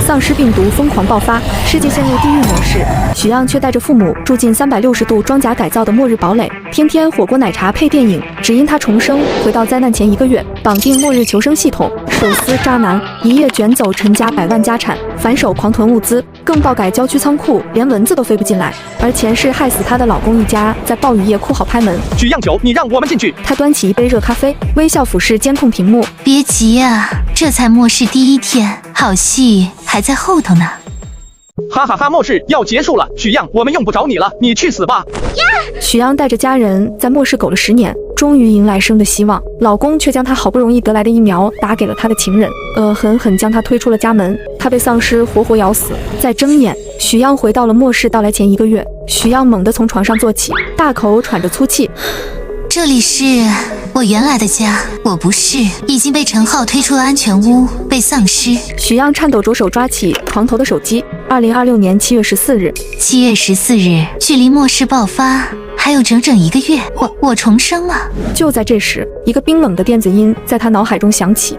丧尸病毒疯狂爆发，世界陷入地狱模式。许漾却带着父母住进360度装甲改造的末日堡垒，天天火锅奶茶配电影，只因他重生回到灾难前1个月，绑定末日求生系统，手撕渣男，一夜卷走陈家100万家产，反手狂囤物资，更爆改郊区仓库，连蚊子都飞不进来。而前世害死她的老公一家在暴雨夜哭好拍门，许漾九，你让我们进去。他端起一杯热咖啡，微笑俯视监控屏幕。别急啊，这才末世第1天，好戏还在后头呢。哈哈哈，末世要结束了，许漾，我们用不着你了，你去死吧。许漾带着家人在末世苟了10年，终于迎来生的希望，老公却将他好不容易得来的疫苗打给了他的情人，狠狠将他推出了家门，他被丧尸活活咬死。再睁眼，许漾回到了末世到来前1个月。许漾猛地从床上坐起，大口喘着粗气。这里是我原来的家，我不是已经被陈浩推出了安全屋，被丧尸。许漾颤抖着手抓起床头的手机。2026年7月14日，7月14日，距离末世爆发还有整整1个月，我重生了。就在这时，一个冰冷的电子音在他脑海中响起：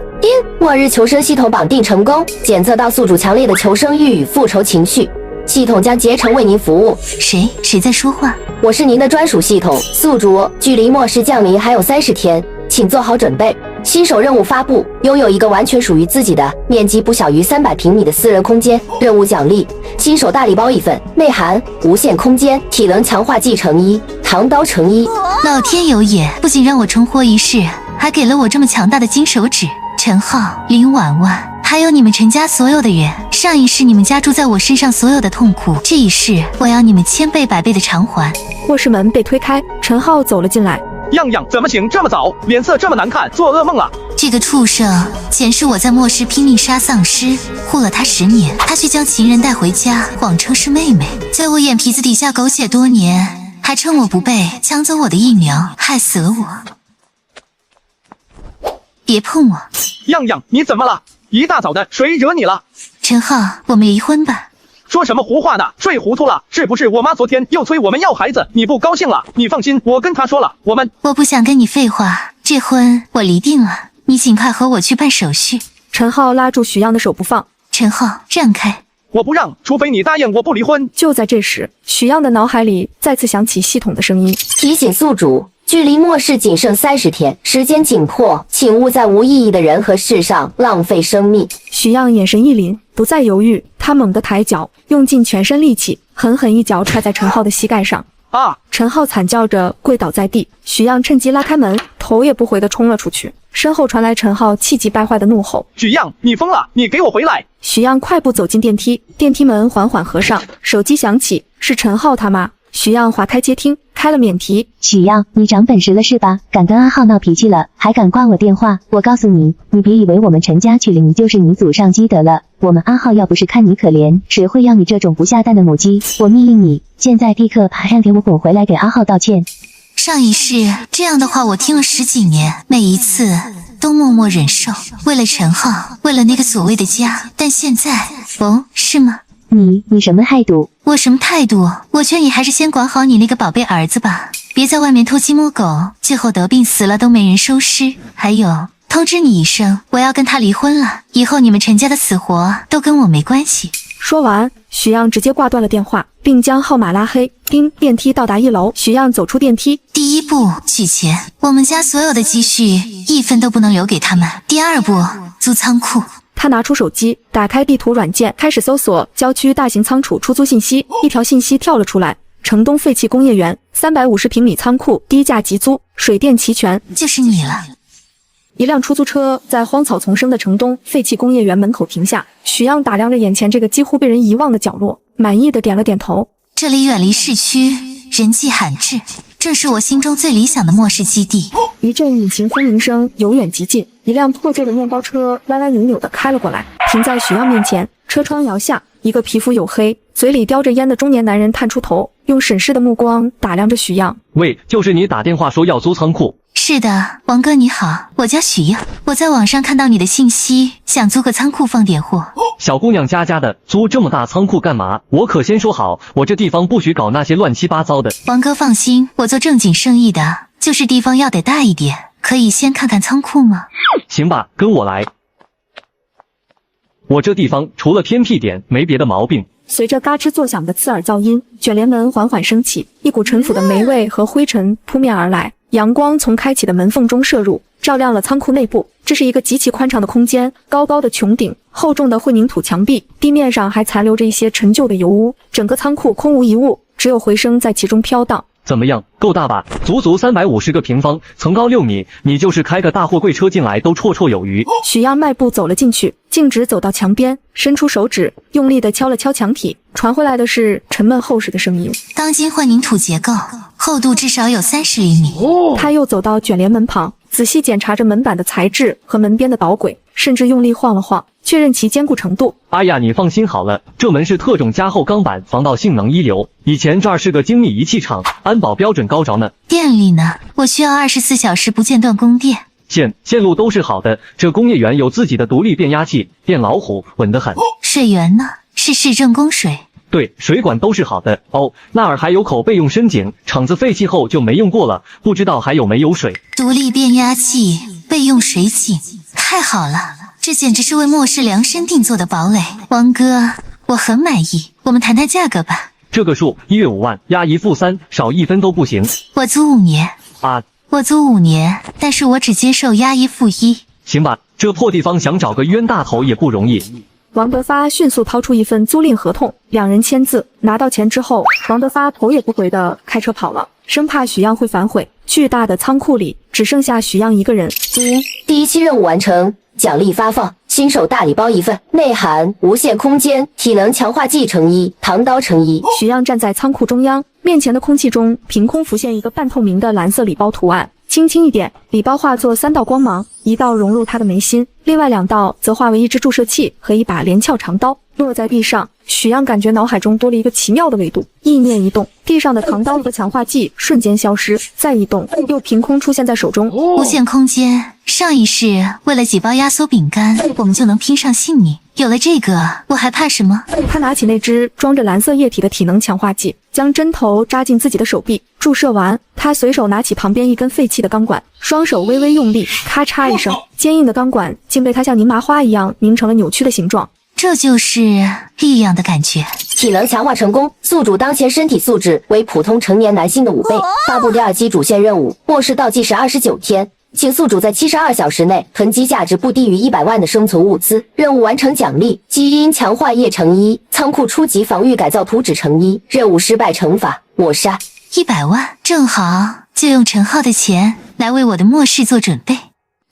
末日求生系统绑定成功，检测到宿主强烈的求生欲与复仇情绪，系统将竭诚为您服务。谁在说话？我是您的专属系统，宿主，距离末世降临还有30天，请做好准备。新手任务发布，拥有一个完全属于自己的、面积不小于300平米的私人空间。任务奖励：新手大礼包1份，内含无限空间、体能强化剂乘1、唐刀乘1。老天有眼，不仅让我重活一世，还给了我这么强大的金手指。陈浩、林婉婉，还有你们陈家所有的人，上一世你们家住在我身上所有的痛苦，这一世我要你们1000倍100倍的偿还。卧室门被推开，陈浩走了进来。漾漾，怎么醒这么早？脸色这么难看，做噩梦了？这个畜生，前世我在末世拼命杀丧尸，护了他10年，他却将情人带回家，谎称是妹妹，在我眼皮子底下苟且多年，还趁我不备抢走我的疫苗，害死了我。别碰我！漾漾，你怎么了？一大早的，谁惹你了？陈浩，我们离婚吧。说什么胡话呢？睡糊涂了是不是？我妈昨天又催我们要孩子，你不高兴了？你放心，我跟她说了，我不想跟你废话，这婚我离定了，你尽快和我去办手续。陈浩拉住许漾的手不放。陈浩，让开！我不让，除非你答应我不离婚。就在这时，许漾的脑海里再次响起系统的声音：提醒宿主，距离末世仅剩30天，时间紧迫，请勿在无意义的人和事上浪费生命。许漾眼神一凛，不再犹豫，他猛地抬脚，用尽全身力气，狠狠一脚踹在陈浩的膝盖上。啊！陈浩惨叫着跪倒在地，许漾趁机拉开门，头也不回地冲了出去。身后传来陈浩气急败坏的怒吼：许漾，你疯了！你给我回来！许漾快步走进电梯，电梯门缓缓合上，手机响起，是陈浩他妈。许漾划开接听，开了免提。许漾，你长本事了是吧？敢跟阿浩闹脾气了，还敢挂我电话？我告诉你，你别以为我们陈家娶了你就是你祖上积德了。我们阿浩要不是看你可怜，谁会要你这种不下蛋的母鸡？我命令你，现在立刻爬上给我滚回来，给阿浩道歉。上一世这样的话我听了10几年，每一次都默默忍受，为了陈浩，为了那个所谓的家。但现在，是吗？你什么态度？我什么态度？我劝你还是先管好你那个宝贝儿子吧，别在外面偷鸡摸狗，最后得病死了都没人收尸。还有，通知你一声，我要跟他离婚了，以后你们陈家的死活都跟我没关系。说完，许漾直接挂断了电话，并将号码拉黑。叮，电梯到达1楼，许漾走出电梯。第1步，取钱，我们家所有的积蓄1分都不能留给他们。第2步，租仓库。他拿出手机，打开地图软件，开始搜索郊区大型仓储出租信息。一条信息跳了出来：城东废弃工业园，350平米仓库，低价急租，水电齐全。就是你了。一辆出租车在荒草丛生的城东废弃工业园门口停下，许漾打量着眼前这个几乎被人遗忘的角落，满意的点了点头。这里远离市区，人迹罕至，正是我心中最理想的末世基地。一阵引擎轰鸣声由远及近，一辆破旧的面包车歪歪扭扭地开了过来，停在许漾面前。车窗摇下，一个皮肤黝黑、嘴里叼着烟的中年男人探出头，用审视的目光打量着许漾。喂，就是你打电话说要租仓库？是的，王哥你好，我叫许漾，我在网上看到你的信息，想租个仓库放点货。小姑娘家的，租这么大仓库干嘛？我可先说好，我这地方不许搞那些乱七八糟的。王哥放心，我做正经生意的，就是地方要得大一点。可以先看看仓库吗？行吧，跟我来。我这地方除了偏僻点，没别的毛病。随着嘎吱作响的刺耳噪音，卷帘门缓缓升起，一股陈腐的霉味和灰尘扑面而来。阳光从开启的门缝中射入，照亮了仓库内部。这是一个极其宽敞的空间，高高的穹顶，厚重的混凝土墙壁，地面上还残留着一些陈旧的油污。整个仓库空无一物，只有回声在其中飘荡。怎么样，够大吧？足足350个平方，层高6米，你就是开个大货柜车进来都绰绰有余。许样迈步走了进去，径直走到墙边，伸出手指，用力地敲了敲墙体，传回来的是沉闷厚实的声音。钢筋混凝土结构，厚度至少有30厘米。他又走到卷帘门旁，仔细检查着门板的材质和门边的导轨，甚至用力晃了晃，确认其坚固程度。哎呀，你放心好了，这门是特种加厚钢板，防盗性能一流。以前这儿是个精密仪器厂，安保标准高着呢。电力呢？我需要24小时不间断供电。线路都是好的，这工业园有自己的独立变压器，电老虎，稳得很。水源呢？是市政供水。对，水管都是好的。哦，那儿还有口备用深井，厂子废弃后就没用过了，不知道还有没有水。独立变压器，备用水井，太好了，这简直是为末世量身定做的堡垒。王哥，我很满意，我们谈谈价格吧。这个数1月5万，押1付3，少1分都不行。我租5年。啊，我租5年，但是我只接受押1付1。行吧，这破地方想找个冤大头也不容易。王德发迅速掏出一份租赁合同，两人签字。拿到钱之后，王德发头也不回地开车跑了，生怕许样会反悔。巨大的仓库里只剩下许样一个人。第1期任务完成，奖励发放，新手大礼包1份，内含无限空间、体能强化剂乘1、唐刀乘1。许样站在仓库中央，面前的空气中凭空浮现一个半透明的蓝色礼包图案。轻轻一点，礼包化作3道光芒，一道融入他的眉心，另外2道则化为一支注射器和一把连鞘长刀，落在地上。许样感觉脑海中多了一个奇妙的维度，意念一动，地上的唐刀和强化剂瞬间消失，再一动，又凭空出现在手中。无限空间，上一世为了几包压缩饼干，我们就能拼上性命。有了这个，我还怕什么？他拿起那只装着蓝色液体的体能强化剂，将针头扎进自己的手臂，注射完，他随手拿起旁边一根废弃的钢管，双手微微用力，咔嚓一声，坚硬的钢管竟被他像泥麻花一样拧成了扭曲的形状。这就是力量的感觉。体能强化成功，宿主当前身体素质为普通成年男性的5倍。发布第2期主线任务，末世倒计时29天，请宿主在72小时内囤积价值不低于100万的生存物资。任务完成奖励：基因强化液乘1，仓库初级防御改造图纸乘1。任务失败惩罚抹杀。100万，正好就用陈浩的钱来为我的末世做准备。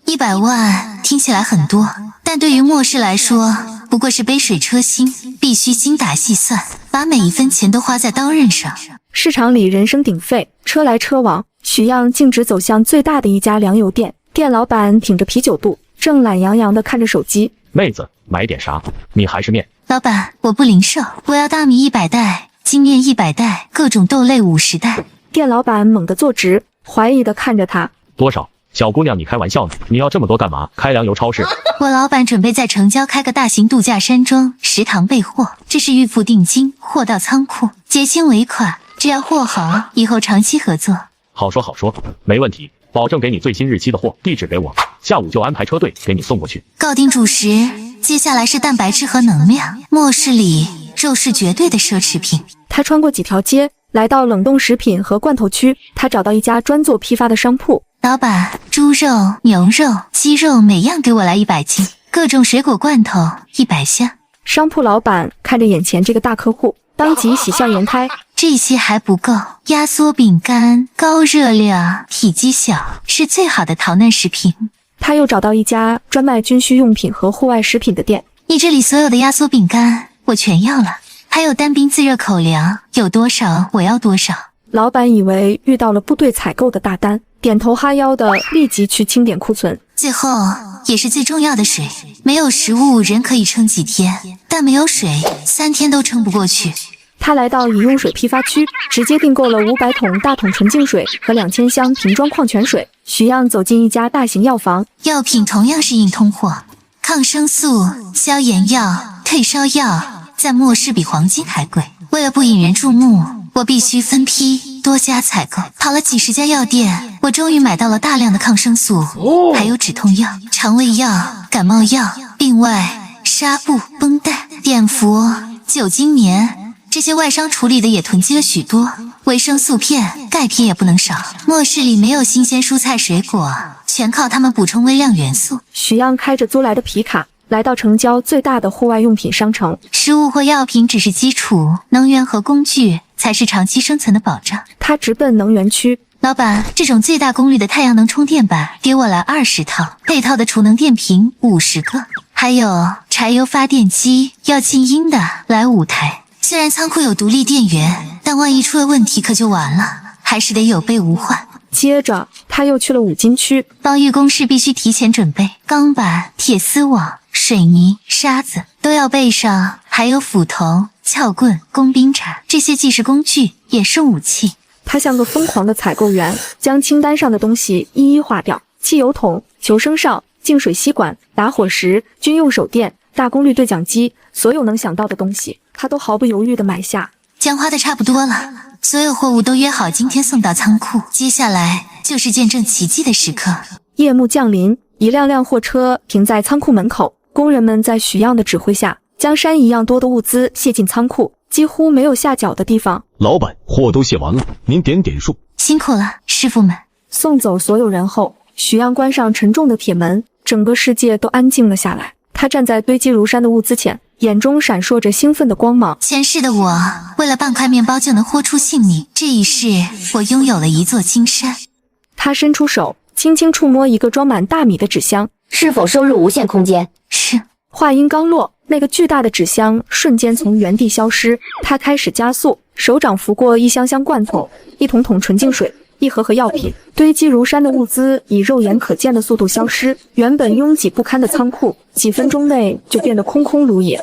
100万听起来很多，但对于末世来说，不过是杯水车薪，必须精打细算，把每一分钱都花在刀刃上。市场里人声鼎沸，车来车往，许样径直走向最大的一家粮油店。店老板挺着啤酒肚，正懒洋洋地看着手机。妹子，买点啥？米还是面？老板，我不零售，我要大米100袋，精面100袋，各种豆类50袋。店老板猛地坐直，怀疑地看着他。多少？小姑娘，你开玩笑呢？你要这么多干嘛？开粮油超市？我老板准备在城郊开个大型度假山庄，食堂备货，这是预付定金，货到仓库，结清尾款，只要货好，以后长期合作。好说好说，没问题，保证给你最新日期的货，地址给我，下午就安排车队给你送过去。搞定主食，接下来是蛋白质和能量。末世里，肉是绝对的奢侈品。他穿过几条街，来到冷冻食品和罐头区，他找到一家专做批发的商铺。老板，猪肉、牛肉、鸡肉每样给我来100斤，各种水果罐头100箱。商铺老板看着眼前这个大客户，当即喜笑颜开。这些还不够，压缩饼干高热量，体积小，是最好的逃难食品。他又找到一家专卖军需用品和户外食品的店。你这里所有的压缩饼干我全要了，还有单兵自热口粮，有多少我要多少。老板以为遇到了部队采购的大单，点头哈腰的立即去清点库存。最后也是最重要的水，没有食物人可以撑几天，但没有水3天都撑不过去。他来到饮用水批发区，直接订购了500桶大桶纯净水和2000箱瓶装矿泉水。许样走进一家大型药房，药品同样是硬通货，抗生素、消炎药、退烧药在末世比黄金还贵。为了不引人注目，我必须分批多家采购。跑了几十家药店，我终于买到了大量的抗生素，还有止痛药、肠胃药、感冒药。另外纱布、绷带、碘伏、酒精棉，这些外商处理的也囤积了许多，维生素片、钙片也不能少。末世里没有新鲜蔬菜水果，全靠他们补充微量元素。许样开着租来的皮卡，来到城郊最大的户外用品商城。食物或药品只是基础，能源和工具才是长期生存的保障。他直奔能源区。老板，这种最大功率的太阳能充电板给我来20套，配套的储能电瓶50个，还有柴油发电机要静音的来5台。虽然仓库有独立电源，但万一出了问题可就完了，还是得有备无患。接着他又去了五金区，防御工事必须提前准备，钢板、铁丝网、水泥、沙子都要备上，还有斧头、撬棍、工兵铲，这些既是工具也是武器。他像个疯狂的采购员，将清单上的东西一一划掉：汽油桶、求生哨、净水吸管、打火石、军用手电、大功率对讲机，所有能想到的东西，他都毫不犹豫地买下。讲话的差不多了，所有货物都约好今天送到仓库，接下来就是见证奇迹的时刻。夜幕降临，一辆辆货车停在仓库门口，工人们在许样的指挥下，将山一样多的物资卸进仓库，几乎没有下脚的地方。老板，货都卸完了，您点点数。辛苦了，师傅们。送走所有人后，许样关上沉重的铁门，整个世界都安静了下来。他站在堆积如山的物资前，眼中闪烁着兴奋的光芒。前世的我，为了半块面包就能豁出性命，这一世我拥有了一座金山。他伸出手，轻轻触摸一个装满大米的纸箱。是否收入无限空间？是。话音刚落，那个巨大的纸箱瞬间从原地消失。他开始加速，手掌拂过一箱箱罐头，一桶桶纯净水，一盒盒药品，堆积如山的物资以肉眼可见的速度消失。原本拥挤不堪的仓库，几分钟内就变得空空如也。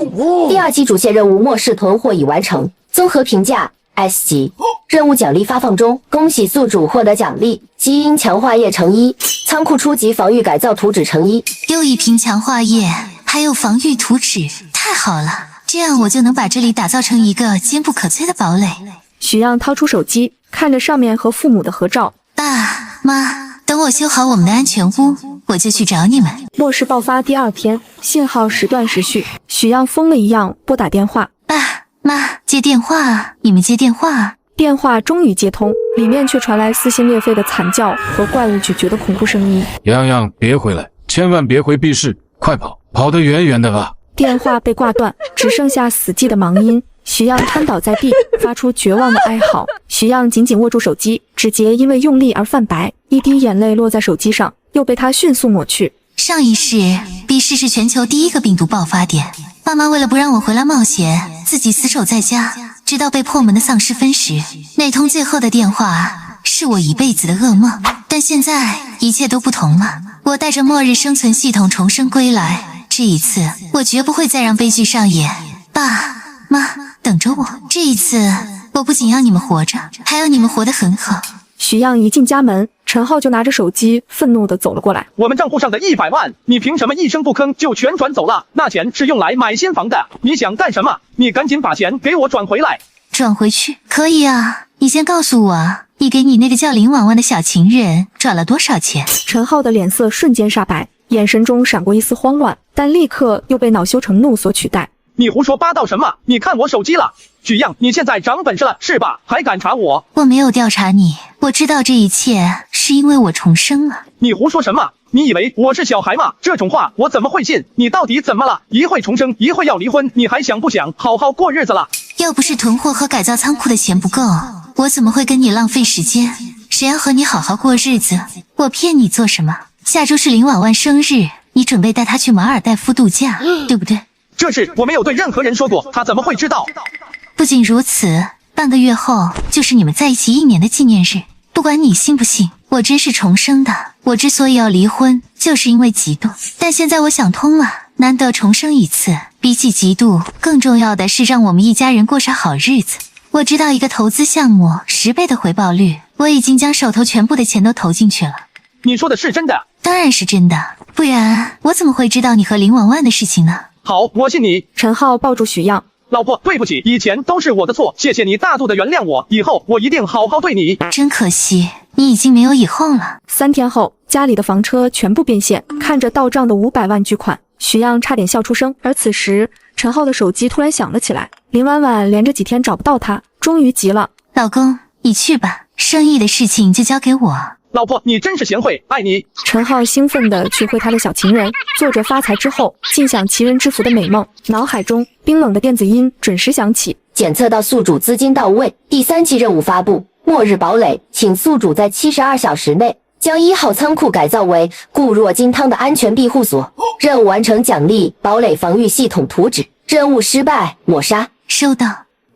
第2期主线任务末世囤货已完成，综合评价 S 级。任务奖励发放中，恭喜宿主获得奖励：基因强化液乘1，仓库初级防御改造图纸乘1。又一瓶强化液，还有防御图纸，太好了！这样我就能把这里打造成一个坚不可摧的堡垒。许样掏出手机，看着上面和父母的合照。爸妈，等我修好我们的安全屋，我就去找你们。末世爆发第2天，信号时断时续，许样疯了一样拨打电话。爸妈，接电话啊！你们接电话啊！电话终于接通，里面却传来撕心裂肺的惨叫和怪物咀嚼的恐怖声音。洋洋，别回来，千万别回 B 市，快跑，跑得远远的吧。电话被挂断，只剩下死寂的忙音。许样瘫倒在地，发出绝望的哀嚎。许样紧紧握住手机，指节因为用力而泛白，一滴眼泪落在手机上，又被他迅速抹去。上一世，B 市是全球第1个病毒爆发点。爸妈为了不让我回来冒险，自己死守在家，直到被破门的丧尸分食。那通最后的电话是我一辈子的噩梦。但现在一切都不同了，我带着末日生存系统重生归来。这一次，我绝不会再让悲剧上演。爸妈，等着我！这一次，我不仅要你们活着，还要你们活得很好。许样一进家门，陈浩就拿着手机愤怒地走了过来。我们账户上的100万，你凭什么一声不吭就全转走了？那钱是用来买新房的，你想干什么？你赶紧把钱给我转回来。转回去？可以啊，你先告诉我，你给你那个叫林婉婉的小情人转了多少钱？陈浩的脸色瞬间煞白，眼神中闪过一丝慌乱，但立刻又被恼羞成怒所取代。你胡说八道什么？你看我手机了。许样，你现在长本事了是吧？还敢查我？我没有调查你，我知道这一切是因为我重生了。你胡说什么？你以为我是小孩吗？这种话我怎么会信？你到底怎么了？一会重生，一会要离婚，你还想不想好好过日子了？要不是囤货和改造仓库的钱不够，我怎么会跟你浪费时间？谁要和你好好过日子？我骗你做什么？下周是林婉婉生日，你准备带她去马尔代夫度假，对不对？这事我没有对任何人说过，他怎么会知道？不仅如此，半个月后就是你们在一起1年的纪念日。不管你信不信，我真是重生的。我之所以要离婚，就是因为嫉妒。但现在我想通了，难得重生一次，比起嫉妒，更重要的是让我们一家人过上好日子。我知道一个投资项目10倍的回报率，我已经将手头全部的钱都投进去了。你说的是真的？当然是真的，不然我怎么会知道你和林婉婉的事情呢？好，我信你。陈浩抱住许样，老婆，对不起，以前都是我的错，谢谢你大度的原谅我，以后我一定好好对你。真可惜，你已经没有以后了。3天后，家里的房车全部变现，看着到账的500万巨款，许漾差点笑出声。而此时，陈浩的手机突然响了起来，林婉婉连着几天找不到他，终于急了。老公，你去吧，生意的事情就交给我。老婆，你真是贤惠，爱你。陈浩兴奋地去会他的小情人，做着发财之后尽享其人之福的美梦，脑海中冰冷的电子音准时响起。检测到宿主资金到位，第3期任务发布：末日堡垒，请宿主在72小时内将1号仓库改造为固若金汤的安全庇护所。任务完成奖励堡垒防御系统图纸，任务失败抹杀。收到。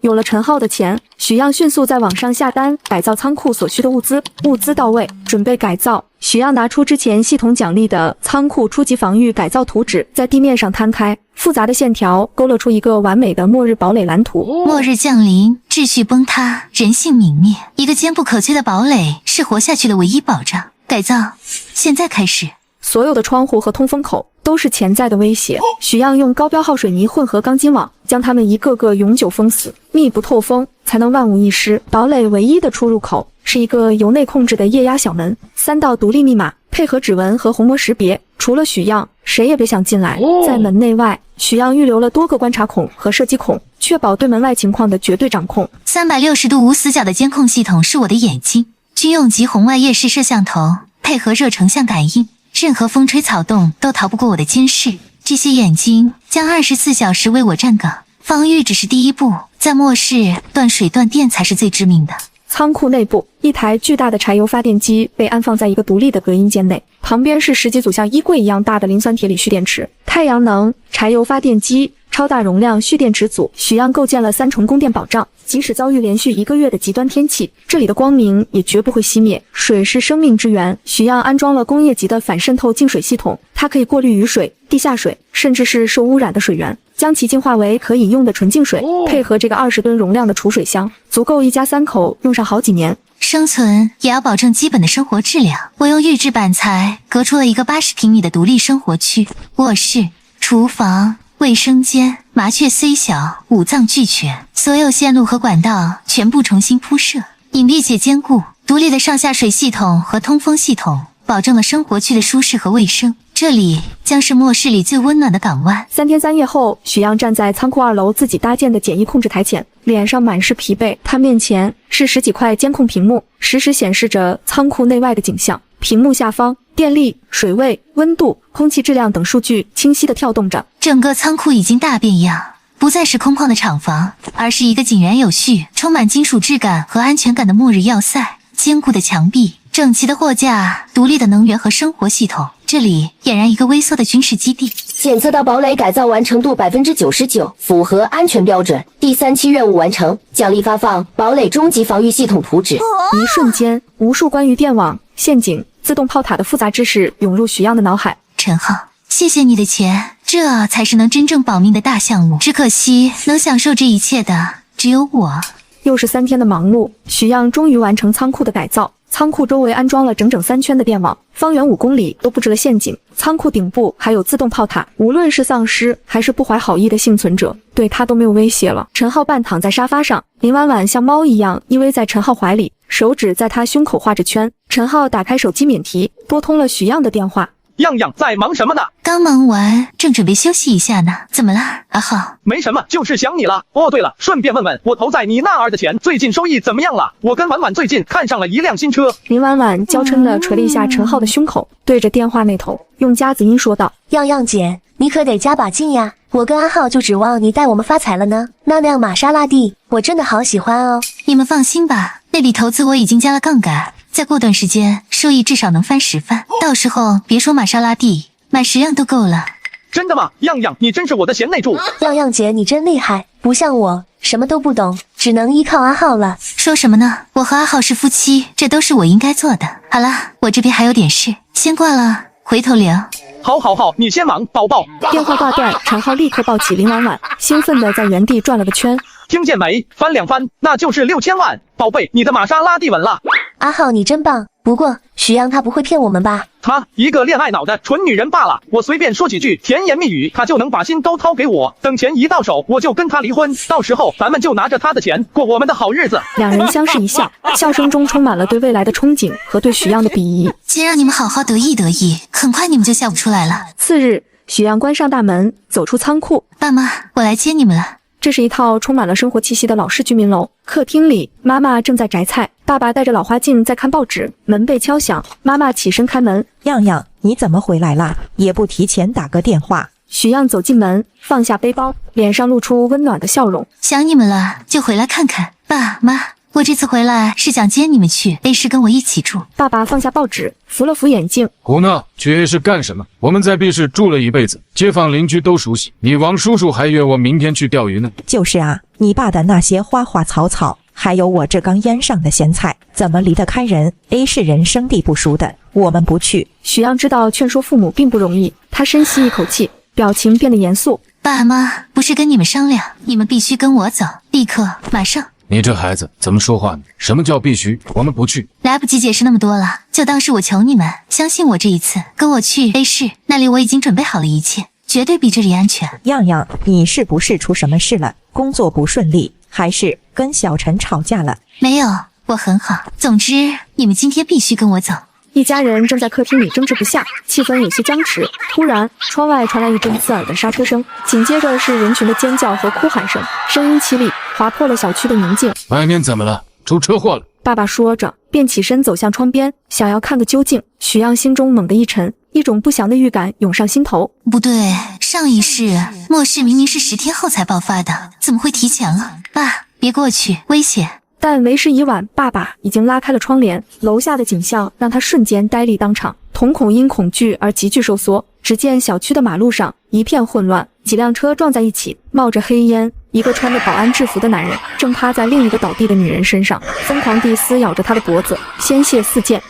有了陈浩的钱，许漾迅速在网上下单改造仓库所需的物资，物资到位，准备改造。许漾拿出之前系统奖励的仓库初级防御改造图纸，在地面上摊开，复杂的线条勾勒出一个完美的末日堡垒蓝图。末日降临，秩序崩塌，人性泯灭，一个坚不可摧的堡垒是活下去的唯一保障。改造，现在开始。所有的窗户和通风口都是潜在的威胁。许漾用高标号水泥混合钢筋网，将它们一个个永久封死，密不透风，才能万无一失。堡垒唯一的出入口是一个由内控制的液压小门，3道独立密码配合指纹和虹膜识别，除了许漾，谁也别想进来。在门内外，许漾预留了多个观察孔和射击孔，确保对门外情况的绝对掌控。360度无死角的监控系统是我的眼睛，军用级红外夜视摄像头配合热成像感应，任何风吹草动都逃不过我的监视。这些眼睛将24小时为我站岗，防御只是第一步，在末世断水断电才是最致命的。仓库内部，一台巨大的柴油发电机被安放在一个独立的隔音间内，旁边是10几组像衣柜一样大的磷酸铁锂蓄电池。太阳能、柴油发电机、超大容量蓄电池组，许漾构建了3重供电保障，即使遭遇连续1个月的极端天气，这里的光明也绝不会熄灭。水是生命之源，许漾安装了工业级的反渗透净水系统，它可以过滤雨水、地下水，甚至是受污染的水源，将其净化为可饮用的纯净水。配合这个20吨容量的储水箱，足够一家3口用上好几年。生存也要保证基本的生活质量。我用预制板材隔出了一个80平米的独立生活区，卧室、厨房、卫生间，麻雀虽小，五脏俱全，所有线路和管道全部重新铺设，隐蔽且坚固。独立的上下水系统和通风系统保证了生活区的舒适和卫生。这里将是末世里最温暖的港湾。3天3夜后，许漾站在仓库2楼自己搭建的简易控制台前，脸上满是疲惫。他面前是10几块监控屏幕，实时显示着仓库内外的景象。屏幕下方，电力、水位、温度、空气质量等数据清晰地跳动着。整个仓库已经大变样，不再是空旷的厂房，而是一个井然有序、充满金属质感和安全感的末日要塞。坚固的墙壁，整齐的货架，独立的能源和生活系统，这里俨然一个微缩的军事基地。检测到堡垒改造完成度99%，符合安全标准。第3期任务完成，奖励发放堡垒终极防御系统图纸。一瞬间，无数关于电网、陷阱、自动炮塔的复杂知识涌入许漾的脑海。陈浩，谢谢你的钱，这才是能真正保命的大项目。只可惜能享受这一切的只有我。又是3天的忙碌，许漾终于完成仓库的改造。仓库周围安装了整整3圈的电网，方圆5公里都布置了陷阱。仓库顶部还有自动炮塔，无论是丧尸还是不怀好意的幸存者，对他都没有威胁了。陈浩半躺在沙发上，林婉婉像猫一样依偎在陈浩怀里，手指在他胸口画着圈。陈浩打开手机免提，拨通了许漾的电话。漾漾在忙什么呢？刚忙完，正准备休息一下呢。怎么了，阿浩？没什么，就是想你了。哦，对了，顺便问问我投在你那儿的钱，最近收益怎么样了？我跟婉婉最近看上了一辆新车。林婉婉娇嗔地捶了一下陈浩的胸口，对着电话那头用夹子音说道：漾漾姐，你可得加把劲呀！我跟阿浩就指望你带我们发财了呢。那辆玛莎拉蒂，我真的好喜欢哦。你们放心吧，那笔投资我已经加了杠杆，再过段时间收益至少能翻10番，到时候别说玛莎拉蒂，买10辆都够了。真的吗？漾漾，你真是我的贤内助。漾漾姐，你真厉害，不像我什么都不懂，只能依靠阿浩了。说什么呢？我和阿浩是夫妻，这都是我应该做的。好了，我这边还有点事，先挂了，回头聊。好，你先忙，宝宝。电话挂断，陈浩立刻抱起林婉婉，兴奋地在原地转了个圈。听见没？翻2番，那就是6000万。宝贝，你的玛莎拉蒂稳了。阿浩，你真棒。不过许漾他不会骗我们吧？她一个恋爱脑的纯女人罢了，我随便说几句甜言蜜语，她就能把心都掏给我。等钱一到手，我就跟她离婚，到时候咱们就拿着她的钱过我们的好日子。两人相视一笑，笑声中充满了对未来的憧憬和对许漾的鄙夷。先让你们好好得意得意，很快你们就笑不出来了。次日，许阳关上大门，走出仓库。爸妈，我来接你们了。这是一套充满了生活气息的老式居民楼。客厅里，妈妈正在摘菜，爸爸戴着老花镜在看报纸。门被敲响，妈妈起身开门。样样，你怎么回来啦？也不提前打个电话。许样走进门，放下背包，脸上露出温暖的笑容。想你们了，就回来看看。爸妈，我这次回来是想接你们去 A 市跟我一起住。爸爸放下报纸，扶了扶眼镜。胡闹，去 A 市干什么？我们在 B 市住了一辈子，街坊邻居都熟悉。你王叔叔还约我明天去钓鱼呢。就是啊，你爸的那些花花草草，还有我这刚腌上的咸菜，怎么离得开人？ A 市人生地不熟的，我们不去。许样知道劝说父母并不容易，他深吸一口气，表情变得严肃。爸妈，不是跟你们商量，你们必须跟我走，立刻，马上。你这孩子怎么说话呢？什么叫必须？我们不去。来不及解释那么多了，就当是我求你们，相信我这一次，跟我去 A 市，那里我已经准备好了一切，绝对比这里安全。样样，你是不是出什么事了？工作不顺利，还是跟小陈吵架了？没有，我很好。总之，你们今天必须跟我走。一家人正在客厅里争执不下，气氛有些僵持。突然，窗外传来一阵刺耳的刹车声，紧接着是人群的尖叫和哭喊声，声音凄厉，划破了小区的宁静。外面怎么了？出车祸了！爸爸说着，便起身走向窗边，想要看个究竟。许样心中猛地一沉，一种不祥的预感涌上心头。不对，上一世末世明明是10天后才爆发的，怎么会提前了？爸，别过去，危险！但为时已晚，爸爸已经拉开了窗帘，楼下的景象让他瞬间呆立当场，瞳孔因恐惧而急剧收缩。只见小区的马路上一片混乱，几辆车撞在一起，冒着黑烟。一个穿着保安制服的男人正趴在另一个倒地的女人身上，疯狂地撕咬着她的脖子，鲜血四溅。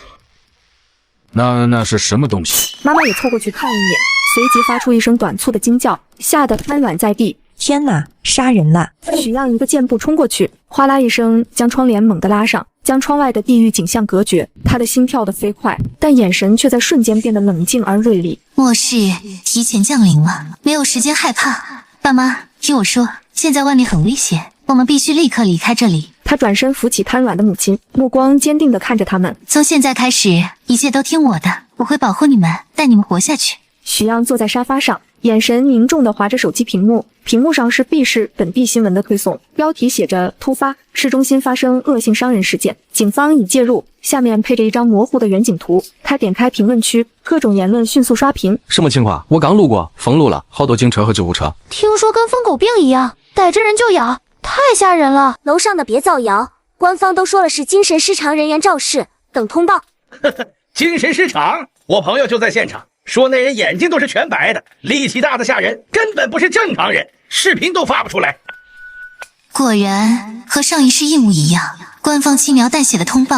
那是什么东西？妈妈也凑过去看了一眼，随即发出一声短促的惊叫，吓得瘫软在地。天哪，杀人了！许样一个箭步冲过去，哗啦一声将窗帘猛地拉上，将窗外的地狱景象隔绝。他的心跳得飞快，但眼神却在瞬间变得冷静而锐利。末世提前降临了，没有时间害怕。爸妈，听我说，现在外面很危险，我们必须立刻离开这里。他转身扶起瘫软的母亲，目光坚定地看着他们。从现在开始，一切都听我的，我会保护你们，带你们活下去。许样坐在沙发上，眼神凝重地划着手机屏幕，屏幕上是 B 市本地新闻的推送，标题写着突发，市中心发生恶性伤人事件，警方已介入，下面配着一张模糊的远景图。他点开评论区，各种言论迅速刷屏。什么情况？我刚路过，封路了，好多警车和救护车。听说跟疯狗病一样，逮着人就咬，太吓人了。楼上的别造谣，官方都说了是精神失常人员肇事，等通报。精神失常？我朋友就在现场，说那人眼睛都是全白的，力气大的吓人，根本不是正常人，视频都发不出来。果然和上一世一模一样，官方轻描淡写的通报，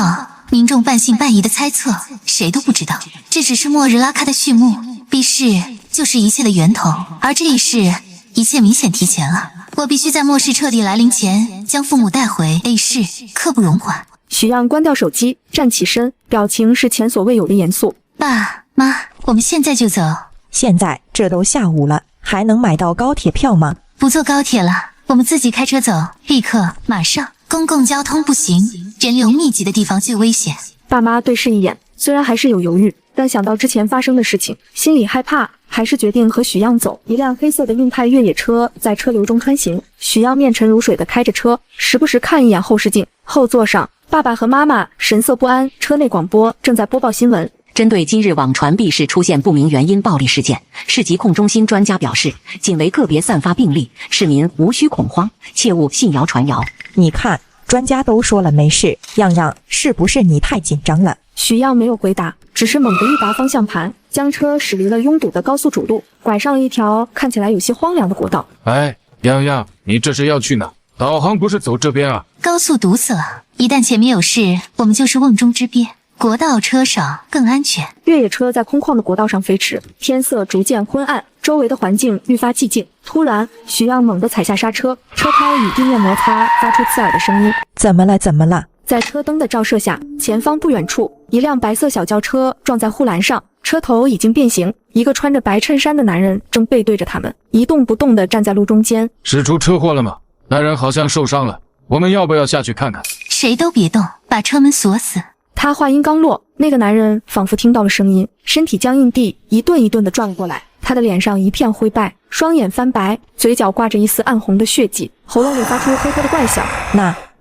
民众半信半疑的猜测，谁都不知道这只是末日拉开的序幕。B 市就是一切的源头，而这一世一切明显提前了。我必须在末世彻底来临前将父母带回 A 市，刻不容缓。许样关掉手机，站起身，表情是前所未有的严肃。爸妈，我们现在就走。现在这都下午了，还能买到高铁票吗？不坐高铁了，我们自己开车走，立刻马上。公共交通不行，人流密集的地方最危险。爸妈对视一眼，虽然还是有犹豫，但想到之前发生的事情，心里害怕，还是决定和许样走。一辆黑色的运派越野车在车流中穿行，许样面沉如水地开着车，时不时看一眼后视镜。后座上，爸爸和妈妈神色不安，车内广播正在播报新闻。针对今日网传 B 市出现不明原因暴力事件，市疾控中心专家表示，仅为个别散发病例，市民无需恐慌，切勿信谣传谣。你看，专家都说了没事，样样是不是你太紧张了？许样没有回答，只是猛地一拔方向盘，将车驶离了拥堵的高速主路，拐上了一条看起来有些荒凉的国道。哎，样样，你这是要去哪？导航不是走这边啊？高速堵死了，一旦前面有事，我们就是瓮中之鳖。国道车少更安全。越野车在空旷的国道上飞驰，天色逐渐昏暗，周围的环境愈发寂静。突然，许样猛地踩下刹车，车胎与地面摩擦，发出刺耳的声音。怎么了？怎么了？在车灯的照射下，前方不远处，一辆白色小轿车撞在护栏上，车头已经变形。一个穿着白衬衫的男人正背对着他们，一动不动地站在路中间。是出车祸了吗？那人好像受伤了，我们要不要下去看看？谁都别动，把车门锁死。他话音刚落，那个男人仿佛听到了声音，身体僵硬地一顿一顿地转过来。他的脸上一片灰败，双眼翻白，嘴角挂着一丝暗红的血迹，喉咙里发出嘿嘿的怪响。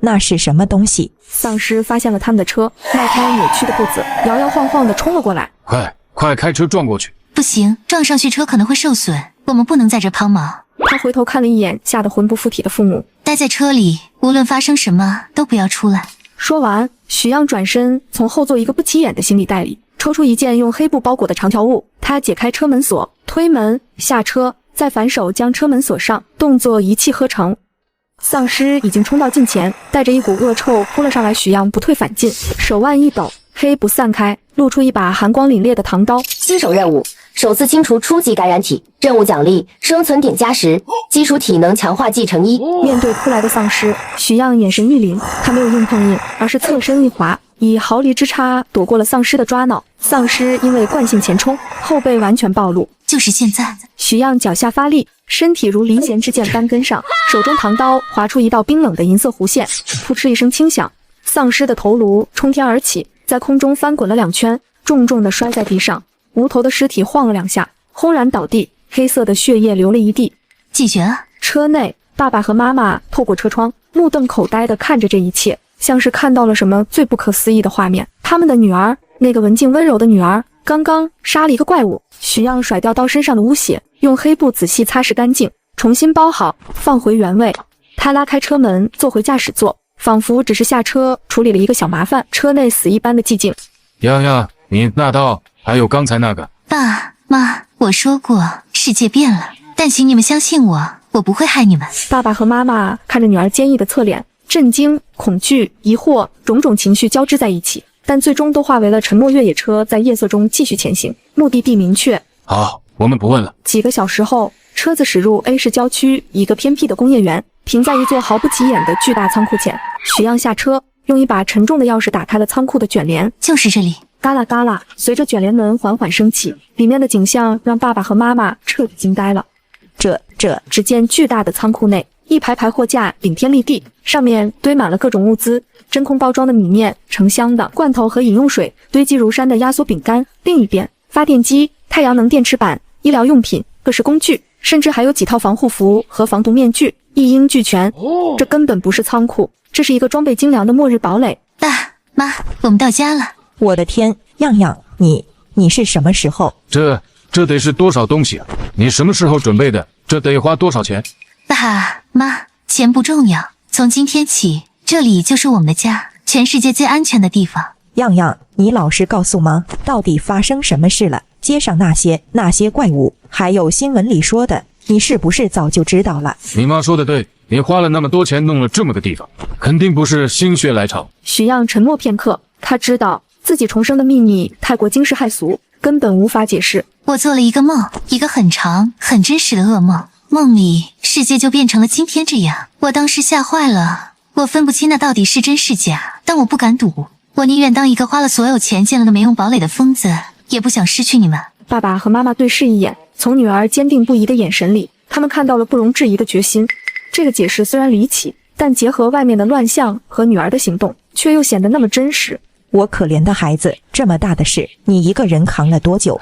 那是什么东西？丧尸发现了他们的车，迈开扭曲的步子，摇摇晃晃地冲了过来。快开车撞过去！不行，撞上去车可能会受损，我们不能在这抛锚。他回头看了一眼吓得魂不附体的父母，待在车里，无论发生什么都不要出来。说完，许阳转身从后座一个不起眼的行李袋里抽出一件用黑布包裹的长条物，他解开车门锁，推门下车，再反手将车门锁上，动作一气呵成。丧尸已经冲到近前，带着一股恶臭扑了上来，许阳不退反进，手腕一抖，黑布散开，露出一把寒光凛冽的唐刀。新手任务：首次清除初级感染体，任务奖励生存点+10，基础体能强化继承1。面对扑来的丧尸，许阳眼神一凛，他没有硬碰硬，而是侧身一滑，以毫厘之差躲过了丧尸的抓挠。丧尸因为惯性前冲，后背完全暴露。就是现在，许阳脚下发力，身体如离弦之箭般跟上，手中唐刀划出一道冰冷的银色弧线，扑哧一声轻响，丧尸的头颅冲天而起，在空中翻滚了2圈，重重地摔在地上，无头的尸体晃了2下，轰然倒地，黑色的血液流了一地。解决了。车内，爸爸和妈妈透过车窗，目瞪口呆地看着这一切，像是看到了什么最不可思议的画面。他们的女儿，那个文静温柔的女儿，刚刚杀了一个怪物。许阳甩掉刀身上的污血，用黑布仔细擦拭干净，重新包好，放回原位。他拉开车门，坐回驾驶座，仿佛只是下车处理了一个小麻烦。车内死一般的寂静。呀，你那刀还有刚才那个。爸妈，我说过世界变了，但请你们相信我，我不会害你们。爸爸和妈妈看着女儿坚毅的侧脸，震惊、恐惧、疑惑，种种情绪交织在一起，但最终都化为了沉默。越野车在夜色中继续前行，目的地明确。好，我们不问了。几个小时后，车子驶入 A 市郊区一个偏僻的工业园，停在一座毫不起眼的巨大仓库前。许阳下车，用一把沉重的钥匙打开了仓库的卷帘。就是这里。嘎啦嘎啦，随着卷帘门缓缓升起，里面的景象让爸爸和妈妈彻底惊呆了。只见巨大的仓库内，一排排货架顶天立地，上面堆满了各种物资，真空包装的米面、成箱的罐头和饮用水，堆积如山的压缩饼干。另一边，发电机、太阳能电池板、医疗用品、各式工具，甚至还有几套防护服和防毒面具，一应俱全。这根本不是仓库，这是一个装备精良的末日堡垒。爸妈，我们到家了。我的天，样样，你是什么时候？这得是多少东西啊？你什么时候准备的？这得花多少钱？爸妈，钱不重要，从今天起，这里就是我们的家，全世界最安全的地方。样样，你老实告诉妈，到底发生什么事了？街上那些怪物，还有新闻里说的，你是不是早就知道了？你妈说的对，你花了那么多钱弄了这么个地方，肯定不是心血来潮。许阳沉默片刻，他知道自己重生的秘密太过惊世骇俗，根本无法解释。我做了一个梦，一个很长、很真实的噩梦。梦里世界就变成了今天这样，我当时吓坏了，我分不清那到底是真是假，但我不敢赌，我宁愿当一个花了所有钱建了个没用堡垒的疯子，也不想失去你们。爸爸和妈妈对视一眼，从女儿坚定不移的眼神里，他们看到了不容置疑的决心。这个解释虽然离奇，但结合外面的乱象和女儿的行动，却又显得那么真实。我可怜的孩子，这么大的事，你一个人扛了多久？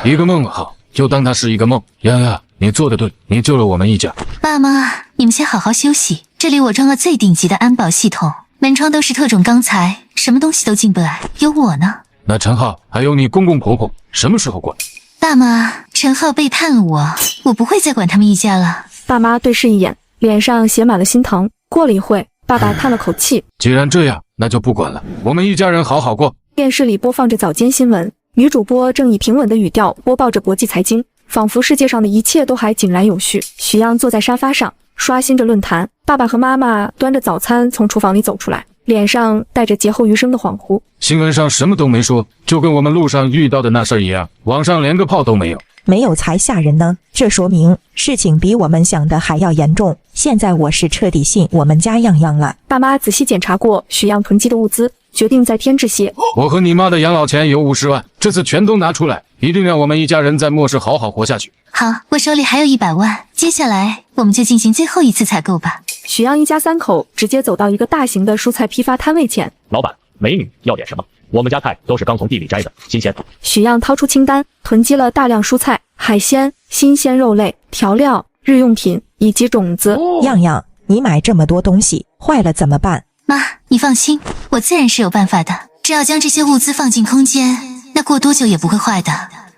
一个梦好，就当它是一个梦。呀，你做得对，你救了我们一家。爸妈，你们先好好休息，这里我装了最顶级的安保系统，门窗都是特种钢材，什么东西都进不来，有我呢。那陈浩还有你公公婆婆什么时候过来？爸妈，陈浩背叛了我，我不会再管他们一家了。爸妈对视一眼，脸上写满了心疼。过了一会，爸爸叹了口气，既然这样，那就不管了，我们一家人好好过。电视里播放着早间新闻，女主播正以平稳的语调播报着国际财经，仿佛世界上的一切都还井然有序。许阳坐在沙发上，刷新着论坛。爸爸和妈妈端着早餐从厨房里走出来，脸上带着劫后余生的恍惚。新闻上什么都没说，就跟我们路上遇到的那事儿一样，网上连个炮都没有。没有才吓人呢，这说明事情比我们想的还要严重。现在我是彻底信我们家样样了。爸妈仔细检查过许阳囤积的物资，决定再添置些。我和你妈的养老钱有50万，这次全都拿出来，一定让我们一家人在末世好好活下去。好，我手里还有100万，接下来我们就进行最后一次采购吧。许阳一家3口直接走到一个大型的蔬菜批发摊位前。老板，美女要点什么？我们家菜都是刚从地里摘的，新鲜。许阳掏出清单，囤积了大量蔬菜，海鲜、新鲜肉类、调料、日用品以及种子。样样，你买这么多东西，坏了怎么办？妈，你放心，我自然是有办法的。只要将这些物资放进空间，那过多久也不会坏的。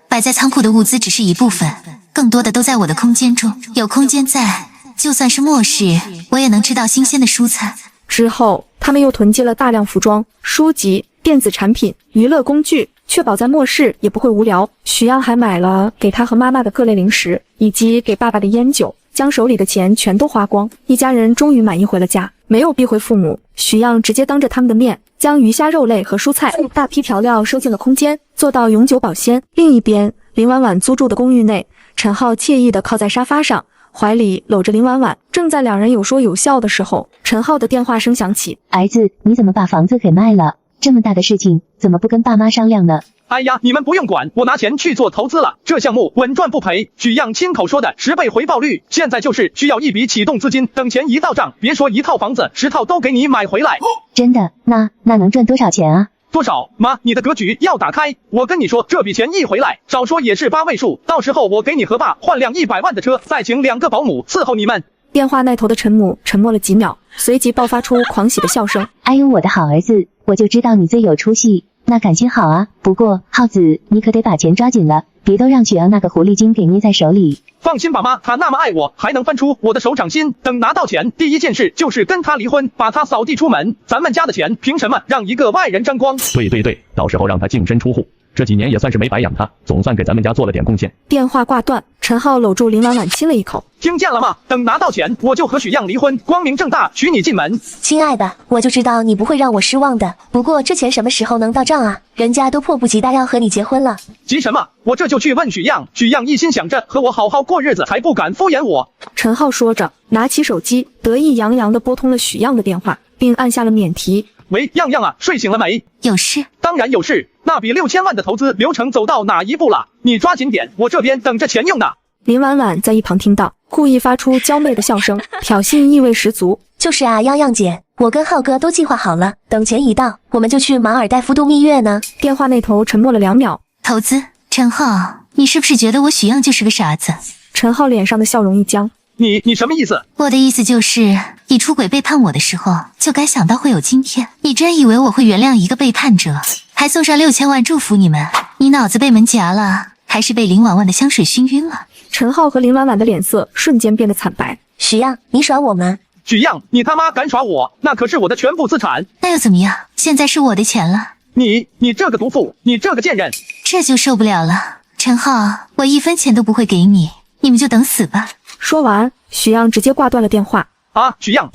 摆在仓库的物资只是一部分，更多的都在我的空间中。有空间在，就算是末世，我也能吃到新鲜的蔬菜。之后，他们又囤积了大量服装、书籍、电子产品、娱乐工具，确保在末世也不会无聊。许样还买了给他和妈妈的各类零食，以及给爸爸的烟酒，将手里的钱全都花光。一家人终于满意回了家，没有逼回父母。许样直接当着他们的面，将鱼虾肉类和蔬菜、大批调料收进了空间，做到永久保鲜。另一边，林婉婉租住的公寓内，陈浩惬意地靠在沙发上，怀里搂着林婉婉。正在两人有说有笑的时候，陈浩的电话声响起。儿子，你怎么把房子给卖了？这么大的事情，怎么不跟爸妈商量呢？哎呀，你们不用管，我拿钱去做投资了，这项目稳赚不赔。许样亲口说的10倍回报率，现在就是需要一笔启动资金，等钱一到账，别说1套房子，10套都给你买回来。真的？那能赚多少钱啊？多少？妈，你的格局要打开。我跟你说，这笔钱一回来，少说也是8位数，到时候我给你和爸换辆100万的车，再请2个保姆伺候你们。电话那头的陈母沉默了几秒，随即爆发出狂喜的笑声。哎呦，我的好儿子，我就知道你最有出息。那感情好啊，不过浩子，你可得把钱抓紧了，别都让许阳那个狐狸精给捏在手里。放心吧妈，他那么爱我，还能翻出我的手掌心。等拿到钱，第一件事就是跟他离婚，把他扫地出门。咱们家的钱凭什么让一个外人沾光？对，到时候让他净身出户，这几年也算是没白养他，总算给咱们家做了点贡献。电话挂断，陈浩搂住林婉婉亲了一口。听见了吗？等拿到钱，我就和许样离婚，光明正大娶你进门。亲爱的，我就知道你不会让我失望的。不过这钱什么时候能到账啊？人家都迫不及待要和你结婚了。急什么？我这就去问许样。许样一心想着和我好好过日子，才不敢敷衍我。陈浩说着，拿起手机，得意洋洋地拨通了许样的电话，并按下了免提。喂，样样啊，睡醒了没？有事？当然有事。那笔6000万的投资流程走到哪一步了？你抓紧点，我这边等着钱用呢。林婉婉在一旁听到，故意发出娇媚的笑声，挑衅意味十足。就是啊，样样姐，我跟浩哥都计划好了，等钱一到，我们就去马尔代夫度蜜月呢。电话那头沉默了2秒。投资？陈浩，你是不是觉得我许样就是个傻子？陈浩脸上的笑容一僵。你什么意思？我的意思就是，你出轨背叛我的时候，就该想到会有今天。你真以为我会原谅一个背叛者，还送上6000万祝福你们？你脑子被门夹了，还是被林婉婉的香水熏晕了？陈浩和林婉婉的脸色瞬间变得惨白。许样，你耍我们？许样，你他妈敢耍我，那可是我的全部资产。那又怎么样？现在是我的钱了。你这个毒妇，你这个贱人！这就受不了了。陈浩，我1分钱都不会给你，你们就等死吧。说完，许样直接挂断了电话。啊，许样，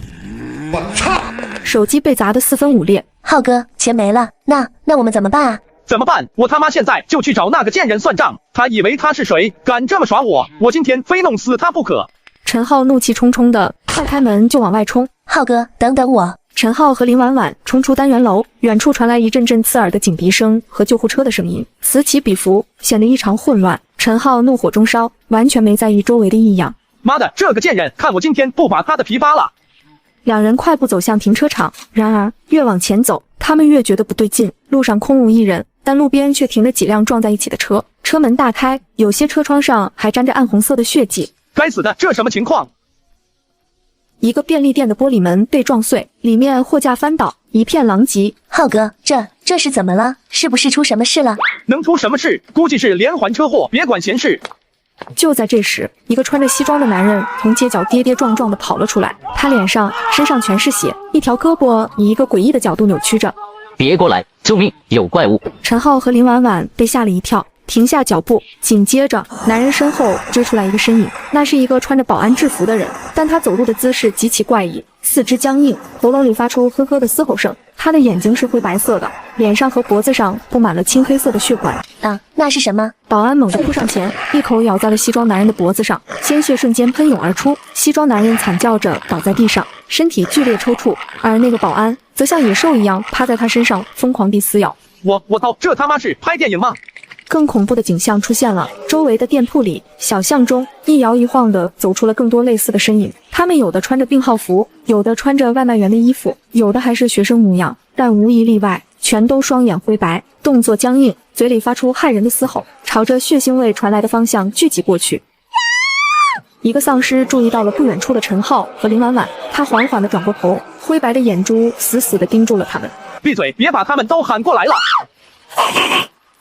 我操！手机被砸得4分5裂。浩哥，钱没了，那我们怎么办啊？怎么办？我他妈现在就去找那个贱人算账。他以为他是谁？敢这么耍我？我今天非弄死他不可！陈浩怒气冲冲的快开门就往外冲。浩哥，等等我！陈浩和林婉婉冲出单元楼，远处传来一阵阵刺耳的警笛声和救护车的声音，此起彼伏，显得异常混乱。陈浩怒火中烧，完全没在意周围的异样。妈的，这个贱人，看我今天不把他的皮扒了！两人快步走向停车场，然而越往前走，他们越觉得不对劲。路上空无一人，但路边却停着几辆撞在一起的车，车门大开，有些车窗上还沾着暗红色的血迹。该死的，这什么情况？一个便利店的玻璃门被撞碎，里面货架翻倒，一片狼藉。浩哥，这是怎么了？是不是出什么事了？能出什么事？估计是连环车祸，别管闲事。就在这时，一个穿着西装的男人从街角跌跌撞撞地跑了出来，他脸上、身上全是血，一条胳膊以一个诡异的角度扭曲着。别过来！救命！有怪物！陈浩和林婉婉被吓了一跳，停下脚步。紧接着，男人身后追出来一个身影，那是一个穿着保安制服的人，但他走路的姿势极其怪异，四肢僵硬，喉咙里发出呵呵的嘶吼声。他的眼睛是灰白色的，脸上和脖子上布满了青黑色的血管。啊，那是什么？保安猛地扑上前，一口咬在了西装男人的脖子上，鲜血瞬间喷涌而出。西装男人惨叫着倒在地上，身体剧烈抽搐，而那个保安则像野兽一样趴在他身上疯狂地撕咬。我操，这他妈是拍电影吗？更恐怖的景象出现了，周围的店铺里、小巷中一摇一晃地走出了更多类似的身影。他们有的穿着病号服，有的穿着外卖员的衣服，有的还是学生模样，但无一例外，全都双眼灰白，动作僵硬，嘴里发出骇人的嘶吼，朝着血腥味传来的方向聚集过去。一个丧尸注意到了不远处的陈浩和林婉婉，他缓缓地转过头，灰白的眼珠死死地盯住了他们。闭嘴，别把他们都喊过来了！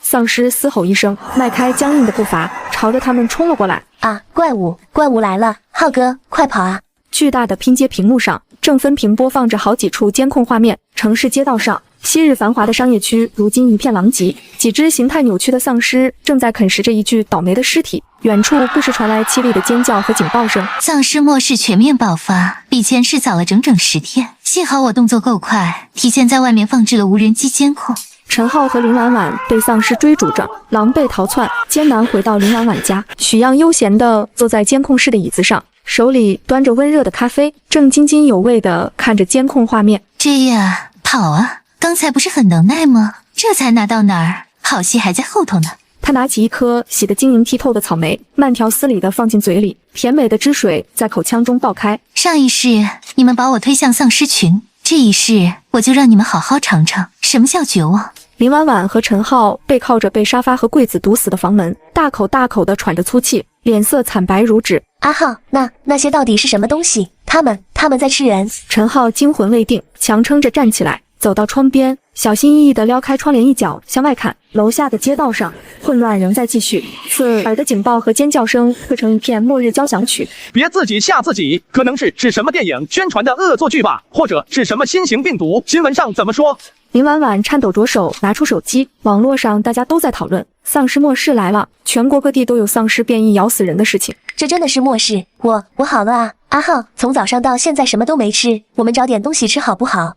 丧尸嘶吼一声，迈开僵硬的步伐，朝着他们冲了过来。啊，怪物来了！浩哥，快跑啊！巨大的拼接屏幕上正分屏播放着好几处监控画面，城市街道上，昔日繁华的商业区如今一片狼藉，几只形态扭曲的丧尸正在啃食着一具倒霉的尸体。远处不时传来凄厉的尖叫和警报声。丧尸末世全面爆发，比前世早了整整10天。幸好我动作够快，提前在外面放置了无人机监控。陈浩和林婉婉被丧尸追逐着，狼狈逃窜，艰难回到林婉婉家。许漾悠闲地坐在监控室的椅子上，手里端着温热的咖啡，正津津有味地看着监控画面。这呀，跑啊！刚才不是很能耐吗？这才拿到哪儿，好戏还在后头呢。他拿起一颗洗得晶莹剔透的草莓，慢条斯理地放进嘴里，甜美的汁水在口腔中爆开。上一世你们把我推向丧尸群，这一世我就让你们好好尝尝什么叫绝望。林婉婉和陈浩背靠着被沙发和柜子堵死的房门，大口大口地喘着粗气，脸色惨白如纸。阿浩，那些到底是什么东西？他们在吃人！陈浩惊魂未定，强撑着站起来，走到窗边，小心翼翼地撩开窗帘一角向外看。楼下的街道上，混乱仍在继续，刺耳的警报和尖叫声汇成一片末日交响曲。别自己吓自己，可能是什么电影宣传的恶作剧吧，或者是什么新型病毒，新闻上怎么说？林婉婉颤抖着手拿出手机，网络上大家都在讨论丧尸末世来了，全国各地都有丧尸变异咬死人的事情。这真的是末世，我好了啊！阿浩，从早上到现在什么都没吃，我们找点东西吃好不好？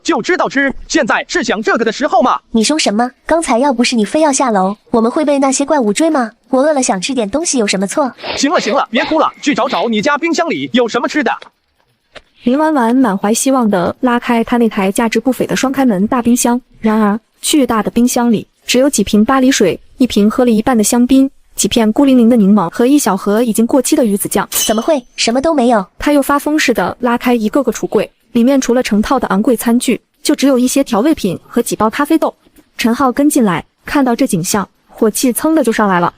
就知道吃，现在是想这个的时候吗？你说什么？刚才要不是你非要下楼，我们会被那些怪物追吗？我饿了想吃点东西有什么错？行了，别哭了，去找你家冰箱里有什么吃的。林婉婉满怀希望地拉开她那台价值不菲的双开门大冰箱，然而巨大的冰箱里只有几瓶巴黎水，一瓶喝了一半的香槟，几片孤零零的柠檬和一小盒已经过期的鱼子酱。怎么会？什么都没有。他又发疯似的拉开一个个橱柜，里面除了成套的昂贵餐具，就只有一些调味品和几包咖啡豆。陈浩跟进来，看到这景象，火气噌的就上来了。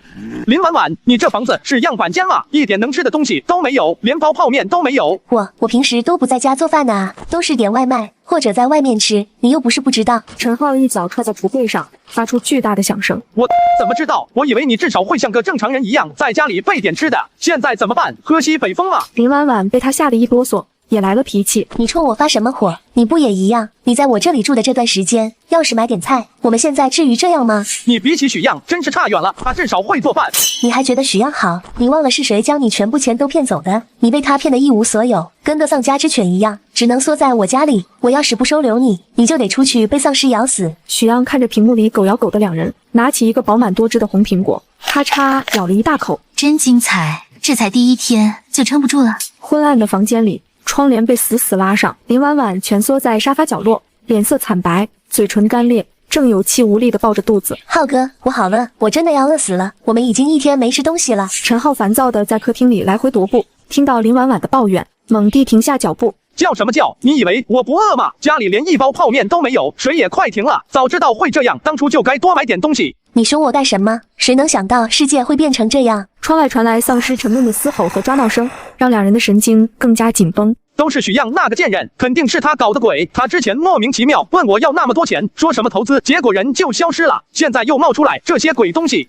林婉婉，你这房子是样板间吗？一点能吃的东西都没有，连包泡面都没有。我平时都不在家做饭的啊，都是点外卖或者在外面吃，你又不是不知道。陈浩一脚踹在橱柜上，发出巨大的响声。我怎么知道？我以为你至少会像个正常人一样在家里备点吃的，现在怎么办？喝西北风啊！林婉婉被他吓得一哆嗦，也来了脾气。你冲我发什么火？你不也一样？你在我这里住的这段时间，要是买点菜，我们现在至于这样吗？你比起许漾真是差远了，他至少会做饭。你还觉得许漾好？你忘了是谁将你全部钱都骗走的？你被他骗得一无所有，跟个丧家之犬一样，只能缩在我家里。我要是不收留你，你就得出去被丧尸咬死。许漾看着屏幕里狗咬狗的两人，拿起一个饱满多汁的红苹果，咔嚓咬了一大口，真精彩！这才第1天就撑不住了。昏暗的房间里，窗帘被死死拉上，林婉婉蜷缩在沙发角落，脸色惨白，嘴唇干裂，正有气无力地抱着肚子。浩哥，我好了，我真的要饿死了，我们已经1天没吃东西了。陈浩烦躁地在客厅里来回踱步，听到林婉婉的抱怨，猛地停下脚步。叫什么叫？你以为我不饿吗？家里连一包泡面都没有，水也快停了。早知道会这样，当初就该多买点东西。你说我干什么？谁能想到世界会变成这样？窗外传来丧尸沉闷的嘶吼和抓闹声，让两人的神经更加紧绷。都是许漾那个贱人，肯定是他搞的鬼。他之前莫名其妙问我要那么多钱，说什么投资，结果人就消失了。现在又冒出来这些鬼东西。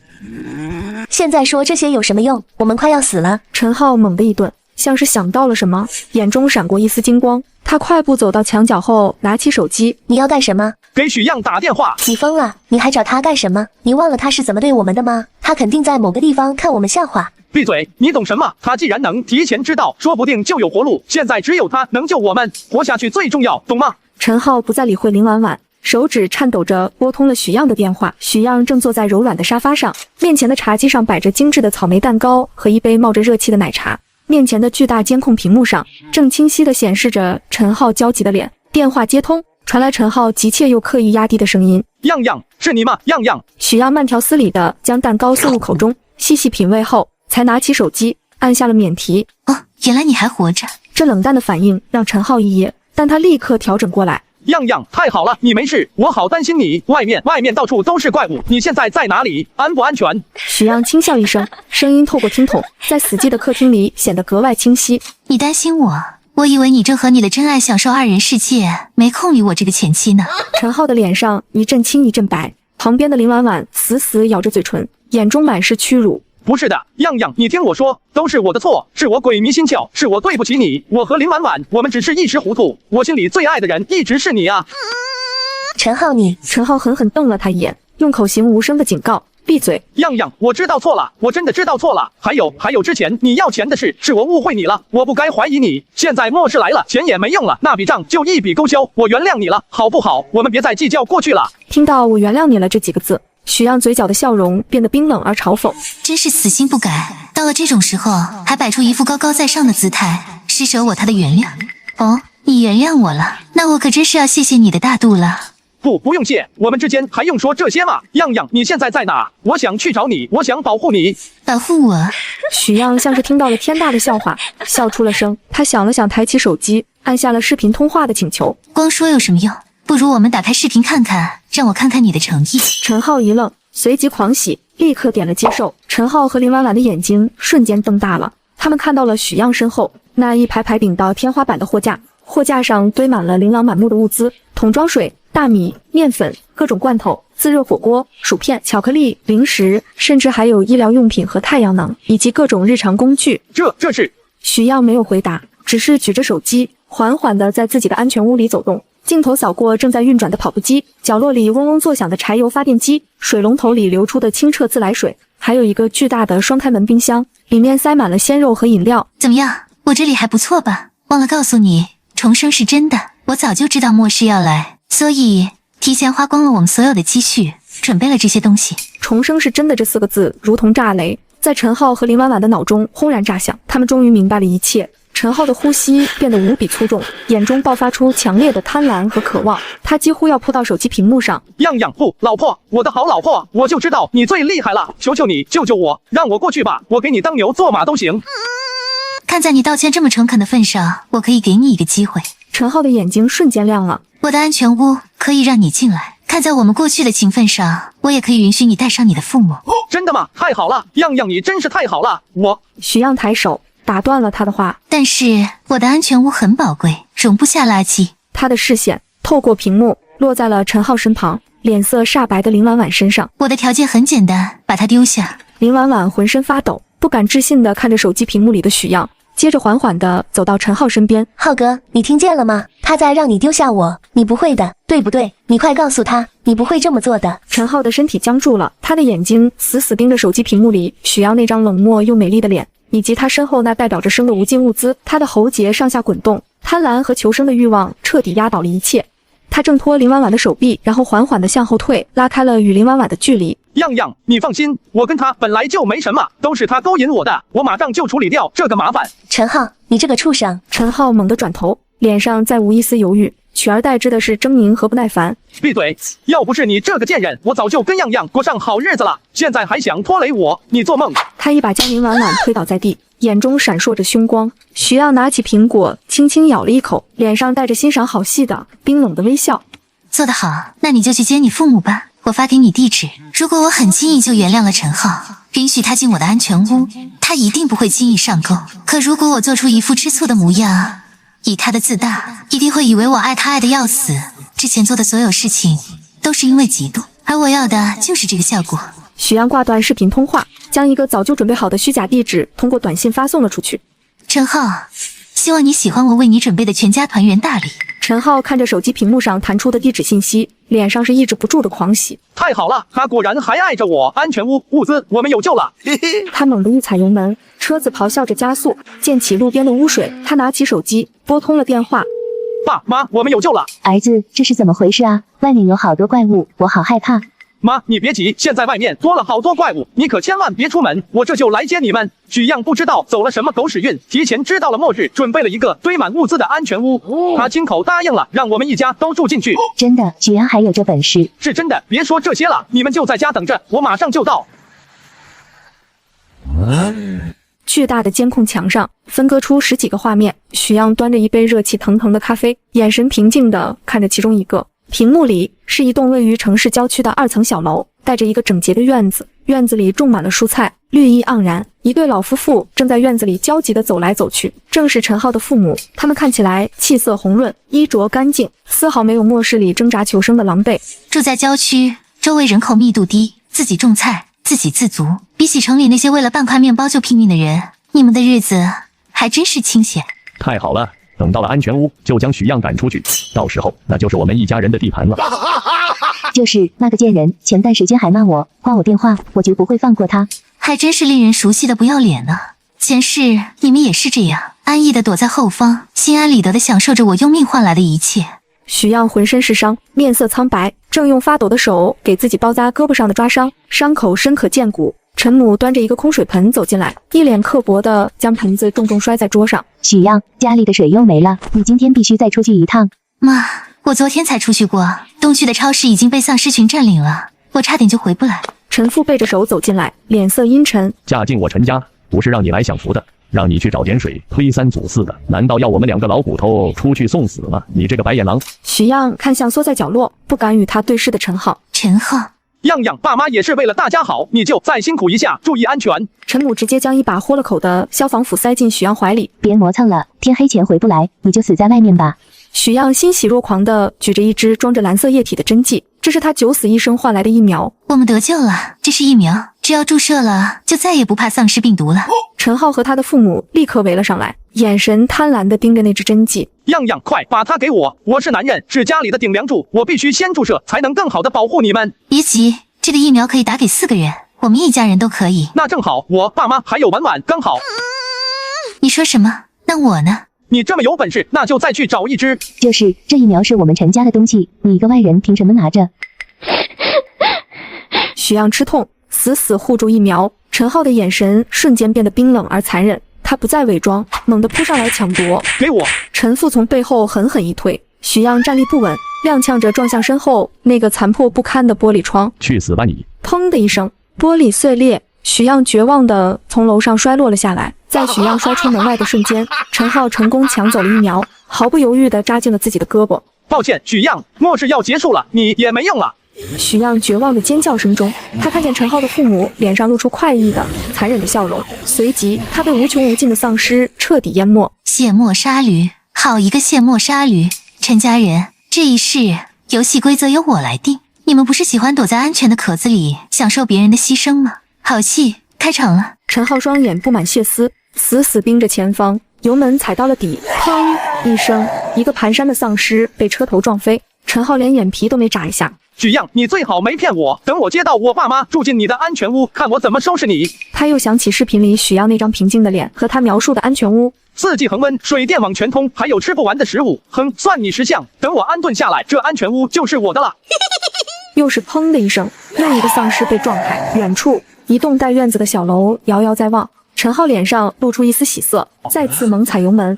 现在说这些有什么用？我们快要死了。陈浩猛地一顿，像是想到了什么，眼中闪过一丝金光。他快步走到墙角后，拿起手机。你要干什么？给许漾打电话。你疯了？你还找他干什么？你忘了他是怎么对我们的吗？他肯定在某个地方看我们笑话。闭嘴！你懂什么？他既然能提前知道，说不定就有活路。现在只有他能救我们，活下去最重要，懂吗？陈浩不再理会林婉婉，手指颤抖着拨通了许漾的电话。许漾正坐在柔软的沙发上，面前的茶几上摆着精致的草莓蛋糕和一杯冒着热气的奶茶。面前的巨大监控屏幕上，正清晰地显示着陈浩焦急的脸。电话接通，传来陈浩急切又刻意压低的声音：“漾漾，是你吗？漾漾。”许漾慢条斯理地将蛋糕送入口中，细细品味后，才拿起手机按下了免提。哦，原来你还活着。这冷淡的反应让陈浩一噎，但他立刻调整过来，样样，太好了，你没事，我好担心你。外面到处都是怪物，你现在在哪里？安不安全？许样轻笑一声，声音透过听筒，在死寂的客厅里显得格外清晰。你担心我？我以为你正和你的真爱享受二人世界，没空理我这个前妻呢。陈浩的脸上一阵青一阵白，旁边的林婉婉死死咬着嘴唇，眼中满是屈辱。不是的，样样，你听我说，都是我的错，是我鬼迷心窍，是我对不起你。我和林婉婉，我们只是一时糊涂，我心里最爱的人一直是你啊。陈浩，你……陈浩狠狠瞪了他一眼，用口型无声的警告：闭嘴。样样，我知道错了，我真的知道错了。还有之前你要钱的事，是我误会你了，我不该怀疑你。现在末世来了，钱也没用了，那笔账就一笔勾销，我原谅你了，好不好？我们别再计较过去了。听到我原谅你了这几个字，许样嘴角的笑容变得冰冷而嘲讽，真是死心不改，到了这种时候还摆出一副高高在上的姿态，施舍我他的原谅。哦，你原谅我了，那我可真是要谢谢你的大度了。不用谢，我们之间还用说这些吗？样样，你现在在哪？我想去找你，我想保护你。保护我？许样像是听到了天大的笑话，笑出了声。他想了想，抬起手机，按下了视频通话的请求。光说有什么用？不如我们打开视频看看，让我看看你的诚意。陈浩一愣，随即狂喜，立刻点了接受。陈浩和林婉婉的眼睛瞬间瞪大了，他们看到了许样身后那一排排顶到天花板的货架，货架上堆满了琳琅满目的物资，桶装水、大米、面粉、各种罐头、自热火锅、薯片、巧克力、零食，甚至还有医疗用品和太阳能，以及各种日常工具。这是……许样没有回答，只是举着手机，缓缓地在自己的安全屋里走动。镜头扫过正在运转的跑步机，角落里嗡嗡作响的柴油发电机，水龙头里流出的清澈自来水，还有一个巨大的双开门冰箱，里面塞满了鲜肉和饮料。怎么样，我这里还不错吧？忘了告诉你，重生是真的，我早就知道末世要来，所以提前花光了我们所有的积蓄，准备了这些东西。重生是真的这4个字如同炸雷，在陈浩和林婉婉的脑中轰然炸响，他们终于明白了一切。陈浩的呼吸变得无比粗重，眼中爆发出强烈的贪婪和渴望，他几乎要扑到手机屏幕上。样样，不，老婆，我的好老婆，我就知道你最厉害了，求求你救救我，让我过去吧，我给你当牛做马都行。看在你道歉这么诚恳的份上，我可以给你一个机会。陈浩的眼睛瞬间亮了，我的安全屋可以让你进来，看在我们过去的情分上，我也可以允许你带上你的父母。真的吗？太好了，样样，你真是太好了。许样抬手打断了他的话，但是我的安全屋很宝贵，容不下垃圾。他的视线透过屏幕落在了陈浩身旁，脸色煞白的林婉婉身上。我的条件很简单，把它丢下。林婉婉浑身发抖，不敢置信地看着手机屏幕里的许样，接着缓缓地走到陈浩身边。浩哥，你听见了吗？他在让你丢下我，你不会的，对不对？你快告诉他，你不会这么做的。陈浩的身体僵住了，他的眼睛死死盯着手机屏幕里许样那张冷漠又美丽的脸，以及他身后那代表着生的无尽物资。他的喉结上下滚动，贪婪和求生的欲望彻底压倒了一切。他挣脱林婉婉的手臂，然后缓缓地向后退，拉开了与林婉婉的距离。样样，你放心，我跟他本来就没什么，都是他勾引我的，我马上就处理掉这个麻烦。陈浩，你这个畜生！陈浩猛地转头，脸上再无一丝犹豫，取而代之的是狰狞和不耐烦。闭嘴！要不是你这个贱人，我早就跟样样过上好日子了，现在还想拖累我，你做梦！他一把将林婉婉推倒在地，眼中闪烁着凶光。许样拿起苹果，轻轻咬了一口，脸上带着欣赏好戏的冰冷的微笑。做得好，那你就去接你父母吧，我发给你地址。如果我很轻易就原谅了陈浩，允许他进我的安全屋，他一定不会轻易上钩。可如果我做出一副吃醋的模样，以他的自大，一定会以为我爱他爱得要死。之前做的所有事情都是因为嫉妒，而我要的就是这个效果。许阳挂断视频通话，将一个早就准备好的虚假地址通过短信发送了出去。陈浩，希望你喜欢我为你准备的全家团圆大礼。陈浩看着手机屏幕上弹出的地址信息，脸上是抑制不住的狂喜。太好了，他果然还爱着我。安全屋物资我们有救了，嘿嘿。他猛地一踩油门，车子咆哮着加速，溅起路边的污水。他拿起手机拨通了电话。爸妈，我们有救了。儿子，这是怎么回事啊？外面有好多怪物，我好害怕。妈，你别急，现在外面多了好多怪物，你可千万别出门，我这就来接你们。许样不知道走了什么狗屎运，提前知道了末日，准备了一个堆满物资的安全屋，他亲口答应了，让我们一家都住进去。真的，许阳还有这本事？是真的，别说这些了，你们就在家等着，我马上就到。巨大的监控墙上分割出10几个画面，许样端着一杯热气腾腾的咖啡，眼神平静地看着其中一个。屏幕里是一栋位于城市郊区的2层小楼，带着一个整洁的院子，院子里种满了蔬菜，绿意盎然。一对老夫妇正在院子里焦急地走来走去，正是陈浩的父母。他们看起来气色红润，衣着干净，丝毫没有末世里挣扎求生的狼狈。住在郊区，周围人口密度低，自己种菜，自给自足，比起城里那些为了半块面包就拼命的人，你们的日子还真是清闲。太好了，等到了安全屋，就将许样赶出去，到时候那就是我们一家人的地盘了。就是那个贱人，前段时间还骂我，挂我电话，我绝不会放过他。还真是令人熟悉的不要脸呢。前世你们也是这样，安逸的躲在后方，心安理得的享受着我用命换来的一切。许样浑身是伤，面色苍白，正用发抖的手给自己包扎胳膊上的抓伤，伤口深可见骨。陈母端着一个空水盆走进来，一脸刻薄的将盆子重重摔在桌上。许样，家里的水又没了，你今天必须再出去一趟。妈，我昨天才出去过，东区的超市已经被丧尸群占领了，我差点就回不来。陈父背着手走进来，脸色阴沉。嫁进我陈家，不是让你来享福的，让你去找点水，推三阻四的，难道要我们2个老骨头出去送死吗？你这个白眼狼！许样看向缩在角落，不敢与他对视的陈浩。陈浩，样样爸妈也是为了大家好，你就再辛苦一下，注意安全。陈母直接将一把豁了口的消防斧塞进许样怀里。别磨蹭了，天黑前回不来，你就死在外面吧。许样欣喜若狂地举着一支装着蓝色液体的针剂，这是他九死一生换来的疫苗。我们得救了，这是疫苗，只要注射了，就再也不怕丧尸病毒了。陈浩和他的父母立刻围了上来，眼神贪婪地盯着那支针剂。样样，快把它给我！我是男人，是家里的顶梁柱，我必须先注射，才能更好地保护你们。别急，这个疫苗可以打给4个人，我们一家人都可以。那正好，我爸妈还有婉婉，刚好。你说什么？那我呢？你这么有本事，那就再去找一支。就是这疫苗是我们陈家的东西，你一个外人凭什么拿着？许样吃痛，死死护住疫苗。陈浩的眼神瞬间变得冰冷而残忍，他不再伪装，猛地扑上来抢夺。给我！陈父从背后狠狠一推，许样站立不稳，踉跄着撞向身后那个残破不堪的玻璃窗。去死吧你！砰的一声，玻璃碎裂，许样绝望地从楼上摔落了下来。在许样摔出门外的瞬间，陈浩成功抢走了疫苗，毫不犹豫地扎进了自己的胳膊。抱歉，许样，末世要结束了，你也没用了。许样绝望的尖叫声中，他看见陈浩的父母脸上露出快意的残忍的笑容，随即他被无穷无尽的丧尸彻底淹没。卸磨杀驴，好一个卸磨杀驴！陈家人，这一世游戏规则由我来定，你们不是喜欢躲在安全的壳子里享受别人的牺牲吗？好戏开场了！陈浩双眼布满血丝，死死盯着前方，油门踩到了底，砰一声，一个蹒跚的丧尸被车头撞飞。陈浩连眼皮都没眨一下。许样，你最好没骗我，等我接到我爸妈住进你的安全屋，看我怎么收拾你。他又想起视频里许样那张平静的脸和他描述的安全屋，4季恒温，水电网全通，还有吃不完的食物。哼，算你识相，等我安顿下来，这安全屋就是我的了。又是砰的一声，另一个丧尸被撞开，远处一栋带院子的小楼遥遥在望。陈浩脸上露出一丝喜色，再次猛踩油门。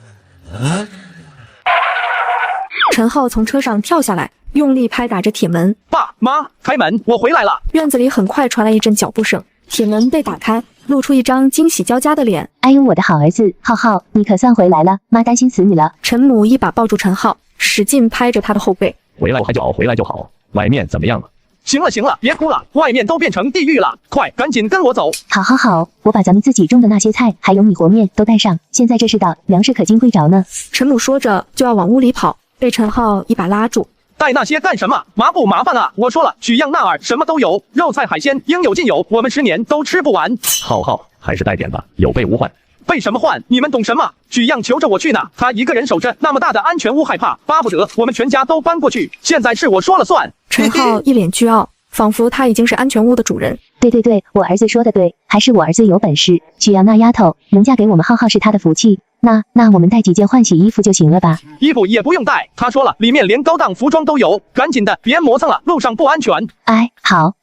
陈浩从车上跳下来，用力拍打着铁门。爸妈，开门，我回来了。院子里很快传来一阵脚步声，铁门被打开，露出一张惊喜交加的脸。哎呦，我的好儿子，浩浩，你可算回来了，妈担心死你了。陈母一把抱住陈浩，使劲拍着他的后背。回来就好，外面怎么样了？行了，别哭了，外面都变成地狱了，快赶紧跟我走。好，我把咱们自己种的那些菜还有米和面都带上，现在这世道粮食可金贵着呢。陈母说着就要往屋里跑，被陈浩一把拉住。带那些干什么？麻不麻烦啊？我说了，许样那儿什么都有，肉菜海鲜应有尽有，我们10年都吃不完。浩，还是带点吧，有备无患。备什么换？你们懂什么？许样求着我去呢，他一个人守着那么大的安全屋，害怕，巴不得我们全家都搬过去。现在是我说了算。陈浩一脸倨傲，仿佛他已经是安全屋的主人。对，我儿子说的对，还是我儿子有本事。许阳那丫头能嫁给我们浩浩是他的福气。那我们带几件换洗衣服就行了吧？衣服也不用带，他说了，里面连高档服装都有。赶紧的，别磨蹭了，路上不安全。哎，好，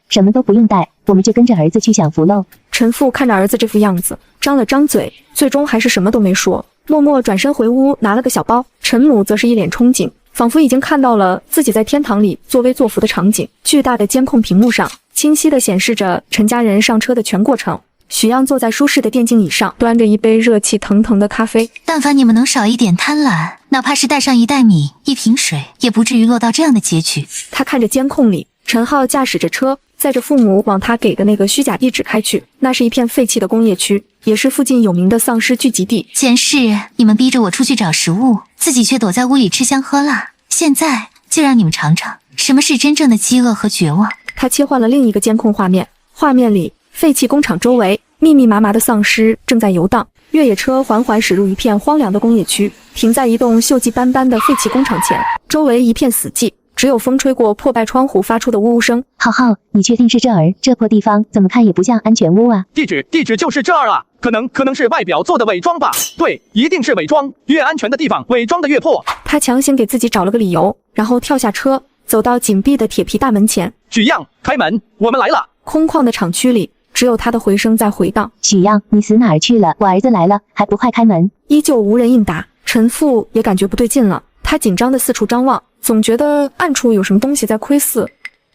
什么都不用带，我们就跟着儿子去享福喽。陈父看着儿子这副样子，张了张嘴，最终还是什么都没说，默默转身回屋拿了个小包。陈母则是一脸憧憬，仿佛已经看到了自己在天堂里作威作福的场景。巨大的监控屏幕上清晰地显示着陈家人上车的全过程。许漾坐在舒适的电竞椅上，端着一杯热气腾腾的咖啡。但凡你们能少一点贪婪，哪怕是带上一袋米、一瓶水，也不至于落到这样的结局。他看着监控里，陈浩驾驶着车，载着父母往他给的那个虚假地址开去。那是一片废弃的工业区，也是附近有名的丧尸聚集地。前世你们逼着我出去找食物，自己却躲在屋里吃香喝辣，现在就让你们尝尝什么是真正的饥饿和绝望。他切换了另一个监控画面，画面里废弃工厂周围密密麻麻的丧尸正在游荡。越野车缓缓驶入一片荒凉的工业区，停在一栋锈迹斑斑的废弃工厂前，周围一片死寂，只有风吹过破败窗户发出的呜呜声。浩浩，你确定是这儿？这破地方怎么看也不像安全屋啊。地址就是这儿啊，可能是外表做的伪装吧。对，一定是伪装，越安全的地方伪装的越破。他强行给自己找了个理由，然后跳下车，走到紧闭的铁皮大门前。许漾，开门，我们来了。空旷的厂区里，只有他的回声在回荡。许漾，你死哪儿去了？我儿子来了，还不快开门！依旧无人应答。陈父也感觉不对劲了，他紧张的四处张望，总觉得暗处有什么东西在窥视。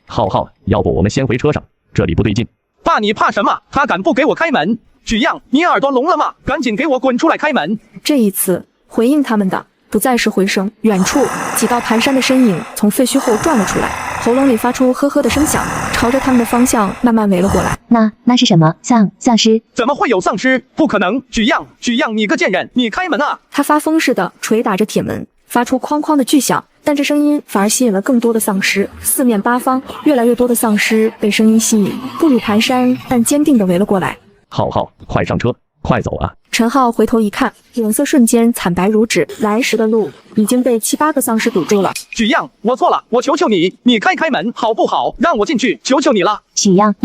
浩浩，要不我们先回车上，这里不对劲。爸，你怕什么？他敢不给我开门？许漾，你耳朵聋了吗？赶紧给我滚出来开门！这一次回应他们的不再是回声，远处几道蹒跚的身影从废墟后转了出来，喉咙里发出呵呵的声响，朝着他们的方向慢慢围了过来。那是什么？丧尸？怎么会有丧尸？不可能！许漾，你个贱人，你开门啊！他发疯似的捶打着铁门，发出哐哐的巨响，但这声音反而吸引了更多的丧尸。四面八方，越来越多的丧尸被声音吸引，步履蹒跚但坚定地围了过来。浩浩，快上车，快走啊！陈浩回头一看，脸色瞬间惨白如纸，来时的路已经被7、8个丧尸堵住了。许漾，我错了，我求求你，你开门好不好？让我进去，求求你了。许漾，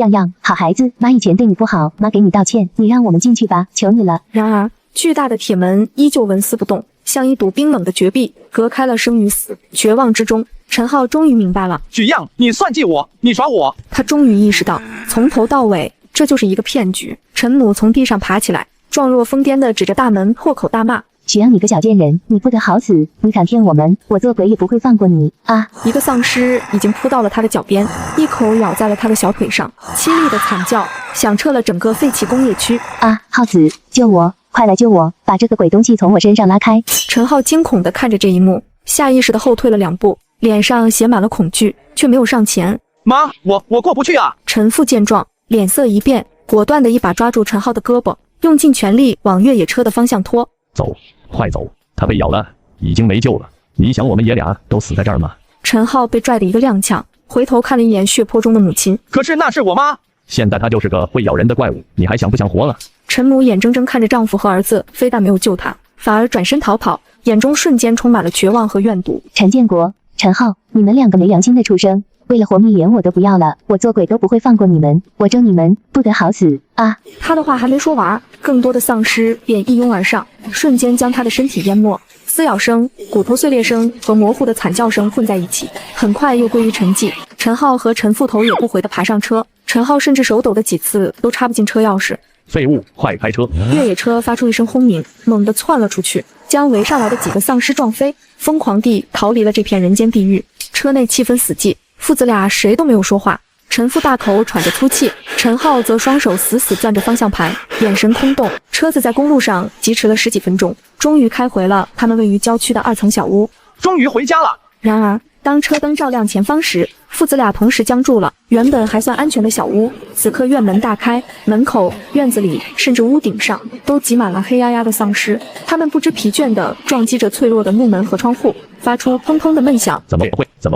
好孩子，妈以前对你不好，妈给你道歉，你让我们进去吧，求你了。然而，巨大的铁门依旧纹丝不动，像一堵冰冷的绝壁，隔开了生与死。绝望之中，陈浩终于明白了，许漾，你算计我，你耍我。他终于意识到，从头到尾，这就是一个骗局。陈母从地上爬起来，状若疯癫地指着大门破口大骂：许漾，你个小贱人，你不得好死！你敢骗我们，我做鬼也不会放过你啊！一个丧尸已经扑到了他的脚边，一口咬在了他的小腿上，凄厉的惨叫响彻了整个废弃工业区。啊，浩子，救我！快来救我！把这个鬼东西从我身上拉开！陈浩惊恐地看着这一幕，下意识地后退了2步，脸上写满了恐惧，却没有上前。妈，我过不去啊！陈父见状，脸色一变，果断地一把抓住陈浩的胳膊，用尽全力往越野车的方向拖。走，快走！他被咬了，已经没救了。你想我们爷俩都死在这儿吗？陈浩被拽得一个踉跄，回头看了一眼血泊中的母亲。可是那是我妈。现在她就是个会咬人的怪物，你还想不想活了？陈母眼睁睁看着丈夫和儿子非但没有救她，反而转身逃跑，眼中瞬间充满了绝望和怨毒。陈建国、陈浩，你们2个没良心的畜生！为了活命连我都不要了，我做鬼都不会放过你们，我咒你们不得好死啊！他的话还没说完，更多的丧尸便一拥而上，瞬间将他的身体淹没。撕咬声、骨头碎裂声和模糊的惨叫声混在一起，很快又归于沉寂。陈浩和陈父头也不回地爬上车，陈浩甚至手抖的几次都插不进车钥匙。废物，快开车！越野车发出一声轰鸣，猛地窜了出去，将围上来的几个丧尸撞飞，疯狂地逃离了这片人间地狱。车内气氛死寂，父子俩谁都没有说话。陈父大口喘着粗气，陈浩则双手死死攥着方向盘，眼神空洞。车子在公路上疾驰了10几分钟，终于开回了他们位于郊区的2层小屋。终于回家了。然而，当车灯照亮前方时，父子俩同时僵住了。原本还算安全的小屋，此刻院门大开，门口、院子里，甚至屋顶上都挤满了黑压压的丧尸。他们不知疲倦地撞击着脆弱的木门和窗户，发出砰砰的闷响。怎么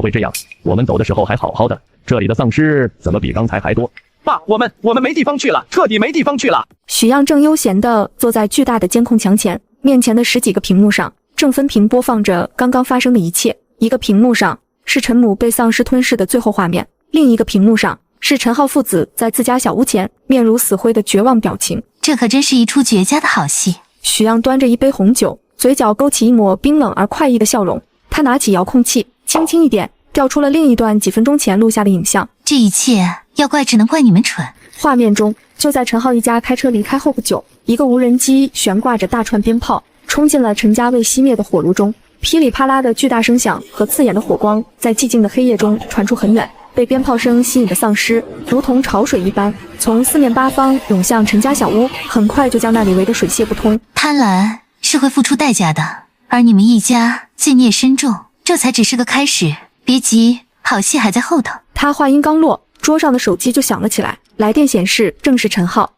会这样？我们走的时候还好好的，这里的丧尸怎么比刚才还多？爸，我们没地方去了，彻底没地方去了。许漾正悠闲地坐在巨大的监控墙前，面前的10几个屏幕上正分屏播放着刚刚发生的一切。一个屏幕上是陈母被丧尸吞噬的最后画面，另一个屏幕上是陈浩父子在自家小屋前面如死灰的绝望表情。这可真是一出绝佳的好戏。许漾端着一杯红酒，嘴角勾起一抹冰冷而快意的笑容。他拿起遥控器，轻轻一点，调出了另一段几分钟前录下的影像。这一切要怪只能怪你们蠢。画面中，就在陈浩一家开车离开后不久，一个无人机悬挂着大串鞭炮，冲进了陈家未熄灭的火炉中。噼里啪啦的巨大声响和刺眼的火光在寂静的黑夜中传出很远，被鞭炮声吸引的丧尸如同潮水一般，从四面八方涌向陈家小屋，很快就将那里围得水泄不通。贪婪是会付出代价的，而你们一家罪孽深重，这才只是个开始。别急，好戏还在后头。他话音刚落，桌上的手机就响了起来，来电显示正是陈浩。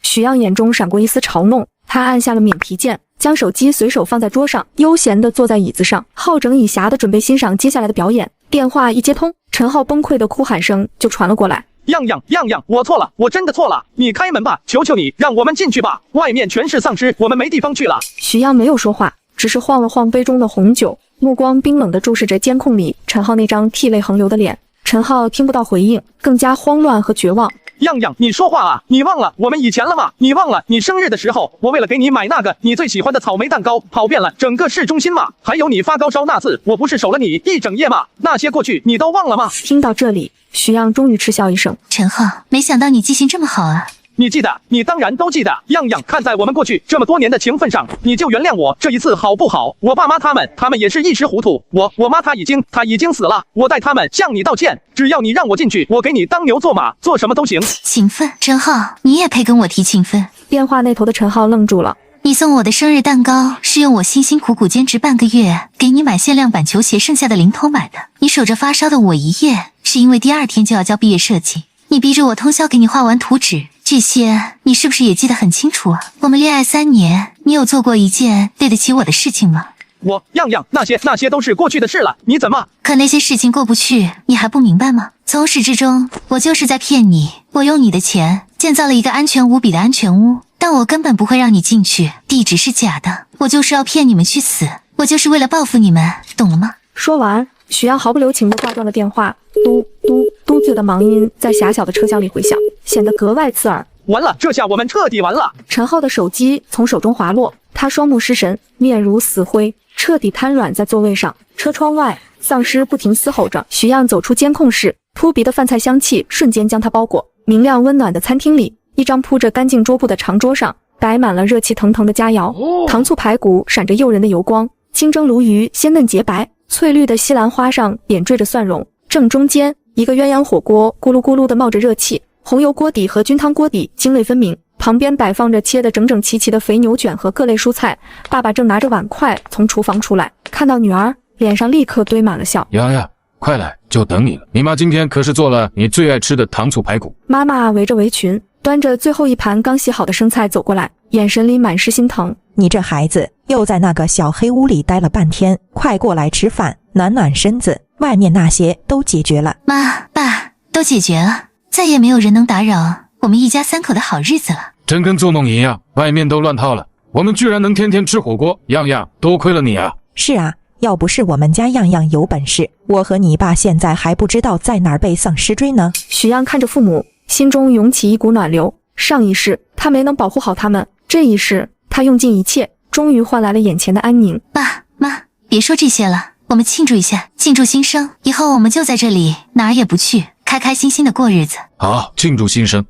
许漾眼中闪过一丝嘲弄，他按下了免提键，将手机随手放在桌上，悠闲地坐在椅子上，好整以暇地准备欣赏接下来的表演。电话一接通，陈浩崩溃的哭喊声就传了过来。样样，我错了，我真的错了，你开门吧，求求你，让我们进去吧，外面全是丧尸，我们没地方去了。许漾没有说话，只是晃了晃杯中的红酒，目光冰冷地注视着监控里陈浩那张涕泪横流的脸。陈浩听不到回应，更加慌乱和绝望。样样，你说话啊！你忘了我们以前了吗？你忘了你生日的时候，我为了给你买那个你最喜欢的草莓蛋糕，跑遍了整个市中心吗？还有你发高烧那次，我不是守了你一整夜吗？那些过去你都忘了吗？听到这里，许漾终于嗤笑一声：“陈浩，没想到你记性这么好啊！”你记得，你当然都记得。样样，看在我们过去这么多年的情分上，你就原谅我这一次好不好？我爸妈他们也是一时糊涂。我妈她已经死了，我代他们向你道歉。只要你让我进去，我给你当牛做马，做什么都行。情分，陈浩，你也配跟我提情分？电话那头的陈浩愣住了。你送我的生日蛋糕是用我辛辛苦苦坚持半个月给你买限量版球鞋剩下的零头买的。你守着发烧的我一夜，是因为第二天就要交毕业设计。你逼着我通宵给你画完图纸，这些你是不是也记得很清楚啊？我们恋爱3年，你有做过一件对得起我的事情吗？我样样，那些都是过去的事了，你怎么？可那些事情过不去，你还不明白吗？从始至终，我就是在骗你。我用你的钱建造了一个安全无比的安全屋，但我根本不会让你进去，地址是假的，我就是要骗你们去死，我就是为了报复你们，懂了吗？说完，许漾毫不留情地挂断了电话，嘟嘟嘟字的忙音在狭小的车厢里回响，显得格外刺耳。完了，这下我们彻底完了。陈浩的手机从手中滑落，他双目失神，面如死灰，彻底瘫软在座位上。车窗外，丧尸不停嘶吼着。许漾走出监控室，扑鼻的饭菜香气瞬间将他包裹。明亮温暖的餐厅里，一张铺着干净桌布的长桌上，摆满了热气腾腾的佳肴。糖醋排骨闪着诱人的油光，清蒸鲈鱼鲜嫩洁白，翠绿的西兰花上点缀着蒜蓉。正中间，一个鸳鸯火锅咕噜咕噜地冒着热气，红油锅底和菌汤锅底泾渭分明，旁边摆放着切得整整齐齐的肥牛卷和各类蔬菜。爸爸正拿着碗筷从厨房出来，看到女儿，脸上立刻堆满了笑。洋洋，快来，就等你了。你妈今天可是做了你最爱吃的糖醋排骨。妈妈围着围裙，端着最后一盘刚洗好的生菜走过来，眼神里满是心疼。你这孩子又在那个小黑屋里待了半天，快过来吃饭，暖暖身子。外面那些都解决了。妈爸都解决了，再也没有人能打扰我们一家3口的好日子了。真跟做梦一样，外面都乱套了，我们居然能天天吃火锅，样样多亏了你啊。是啊，要不是我们家样样有本事，我和你爸现在还不知道在哪儿被丧尸追呢。许漾看着父母，心中涌起一股暖流。上一世他没能保护好他们，这一世他用尽一切，终于换来了眼前的安宁。爸妈，别说这些了，我们庆祝一下，庆祝新生，以后我们就在这里，哪儿也不去，开开心心的过日子。好，庆祝新生。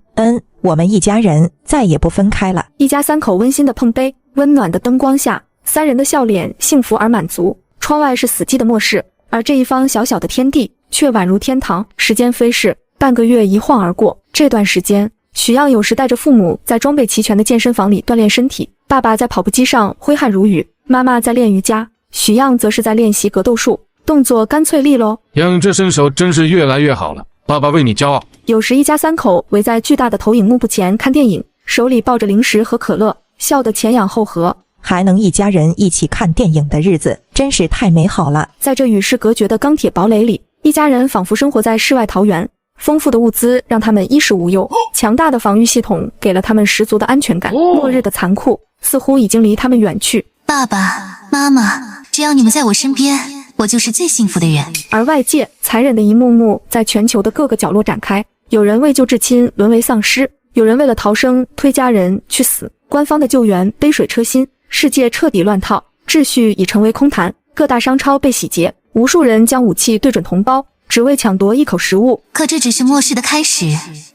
我们一家人再也不分开了。一家3口温馨的碰杯，温暖的灯光下，3人的笑脸幸福而满足。窗外是死寂的末世，而这一方小小的天地却宛如天堂。时间飞逝，半个月一晃而过。这段时间，许漾有时带着父母在装备齐全的健身房里锻炼身体，爸爸在跑步机上挥汗如雨，妈妈在练瑜伽，许漾则是在练习格斗术，动作干脆利落。样这身手真是越来越好了，爸爸为你骄傲。有时一家3口围在巨大的投影幕布前看电影，手里抱着零食和可乐，笑得前仰后合。还能一家人一起看电影的日子，真是太美好了。在这与世隔绝的钢铁堡垒里，一家人仿佛生活在世外桃源。丰富的物资让他们衣食无忧，强大的防御系统给了他们十足的安全感。末日的残酷似乎已经离他们远去。爸爸妈妈，只要你们在我身边，我就是最幸福的人。而外界残忍的一幕幕在全球的各个角落展开，有人为救至亲沦为丧尸，有人为了逃生推家人去死。官方的救援杯水车薪，世界彻底乱套，秩序已成为空谈。各大商超被洗劫，无数人将武器对准同胞，只为抢夺一口食物。可这只是末世的开始，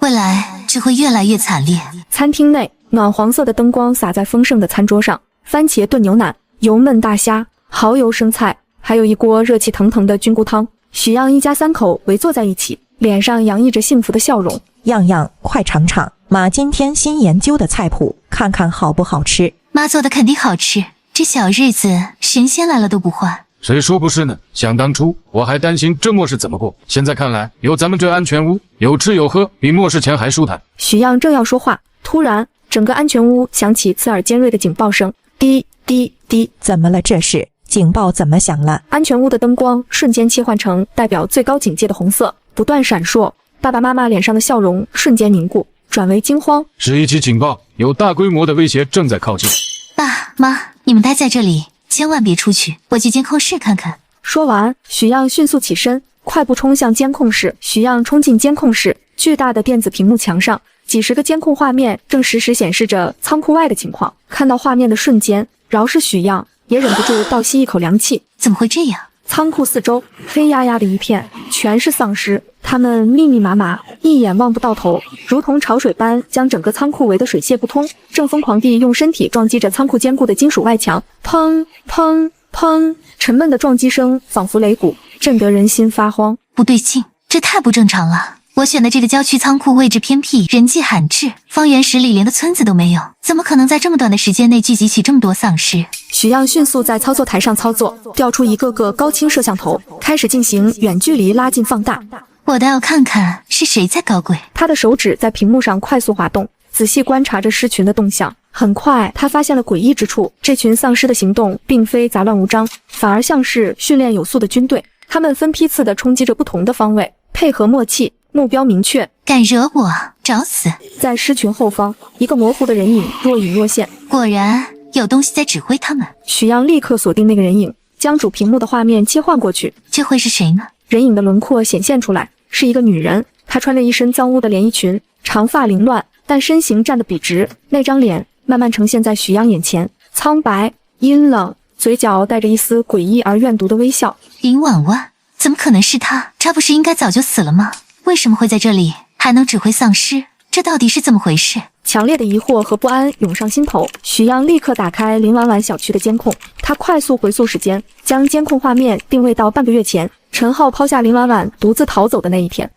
未来只会越来越惨烈。餐厅内，暖黄色的灯光洒在丰盛的餐桌上，番茄炖牛腩、油焖大虾、蚝油生菜，还有一锅热气腾腾的菌菇汤。许漾一家3口围坐在一起，脸上洋溢着幸福的笑容。样样快尝尝妈今天新研究的菜谱，看看好不好吃。妈做的肯定好吃，这小日子神仙来了都不换。谁说不是呢？想当初我还担心这末世怎么过，现在看来有咱们这安全屋，有吃有喝，比末世前还舒坦。许样正要说话，突然整个安全屋响起刺耳尖锐的警报声，滴滴滴。怎么了？这是警报怎么响了？安全屋的灯光瞬间切换成代表最高警戒的红色，不断闪烁。爸爸妈妈脸上的笑容瞬间凝固，转为惊慌。是一起警报，有大规模的威胁正在靠近。爸妈，你们待在这里，千万别出去，我去监控室看看。说完，许样迅速起身，快步冲向监控室。许样冲进监控室，巨大的电子屏幕墙上，几十个监控画面正实时显示着仓库外的情况。看到画面的瞬间，饶是许样也忍不住倒吸一口凉气。怎么会这样？仓库四周黑压压的一片，全是丧尸，他们密密麻麻，一眼望不到头，如同潮水般将整个仓库围得水泄不通，正疯狂地用身体撞击着仓库坚固的金属外墙。砰砰砰，沉闷的撞击声仿佛擂鼓，震得人心发慌。不对劲，这太不正常了。我选的这个郊区仓库位置偏僻，人迹罕至，方圆10里连个村子都没有，怎么可能在这么短的时间内聚集起这么多丧尸？许样迅速在操作台上操作，调出一个个高清摄像头，开始进行远距离拉近放大。我倒要看看是谁在搞鬼。他的手指在屏幕上快速滑动，仔细观察着尸群的动向。很快，他发现了诡异之处，这群丧尸的行动并非杂乱无章，反而像是训练有素的军队。他们分批次地冲击着不同的方位，配合默契，目标明确。敢惹我，找死！在尸群后方，一个模糊的人影若隐若现。果然有东西在指挥他们。许样立刻锁定那个人影，将主屏幕的画面切换过去。这会是谁呢？人影的轮廓显现出来，是一个女人。她穿着一身脏污的连衣裙，长发凌乱，但身形站得笔直。那张脸慢慢呈现在许样眼前，苍白阴冷，嘴角带着一丝诡异而怨毒的微笑。林婉婉，怎么可能是她？她不是应该早就死了吗？为什么会在这里，还能指挥丧尸？这到底是怎么回事？强烈的疑惑和不安涌上心头，许样立刻打开林婉婉小区的监控，他快速回溯时间，将监控画面定位到半个月前，陈浩抛下林婉婉独自逃走的那一天。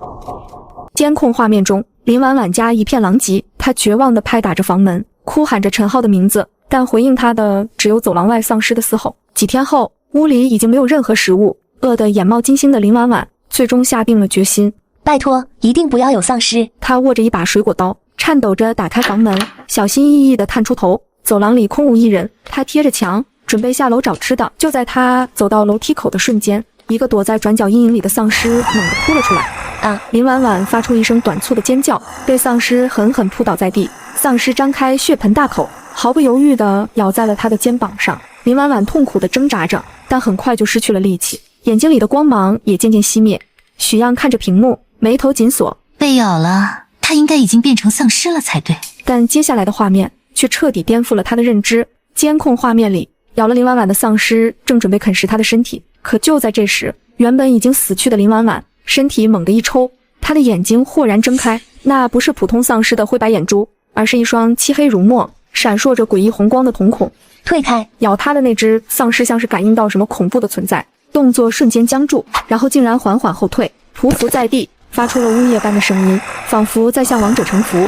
监控画面中，林婉婉家一片狼藉，她绝望地拍打着房门，哭喊着陈浩的名字，但回应她的只有走廊外丧尸的嘶吼。几天后，屋里已经没有任何食物，饿得眼冒金星的林婉婉最终下定了决心。拜托，一定不要有丧尸！她握着一把水果刀，颤抖着打开房门，小心翼翼地探出头。走廊里空无一人，她贴着墙，准备下楼找吃的。就在她走到楼梯口的瞬间，一个躲在转角阴影里的丧尸猛地扑了出来。啊！林婉婉发出一声短促的尖叫，被丧尸狠狠扑倒在地。丧尸张开血盆大口，毫不犹豫地咬在了她的肩膀上。林婉婉痛苦地挣扎着，但很快就失去了力气，眼睛里的光芒也渐渐熄灭。许样看着屏幕，眉头紧锁，被咬了，他应该已经变成丧尸了才对。但接下来的画面却彻底颠覆了他的认知。监控画面里，咬了林婉婉的丧尸正准备啃食她的身体，可就在这时，原本已经死去的林婉婉身体猛地一抽，她的眼睛豁然睁开，那不是普通丧尸的灰白眼珠，而是一双漆黑如墨、闪烁着诡异红光的瞳孔。退开！咬她的那只丧尸像是感应到什么恐怖的存在，动作瞬间僵住，然后竟然缓缓后退，匍匐在地，发出了呜咽般的声音，仿佛在向亡者臣服。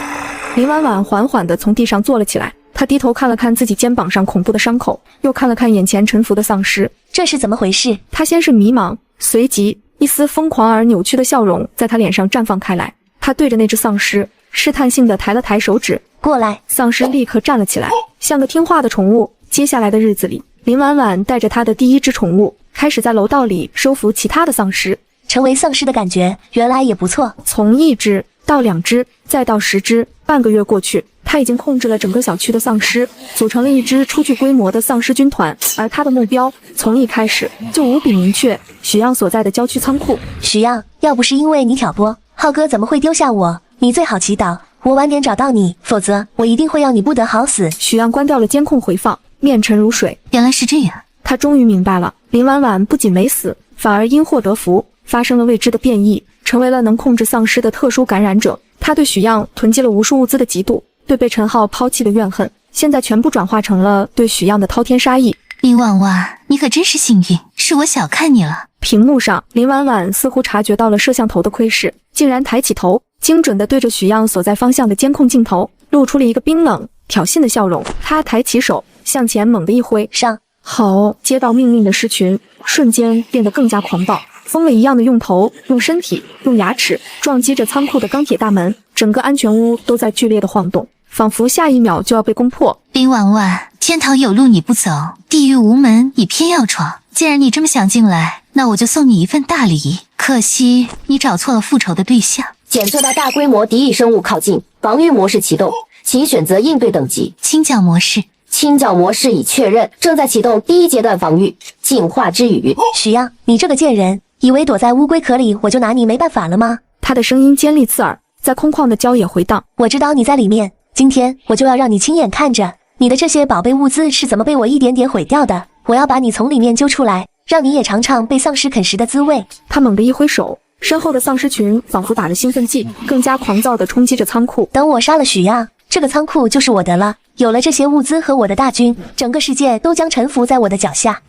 林婉婉缓缓地从地上坐了起来，她低头看了看自己肩膀上恐怖的伤口，又看了看眼前沉浮的丧尸，这是怎么回事？她先是迷茫，随即一丝疯狂而扭曲的笑容在她脸上绽放开来。她对着那只丧尸试探性地抬了抬手指，过来。丧尸立刻站了起来，像个听话的宠物。接下来的日子里，林婉婉带着她的第一只宠物，开始在楼道里收服其他的丧尸。成为丧尸的感觉原来也不错。从1只到2只，再到10只，半个月过去，他已经控制了整个小区的丧尸，组成了一支初具规模的丧尸军团。而他的目标从一开始就无比明确，许样所在的郊区仓库。许样，要不是因为你挑拨，浩哥怎么会丢下我？你最好祈祷我晚点找到你，否则我一定会让你不得好死。许样关掉了监控回放，面沉如水。原来是这样，他终于明白了，林婉婉不仅没死，反而因祸得福，发生了未知的变异，成为了能控制丧尸的特殊感染者。他对许样囤积了无数物资的嫉妒，对被陈浩抛弃的怨恨，现在全部转化成了对许样的滔天杀意。林婉婉，你可真是幸运，是我小看你了。屏幕上，林婉婉似乎察觉到了摄像头的窥视，竟然抬起头，精准地对着许样所在方向的监控镜头，露出了一个冰冷挑衅的笑容。她抬起手向前猛地一挥，上。好，接到命令的狮群瞬间变得更加狂暴，疯了一样的用头、用身体、用牙齿撞击着仓库的钢铁大门，整个安全屋都在剧烈的晃动，仿佛下一秒就要被攻破。林婉婉，天堂有路你不走，地狱无门你偏要闯。既然你这么想进来，那我就送你一份大礼。可惜你找错了复仇的对象。检测到大规模敌意生物靠近，防御模式启动，请选择应对等级。清剿模式。清剿模式已确认，正在启动第1阶段防御。净化之语。许样，你这个贱人，以为躲在乌龟壳里我就拿你没办法了吗？他的声音尖利刺耳，在空旷的郊野回荡。我知道你在里面，今天我就要让你亲眼看着你的这些宝贝物资是怎么被我一点点毁掉的。我要把你从里面揪出来，让你也尝尝被丧尸啃食的滋味。他猛地一挥手，身后的丧尸群仿佛打了兴奋剂，更加狂躁地冲击着仓库。等我杀了许样，这个仓库就是我的了。有了这些物资和我的大军，整个世界都将臣服在我的脚下。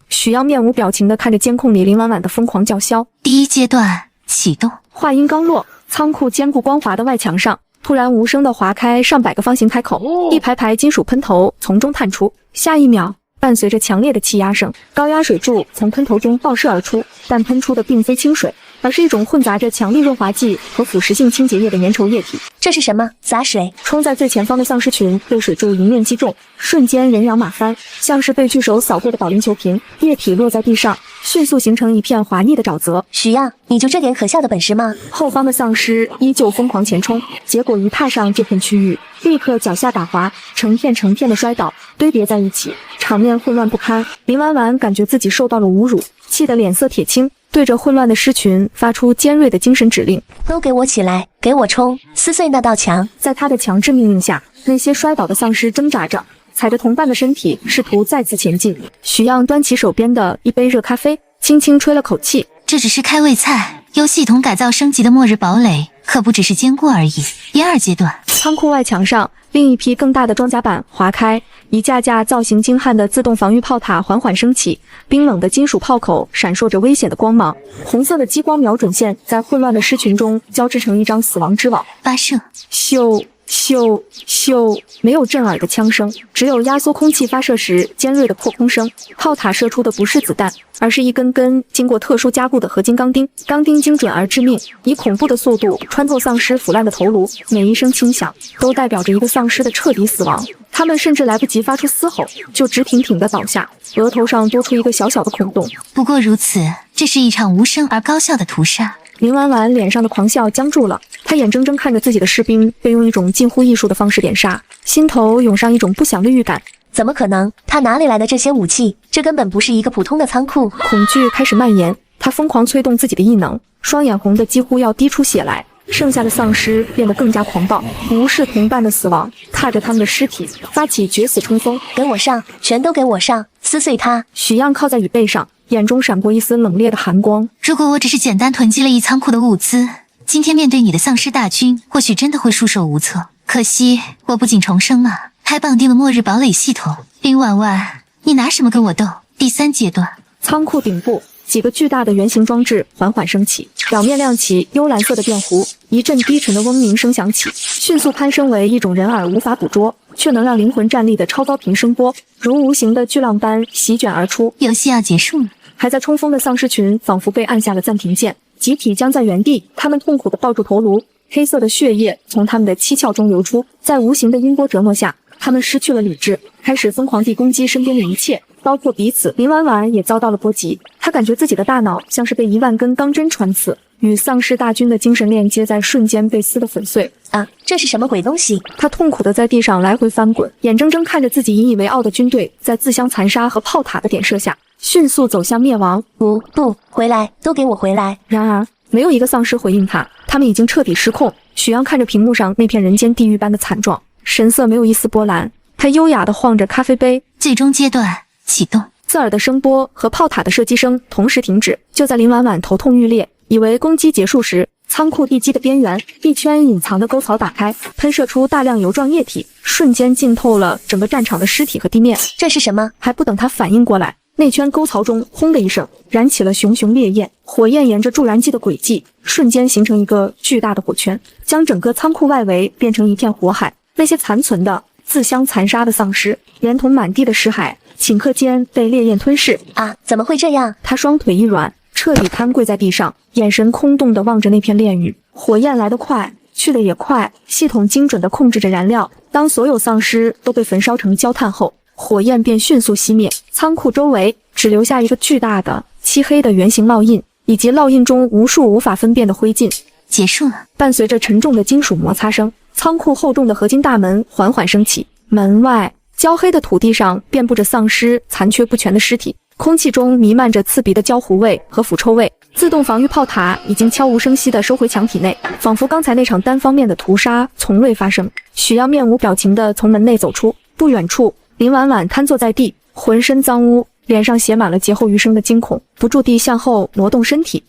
许样面无表情地看着监控里林婉婉的疯狂叫嚣。第1阶段启动。话音刚落，仓库坚固光滑的外墙上突然无声地划开上百个方形开口，一排排金属喷头从中探出。下一秒，伴随着强烈的气压声，高压水柱从喷头中爆射而出，但喷出的并非清水，而是一种混杂着强力润滑剂和腐蚀性清洁液的粘稠液体。这是什么？洒水！冲在最前方的丧尸群被水柱迎面击中，瞬间人仰马翻，像是被巨手扫过的保龄球瓶，液体落在地上，迅速形成一片滑腻的沼泽。许样，你就这点可笑的本事吗？后方的丧尸依旧疯狂前冲，结果一踏上这片区域，立刻脚下打滑，成片的摔倒，堆叠在一起，场面混乱不堪。林婉婉感觉自己受到了侮辱，气得脸色铁青，对着混乱的狮群发出尖锐的精神指令：都给我起来，给我冲，撕碎那道墙！在他的强制命令下，那些摔倒的丧尸挣扎着，踩着同伴的身体，试图再次前进。许样端起手边的一杯热咖啡，轻轻吹了口气：这只是开胃菜，由系统改造升级的末日堡垒可不只是坚固而已。第2阶段，仓库外墙上另一批更大的装甲板划开，一架架造型精悍的自动防御炮塔缓缓升起，冰冷的金属炮口闪烁着危险的光芒，红色的激光瞄准线在混乱的狮群中交织成一张死亡之网。发射！咻咻咻！没有震耳的枪声，只有压缩空气发射时尖锐的破空声。炮塔射出的不是子弹，而是一根根经过特殊加固的合金钢钉，钢钉精准而致命，以恐怖的速度穿透丧尸腐烂的头颅，每一声轻响都代表着一个丧尸的彻底死亡。他们甚至来不及发出嘶吼，就直挺挺地倒下，额头上多出一个小小的孔洞。不过如此，这是一场无声而高效的屠杀。林婉婉脸上的狂笑僵住了，她眼睁睁看着自己的士兵被用一种近乎艺术的方式点杀，心头涌上一种不祥的预感。怎么可能？他哪里来的这些武器？这根本不是一个普通的仓库。恐惧开始蔓延，他疯狂催动自己的异能，双眼红得几乎要滴出血来。剩下的丧尸变得更加狂暴，无视同伴的死亡，踏着他们的尸体发起决死冲锋。给我上，全都给我上，撕碎他！许样靠在椅背上，眼中闪过一丝冷冽的寒光。如果我只是简单囤积了一仓库的物资，今天面对你的丧尸大军，或许真的会束手无策。可惜我不仅重生了，还绑定了末日堡垒系统。林婉婉，你拿什么跟我斗？第3阶段，仓库顶部几个巨大的圆形装置缓缓升起，表面亮起幽蓝色的电弧，一阵低沉的嗡鸣声响起，迅速攀升为一种人耳无法捕捉却能让灵魂站立的超高频声波，如无形的巨浪般席卷而出。游戏要结束了。还在冲锋的丧尸群仿佛被按下了暂停键，集体僵在原地，他们痛苦地抱住头颅，黑色的血液从他们的七窍中流出，在无形的音波折磨下，他们失去了理智，开始疯狂地攻击身边的一切，包括彼此。林婉婉也遭到了波及，她感觉自己的大脑像是被10000根钢针穿刺，与丧尸大军的精神链接在瞬间被撕得粉碎。啊，这是什么鬼东西？她痛苦地在地上来回翻滚，眼睁睁看着自己引以为傲的军队在自相残杀和炮塔的点射下迅速走向灭亡。不，回来，都给我回来！然而没有一个丧尸回应他，他们已经彻底失控。许阳看着屏幕上那片人间地狱般的惨状，神色没有一丝波澜，他优雅地晃着咖啡杯。最终阶段启动，刺耳的声波和炮塔的射击声同时停止。就在林婉婉头痛欲裂，以为攻击结束时，仓库地基的边缘，一圈隐藏的沟槽打开，喷射出大量油状液体，瞬间浸透了整个战场的尸体和地面。这是什么？还不等他反应过来，那圈沟槽中轰的一声，燃起了熊熊烈焰，火焰沿着助燃剂的轨迹，瞬间形成一个巨大的火圈，将整个仓库外围变成一片火海。那些残存的、自相残杀的丧尸，连同满地的尸骸，顷刻间被烈焰吞噬。啊，怎么会这样？他双腿一软，彻底瘫跪在地上，眼神空洞地望着那片炼狱。火焰来得快，去得也快，系统精准地控制着燃料。当所有丧尸都被焚烧成焦炭后，火焰便迅速熄灭，仓库周围只留下一个巨大的、漆黑的圆形烙印，以及烙印中无数无法分辨的灰烬。结束了。伴随着沉重的金属摩擦声，仓库厚重的合金大门缓缓升起，门外焦黑的土地上遍布着丧尸残缺不全的尸体，空气中弥漫着刺鼻的焦糊味和腐臭味。自动防御炮塔已经悄无声息地收回墙体内，仿佛刚才那场单方面的屠杀从未发生。许阳面无表情地从门内走出，不远处，林婉婉瘫坐在地，浑身脏污，脸上写满了劫后余生的惊恐，不住地向后挪动身体。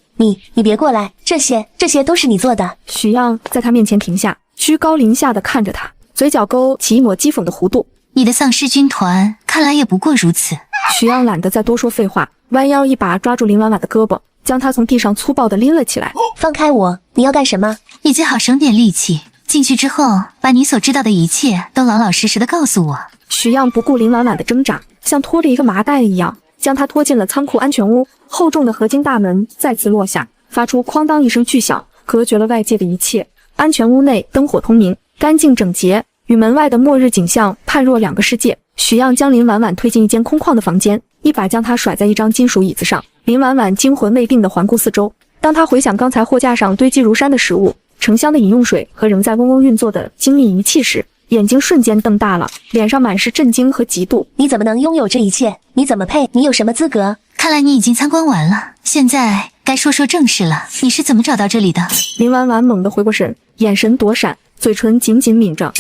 你别过来，这些都是你做的。许阳在他面前停下，居高临下地看着他，嘴角勾起一抹讥讽的弧度。你的丧尸军团看来也不过如此。许阳懒得再多说废话，弯腰一把抓住林婉婉的胳膊，将她从地上粗暴地拎了起来。放开我！你要干什么？你最好省点力气，进去之后把你所知道的一切都老老实实的告诉我。许阳不顾林婉婉的挣扎，像拖了一个麻袋一样将她拖进了仓库安全屋。厚重的合金大门再次落下，发出哐当一声巨响，隔绝了外界的一切。安全屋内灯火通明，干净整洁，与门外的末日景象判若两个世界。许阳将林婉婉推进一间空旷的房间，一把将她甩在一张金属椅子上。林婉婉惊魂未定地环顾四周，当她回想刚才货架上堆积如山的食物、成箱的饮用水和仍在嗡嗡运作的精密仪器时，眼睛瞬间瞪大了，脸上满是震惊和嫉妒。你怎么能拥有这一切？你怎么配？你有什么资格？看来你已经参观完了，现在该说说正事了。你是怎么找到这里的？林婉婉猛地回过神，眼神躲闪，嘴唇紧紧抿着。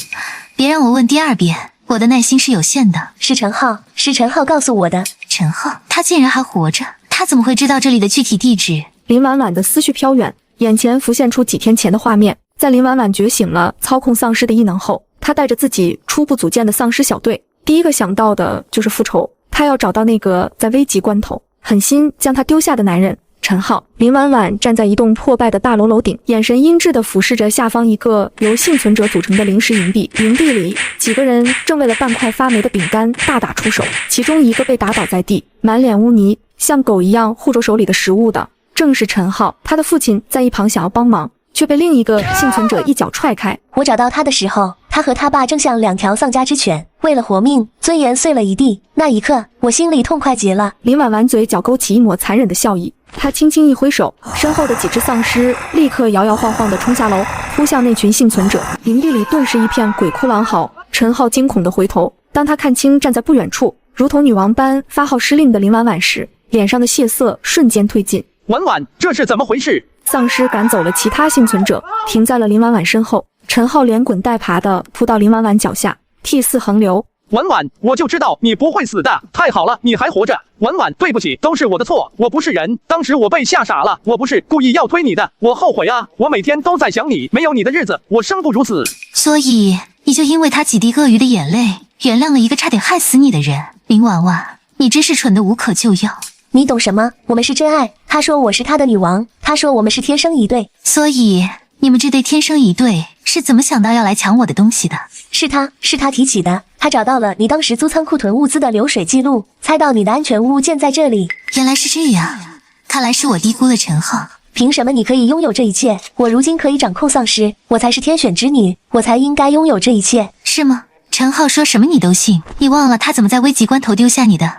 别让我问第二遍，我的耐心是有限的。是陈浩告诉我的。陈浩，他竟然还活着，他怎么会知道这里的具体地址？林婉婉的思绪飘远，眼前浮现出几天前的画面。在林婉婉觉醒了操控丧尸的异能后，她带着自己初步组建的丧尸小队，第一个想到的就是复仇。她要找到那个在危急关头狠心将她丢下的男人陈浩。林婉婉站在一栋破败的大楼楼顶，眼神阴鸷地俯视着下方一个由幸存者组成的临时营地。营地里几个人正为了半块发霉的饼干大打出手，其中一个被打倒在地，满脸污泥，像狗一样护着手里的食物的正是陈浩。他的父亲在一旁想要帮忙，却被另一个幸存者一脚踹开。我找到他的时候，他和他爸正像两条丧家之犬，为了活命，尊严碎了一地。那一刻，我心里痛快极了。林婉婉嘴角勾起一抹残忍的笑意，她轻轻一挥手，身后的几只丧尸立刻摇摇晃晃地冲下楼，扑向那群幸存者。营地里顿时一片鬼哭狼嚎。陈浩惊恐地回头，当他看清站在不远处如同女王般发号施令的林婉婉时，脸上的血色瞬间褪尽。婉婉，这是怎么回事？丧尸赶走了其他幸存者，停在了林婉婉身后。陈浩连滚带爬地扑到林婉婉脚下，涕泗横流。婉婉，我就知道你不会死的，太好了，你还活着。婉婉，对不起，都是我的错，我不是人，当时我被吓傻了，我不是故意要推你的，我后悔啊，我每天都在想你，没有你的日子，我生不如死。所以你就因为他几滴鳄鱼的眼泪，原谅了一个差点害死你的人。林婉婉，你真是蠢得无可救药。你懂什么？我们是真爱，他说我是他的女王，他说我们是天生一对。所以你们这对天生一对是怎么想到要来抢我的东西的？是他提起的，他找到了你当时租仓库囤物资的流水记录，猜到你的安全屋建在这里。原来是这样，看来是我低估了陈浩。凭什么你可以拥有这一切？我如今可以掌控丧尸，我才是天选之女，我才应该拥有这一切。是吗？陈浩说什么你都信？你忘了他怎么在危急关头丢下你的？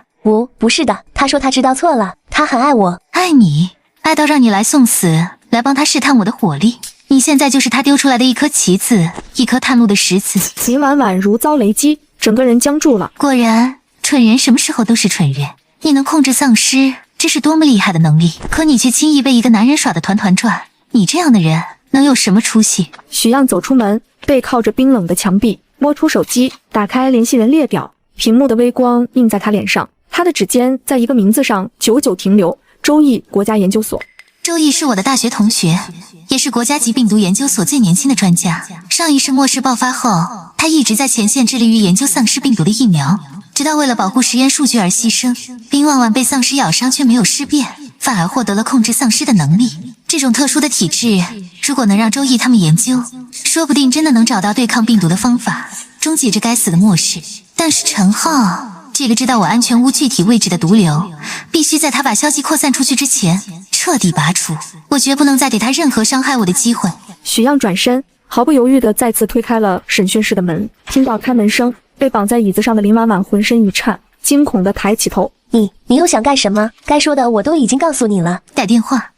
不是的，他说他知道错了，他很爱我。爱你？爱到让你来送死，来帮他试探我的火力。你现在就是他丢出来的一颗棋子，一颗探路的石子。林婉婉如遭雷击，整个人僵住了。果然，蠢人什么时候都是蠢人。你能控制丧尸，这是多么厉害的能力，可你却轻易被一个男人耍得团团转。你这样的人能有什么出息？许样走出门，背靠着冰冷的墙壁，摸出手机，打开联系人列表，屏幕的微光映在他脸上，他的指尖在一个名字上久久停留，周易国家研究所。周易是我的大学同学，也是国家级病毒研究所最年轻的专家。上一世末世爆发后，他一直在前线致力于研究丧尸病毒的疫苗，直到为了保护实验数据而牺牲。林婉婉被丧尸咬伤却没有尸变，反而获得了控制丧尸的能力。这种特殊的体质，如果能让周易他们研究，说不定真的能找到对抗病毒的方法，终结这该死的末世。但是陈浩这个知道我安全屋具体位置的毒瘤，必须在他把消息扩散出去之前彻底拔除，我绝不能再给他任何伤害我的机会。许样转身，毫不犹豫地再次推开了审讯室的门。听到开门声，被绑在椅子上的林婉婉浑身一颤，惊恐地抬起头。你又想干什么？该说的我都已经告诉你了。打电话。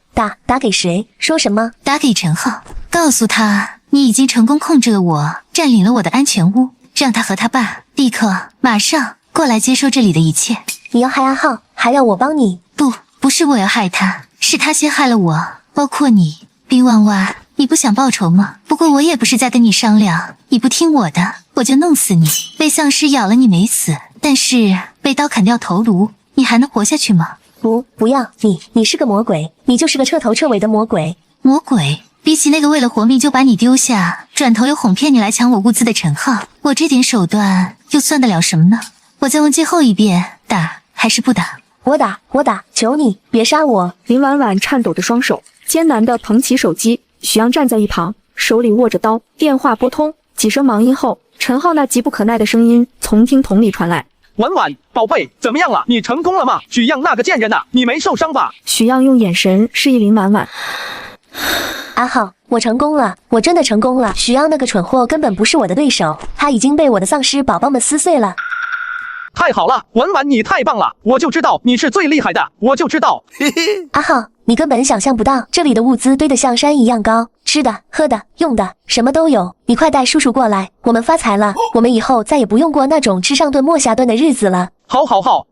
打给谁？说什么？打给陈浩，告诉他你已经成功控制了我，占领了我的安全屋，让他和他爸立刻马上过来接受这里的一切。你要害阿浩，还要我帮你？不是我要害他，是他先害了我，包括你。林婉婉，你不想报仇吗？不过我也不是在跟你商量，你不听我的，我就弄死你。被丧尸咬了你没死，但是被刀砍掉头颅，你还能活下去吗？不要，你是个魔鬼，你就是个彻头彻尾的魔鬼。魔鬼？比起那个为了活命就把你丢下，转头又哄骗你来抢我物资的陈浩，我这点手段又算得了什么呢？我再问最后一遍，打还是不打？我打，求你别杀我！林婉婉颤抖着双手，艰难地捧起手机。许阳站在一旁，手里握着刀。电话拨通，几声忙音后，陈浩那急不可耐的声音从听筒里传来：婉婉，宝贝，怎么样了？你成功了吗？许样那个贱人呐，你没受伤吧？许样用眼神示意林婉婉。阿浩，我成功了，我真的成功了。许样那个蠢货根本不是我的对手，他已经被我的丧尸宝宝们撕碎了。太好了，婉婉你太棒了，我就知道你是最厉害的，我就知道。嘿嘿，阿浩，你根本想象不到，这里的物资堆得像山一样高，吃的、喝的、用的，什么都有。你快带叔叔过来，我们发财了，我们以后再也不用过那种吃上顿没下顿的日子了。好，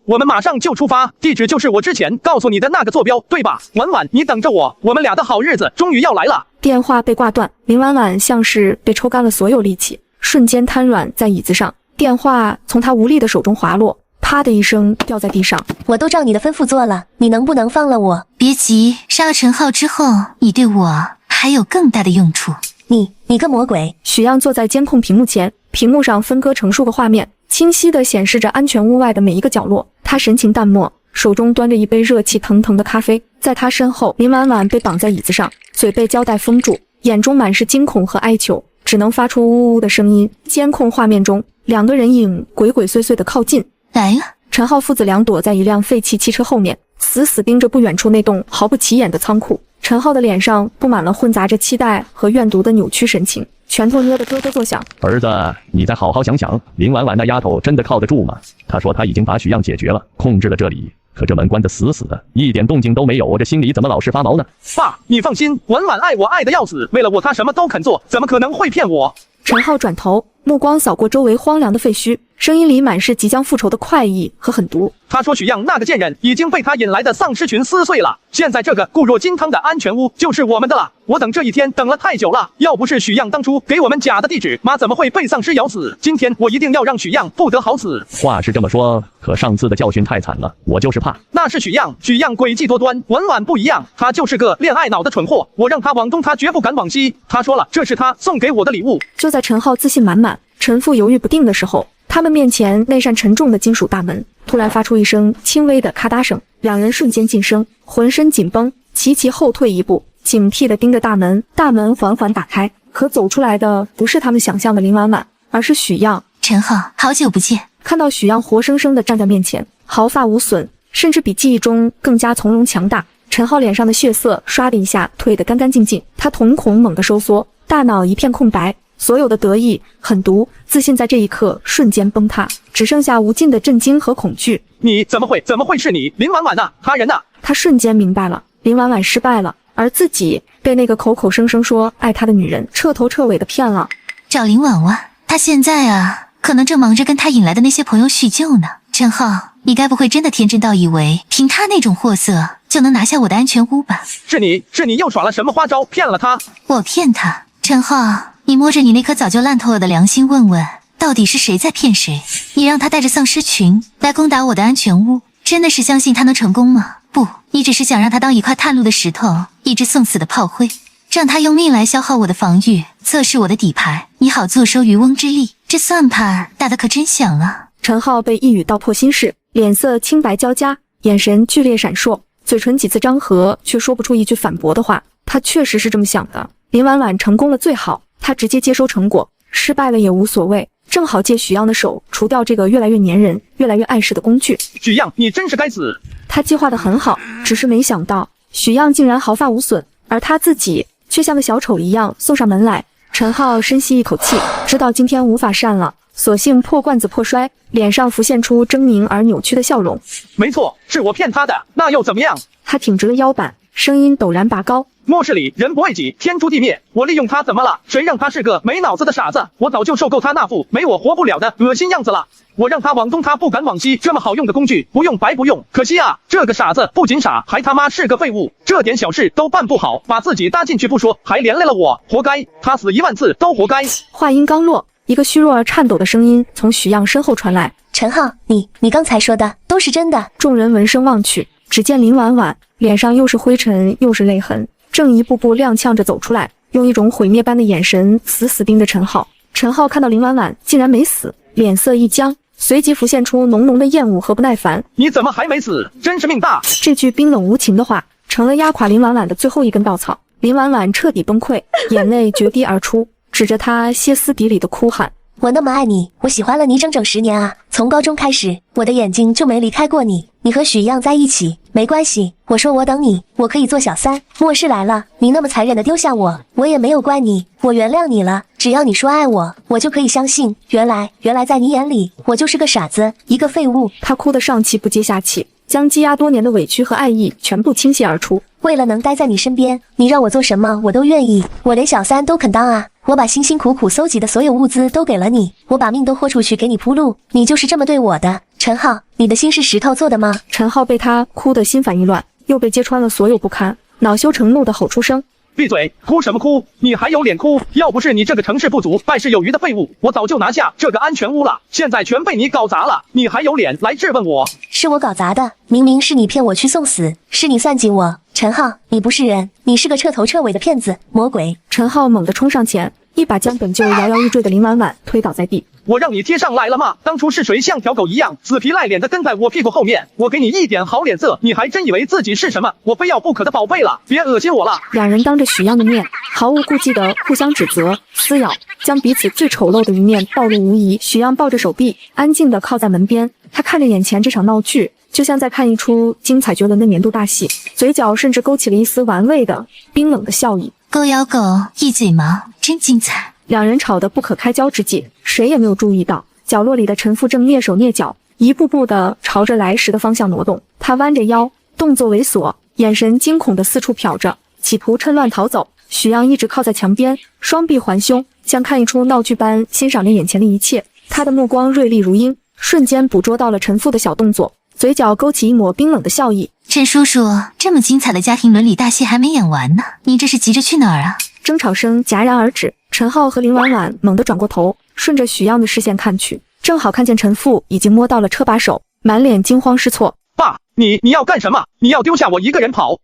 我们马上就出发，地址就是我之前告诉你的那个坐标，对吧？婉婉，你等着我，我们俩的好日子终于要来了。电话被挂断，林婉婉像是被抽干了所有力气，瞬间瘫软在椅子上。电话从他无力的手中滑落，啪的一声掉在地上。我都照你的吩咐做了，你能不能放了我？别急，杀了陈浩之后，你对我还有更大的用处。你个魔鬼！许样坐在监控屏幕前，屏幕上分割成数个画面，清晰地显示着安全屋外的每一个角落。他神情淡漠，手中端着一杯热气腾腾的咖啡。在他身后，林婉婉被绑在椅子上，嘴被胶带封住，眼中满是惊恐和哀求，只能发出呜呜的声音。监控画面中，两个人影鬼鬼祟祟地靠近。来了！陈浩父子俩躲在一辆废弃汽车后面，死死盯着不远处那栋毫不起眼的仓库。陈浩的脸上布满了混杂着期待和怨毒的扭曲神情，拳头捏得咯咯作响。儿子，你再好好想想，林婉婉那丫头真的靠得住吗？她说她已经把许样解决了，控制了这里，可这门关得死死的，一点动静都没有，我这心里怎么老是发毛呢？爸，你放心，婉婉爱我爱得要死，为了我她什么都肯做，怎么可能会骗我？陈浩转头，目光扫过周围荒凉的废墟，声音里满是即将复仇的快意和狠毒。他说许样那个贱人已经被他引来的丧尸群撕碎了，现在这个固若金汤的安全屋就是我们的了。我等这一天等了太久了，要不是许样当初给我们假的地址，妈怎么会被丧尸咬死？今天我一定要让许样不得好死。话是这么说，可上次的教训太惨了，我就是怕。那是许样诡计多端，婉婉不一样，他就是个恋爱脑的蠢货，我让他往东，他绝不敢往西。他说了，这是他送给我的礼物。就在陈浩自信满满，陈父犹豫不定的时候，他们面前那扇沉重的金属大门突然发出一声轻微的咔嗒声，两人瞬间噤声，浑身紧绷，齐齐后退一步，警惕地盯着大门。大门缓缓打开，可走出来的不是他们想象的林婉婉，而是许样。陈浩，好久不见。看到许样活生生地站在面前，毫发无损，甚至比记忆中更加从容强大，陈浩脸上的血色唰的一下退得干干净净，他瞳孔猛地收缩，大脑一片空白，所有的得意、狠毒、自信在这一刻瞬间崩塌，只剩下无尽的震惊和恐惧。你怎么会是你？林婉婉呢？他人呢？他瞬间明白了，林婉婉失败了，而自己被那个口口声声说爱他的女人彻头彻尾的骗了。找林婉婉，他现在啊，可能正忙着跟他引来的那些朋友叙旧呢。陈浩，你该不会真的天真到以为凭他那种货色就能拿下我的安全屋吧？是你又耍了什么花招骗了他？我骗他？陈浩，你摸着你那颗早就烂透了的良心问问，到底是谁在骗谁？你让他带着丧尸群来攻打我的安全屋，真的是相信他能成功吗？不，你只是想让他当一块探路的石头，一只送死的炮灰，让他用命来消耗我的防御，测试我的底牌，以好坐收渔翁之利。这算盘打得可真响啊！陈浩被一语道破心事，脸色青白交加，眼神剧烈闪烁，嘴唇几次张合，却说不出一句反驳的话。他确实是这么想的。林婉婉成功了最好，他直接接收成果，失败了也无所谓，正好借许样的手除掉这个越来越粘人、越来越碍事的工具。许样，你真是该死！他计划得很好，只是没想到许样竟然毫发无损，而他自己却像个小丑一样送上门来。陈浩深吸一口气，知道今天无法善了，索性破罐子破摔，脸上浮现出狰狞而扭曲的笑容。没错，是我骗他的，那又怎么样？他挺直了腰板，声音陡然拔高。末世里人不为己，天诛地灭，我利用他怎么了？谁让他是个没脑子的傻子？我早就受够他那副没我活不了的恶心样子了。我让他往东，他不敢往西，这么好用的工具不用白不用。可惜啊，这个傻子不仅傻，还他妈是个废物，这点小事都办不好，把自己搭进去不说，还连累了我，活该！他死1万次都活该！话音刚落，一个虚弱而颤抖的声音从许样身后传来：“陈浩，你刚才说的都是真的？”众人闻声望去，只见林婉婉脸上又是灰尘又是泪痕，正一步步踉跄着走出来，用一种毁灭般的眼神死死盯着陈浩。陈浩看到林婉婉竟然没死，脸色一僵，随即浮现出浓浓的厌恶和不耐烦。你怎么还没死？真是命大！这句冰冷无情的话，成了压垮林婉婉的最后一根稻草。林婉婉彻底崩溃，眼泪决堤而出，指着他歇斯底里的哭喊：“我那么爱你，我喜欢了你整整10年啊！从高中开始，我的眼睛就没离开过你。你和许样在一起没关系，我说我等你，我可以做小三。末世来了，你那么残忍的丢下我，我也没有怪你，我原谅你了。只要你说爱我，我就可以相信。原来在你眼里，我就是个傻子，一个废物。”他哭得上气不接下气，将积压多年的委屈和爱意全部倾泻而出。为了能待在你身边，你让我做什么我都愿意，我连小三都肯当啊！我把辛辛苦苦搜集的所有物资都给了你，我把命都豁出去给你铺路，你就是这么对我的。陈浩，你的心是石头做的吗？陈浩被他哭得心烦意乱，又被揭穿了所有不堪，恼羞成怒地吼出声：“闭嘴！哭什么哭？你还有脸哭？要不是你这个成事不足、败事有余的废物，我早就拿下这个安全屋了。现在全被你搞砸了，你还有脸来质问我？是我搞砸的，明明是你骗我去送死，是你算计我。陈浩，你不是人，你是个彻头彻尾的骗子，魔鬼！”陈浩猛地冲上前，一把将本就摇摇欲坠的林婉婉推倒在地。我让你贴上来了吗？当初是谁像条狗一样死皮赖脸的跟在我屁股后面？我给你一点好脸色，你还真以为自己是什么我非要不可的宝贝了？别恶心我了！两人当着许样的面，毫无顾忌地互相指责、撕咬，将彼此最丑陋的一面暴露无遗。许样抱着手臂，安静地靠在门边，他看着眼前这场闹剧，就像在看一出精彩绝伦的年度大戏，嘴角甚至勾起了一丝玩味的冰冷的笑意。狗咬狗，一嘴毛，真精彩！两人吵得不可开交之际，谁也没有注意到角落里的陈父正蹑手蹑脚，一步步地朝着来时的方向挪动。他弯着腰，动作猥琐，眼神惊恐地四处瞟着，企图趁乱逃走。许样一直靠在墙边，双臂环胸，像看一出闹剧般欣赏着眼前的一切。他的目光锐利如鹰，瞬间捕捉到了陈父的小动作，嘴角勾起一抹冰冷的笑意。陈叔叔，这么精彩的家庭伦理大戏还没演完呢，你这是急着去哪儿啊？争吵声戛然而止，陈浩和林婉婉猛地转过头，顺着许样的视线看去，正好看见陈父已经摸到了车把手，满脸惊慌失措。爸，你要干什么？你要丢下我一个人跑？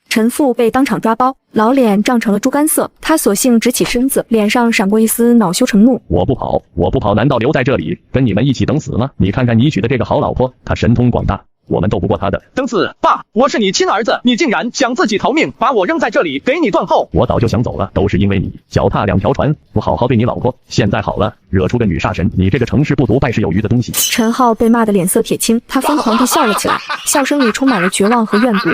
陈父被当场抓包，老脸涨成了猪肝色，他索性直起身子，脸上闪过一丝恼羞成怒。我不跑，难道留在这里跟你们一起等死吗？你看看你娶的这个好老婆，她神通广大，我们斗不过她的。等死！爸，我是你亲儿子，你竟然想自己逃命，把我扔在这里给你断后。我早就想走了，都是因为你脚踏2条船，不好好对你老婆，现在好了，惹出个女杀神，你这个成事不足败事有余的东西。陈浩被骂得脸色铁青，他疯狂地笑了起来，笑声里充满了绝望和怨毒。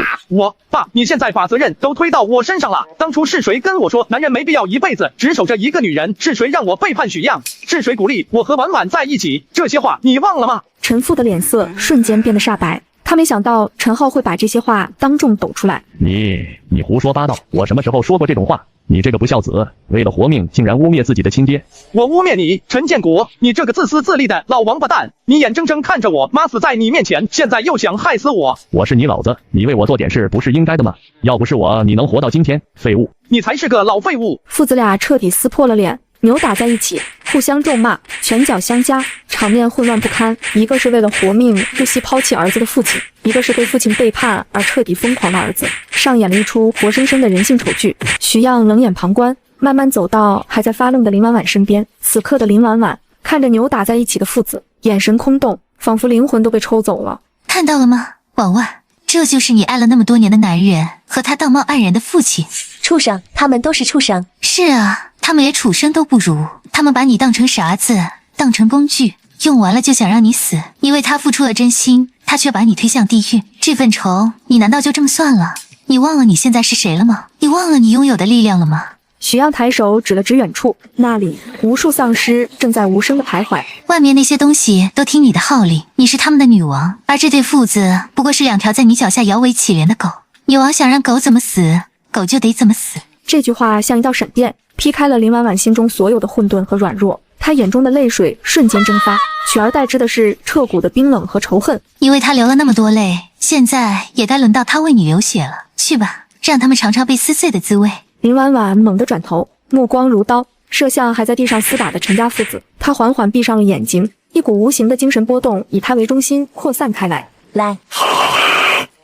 爸，你现在把责任都推到我身上了。当初是谁跟我说男人没必要一辈子只守着一个女人？是谁让我背叛许样？是谁鼓励我和婉婉在一起？这些话你忘了吗？陈父的脸色瞬间变得煞白，他没想到陈浩会把这些话当众抖出来。你胡说八道，我什么时候说过这种话？你这个不孝子，为了活命竟然污蔑自己的亲爹。我污蔑你，陈建国，你这个自私自利的老王八蛋！你眼睁睁看着我妈死在你面前，现在又想害死我。我是你老子，你为我做点事不是应该的吗？要不是我，你能活到今天？废物！你才是个老废物！父子俩彻底撕破了脸，扭打在一起，互相咒骂，拳脚相加，场面混乱不堪。一个是为了活命不惜抛弃儿子的父亲，一个是被父亲背叛而彻底疯狂的儿子，上演了一出活生生的人性丑剧。许样冷眼旁观，慢慢走到还在发愣的林婉婉身边。此刻的林婉婉看着扭打在一起的父子，眼神空洞，仿佛灵魂都被抽走了。看到了吗，婉婉，这就是你爱了那么多年的男人和他道貌岸然的父亲。畜生，他们都是畜生。是啊，他们连畜生都不如，他们把你当成傻子，当成工具，用完了就想让你死。你为他付出了真心，他却把你推向地狱，这份仇你难道就这么算了？你忘了你现在是谁了吗？你忘了你拥有的力量了吗？许样抬手指了指远处，那里无数丧尸正在无声的徘徊。外面那些东西都听你的号令，你是他们的女王，而这对父子不过是两条在你脚下摇尾乞怜的狗。女王想让狗怎么死，狗就得怎么死。这句话像一道闪电，劈开了林婉婉心中所有的混沌和软弱，她眼中的泪水瞬间蒸发，取而代之的是彻骨的冰冷和仇恨。你为他流了那么多泪，现在也该轮到他为你流血了。去吧，让他们尝尝被撕碎的滋味。林婉婉猛地转头，目光如刀，射向还在地上厮打的陈家父子。她缓缓闭上了眼睛，一股无形的精神波动以她为中心扩散开来。来！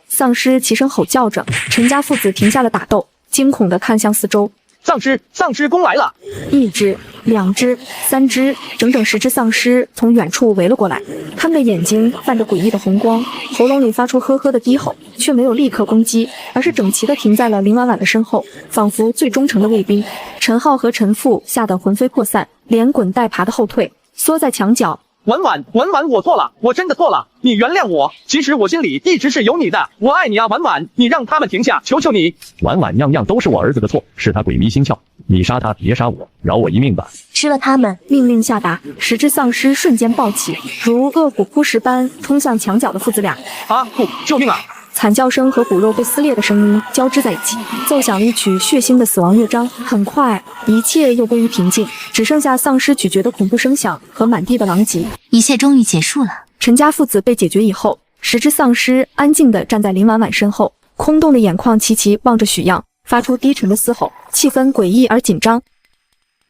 丧尸齐声吼叫着，陈家父子停下了打斗，惊恐地看向四周。丧尸攻来了！一只、两只、三只，整整10只丧尸从远处围了过来。他们的眼睛泛着诡异的红光，喉咙里发出呵呵的低吼，却没有立刻攻击，而是整齐地停在了林婉婉的身后，仿佛最忠诚的卫兵。陈浩和陈父吓得魂飞魄散，连滚带爬的后退，缩在墙角。婉婉，我错了，我真的错了，你原谅我。其实我心里一直是有你的，我爱你啊，婉婉，你让他们停下，求求你。婉婉，样样都是我儿子的错，是他鬼迷心窍，你杀他，别杀我，饶我一命吧。吃了他们！命令下达，10只丧尸瞬间暴起，如恶虎扑食般冲向墙角的父子俩。啊，不，救命啊！惨叫声和骨肉被撕裂的声音交织在一起，奏响了一曲血腥的死亡乐章。很快，一切又归于平静，只剩下丧尸咀嚼的恐怖声响和满地的狼藉。一切终于结束了。陈家父子被解决以后，10只丧尸安静地站在林婉婉身后，空洞的眼眶齐齐望着许样，发出低沉的嘶吼，气氛诡异而紧张。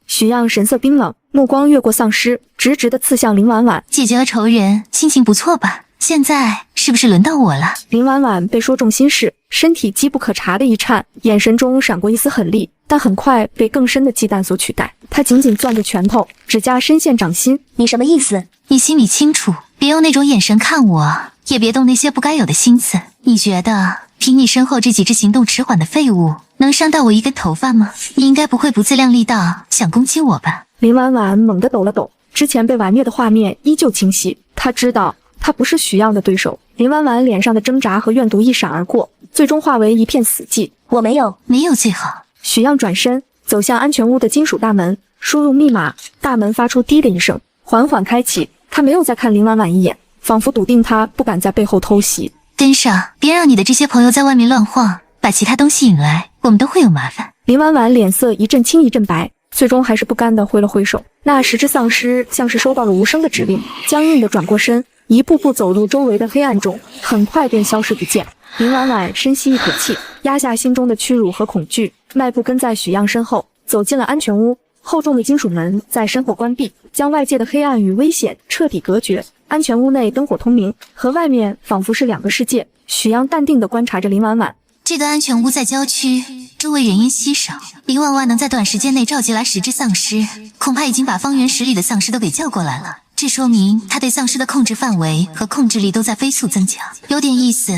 许样神色冰冷，目光越过丧尸，直直地刺向林婉婉。解决了仇人，心情不错吧？现在是不是轮到我了？林婉婉被说中心事，身体机不可察的一颤，眼神中闪过一丝狠厉，但很快被更深的忌惮所取代。她紧紧攥着拳头，指甲深陷掌心。你什么意思？你心里清楚，别用那种眼神看我，也别动那些不该有的心思。你觉得凭你身后这几只行动迟缓的废物，能伤到我一根头发吗？你应该不会不自量力到想攻击我吧？林婉婉猛地抖了抖，之前被玩灭的画面依旧清晰。她知道他不是许样的对手。林婉婉脸上的挣扎和怨毒一闪而过，最终化为一片死寂。我没有最好。许样转身走向安全屋的金属大门，输入密码，大门发出滴的一声，缓缓开启。他没有再看林婉婉一眼，仿佛笃定他不敢在背后偷袭。跟上，别让你的这些朋友在外面乱晃，把其他东西引来，我们都会有麻烦。林婉婉脸色一阵青一阵白，最终还是不甘地挥了挥手。那10只丧尸像是收到了无声的指令，僵硬地转过身，一步步走入周围的黑暗中，很快便消失不见。林婉婉深吸一口气，压下心中的屈辱和恐惧，迈步跟在许样身后，走进了安全屋。厚重的金属门在身后关闭，将外界的黑暗与危险彻底隔绝。安全屋内灯火通明，和外面仿佛是两个世界。许样淡定地观察着林婉婉。这个安全屋在郊区，周围人烟稀少，林婉婉能在短时间内召集来10只丧尸，恐怕已经把方圆10里的丧尸都给叫过来了。这说明他对丧尸的控制范围和控制力都在飞速增强，有点意思。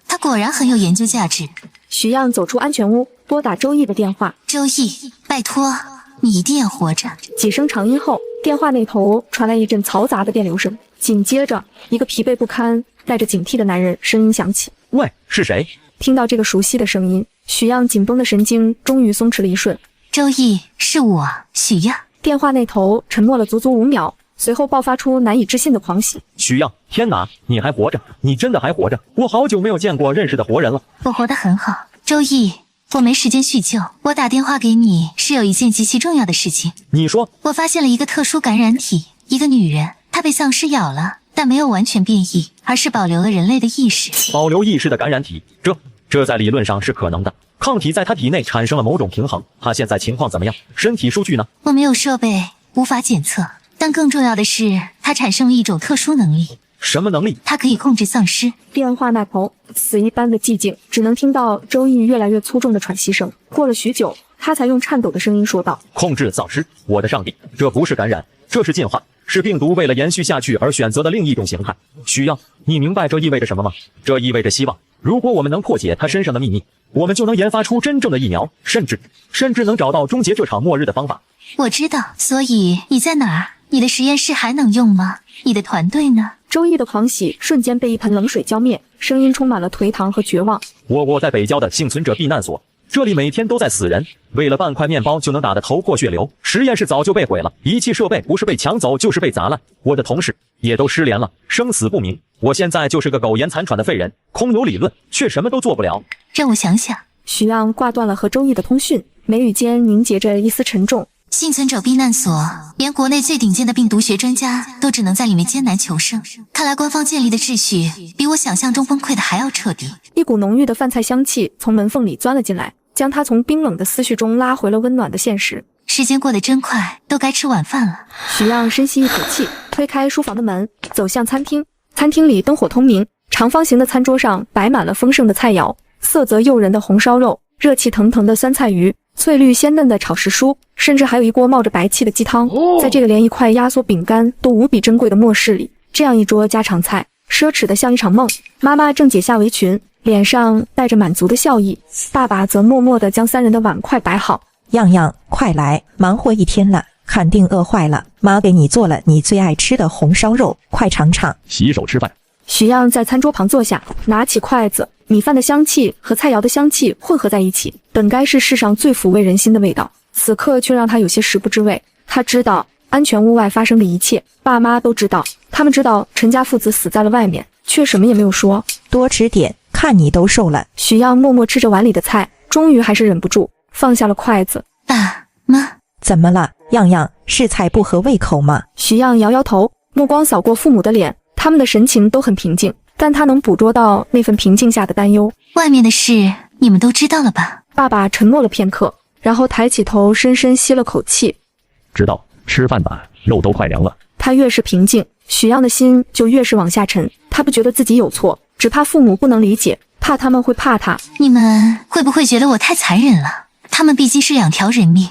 他果然很有研究价值。许样走出安全屋，拨打周易的电话。周易，拜托，你一定要活着。几声长音后，电话那头传来一阵嘈杂的电流声，紧接着一个疲惫不堪、带着警惕的男人声音响起：“喂，是谁？”听到这个熟悉的声音，许样紧绷的神经终于松弛了一瞬。周易，是我，许样。电话那头沉默了足足5秒，随后爆发出难以置信的狂喜：“许样，天哪，你还活着！你真的还活着！我好久没有见过认识的活人了。”我活得很好，周易，我没时间叙旧，我打电话给你是有一件极其重要的事情。你说？我发现了一个特殊感染体，一个女人，她被丧尸咬了，但没有完全变异，而是保留了人类的意识。保留意识的感染体，这在理论上是可能的。抗体在他体内产生了某种平衡。他现在情况怎么样？身体数据呢？我没有设备，无法检测。但更重要的是，他产生了一种特殊能力。什么能力？他可以控制丧尸。电话那头死一般的寂静，只能听到周易越来越粗重的喘息声。过了许久，他才用颤抖的声音说道：“控制丧尸，我的上帝，这不是感染，这是进化，是病毒为了延续下去而选择的另一种形态。许样，你明白这意味着什么吗？这意味着希望。如果我们能破解他身上的秘密，我们就能研发出真正的疫苗，甚至能找到终结这场末日的方法。”我知道，所以你在哪儿？你的实验室还能用吗？你的团队呢？周易的狂喜瞬间被一盆冷水浇灭，声音充满了颓唐和绝望。我在北郊的幸存者避难所，这里每天都在死人，为了半块面包就能打得头破血流。实验室早就被毁了，仪器设备不是被抢走就是被砸烂，我的同事也都失联了，生死不明。我现在就是个苟延残喘的废人，空有理论，却什么都做不了。让我想想。许亮挂断了和周易的通讯，眉宇间凝结着一丝沉重。幸存者避难所，连国内最顶尖的病毒学专家都只能在里面艰难求生。看来官方建立的秩序比我想象中崩溃的还要彻底。一股浓郁的饭菜香气从门缝里钻了进来，将他从冰冷的思绪中拉回了温暖的现实。时间过得真快，都该吃晚饭了。许亮深吸一口气，推开书房的门，走向餐厅。餐厅里灯火通明，长方形的餐桌上摆满了丰盛的菜肴，色泽诱人的红烧肉，热气腾腾的酸菜鱼，翠绿鲜嫩的炒时蔬，甚至还有一锅冒着白气的鸡汤。在这个连一块压缩饼干都无比珍贵的末世里，这样一桌家常菜，奢侈的像一场梦。妈妈正解下围裙，脸上带着满足的笑意，爸爸则默默地将3人的碗筷摆好。样样，快来，忙活一天了，肯定饿坏了。妈给你做了你最爱吃的红烧肉，快尝尝。洗手吃饭。许样在餐桌旁坐下，拿起筷子，米饭的香气和菜肴的香气混合在一起，本该是世上最抚慰人心的味道，此刻却让他有些食不知味。他知道安全屋外发生的一切，爸妈都知道，他们知道陈家父子死在了外面，却什么也没有说。多吃点，看你都瘦了。许样默默吃着碗里的菜，终于还是忍不住放下了筷子。爸妈，怎么了？样样，是菜不合胃口吗？许样摇摇头，目光扫过父母的脸，他们的神情都很平静，但他能捕捉到那份平静下的担忧。外面的事你们都知道了吧？爸爸沉默了片刻，然后抬起头，深深吸了口气。知道，吃饭吧，肉都快凉了。他越是平静，许样的心就越是往下沉。他不觉得自己有错，只怕父母不能理解，怕他们会怕他。你们会不会觉得我太残忍了？他们毕竟是2条人命，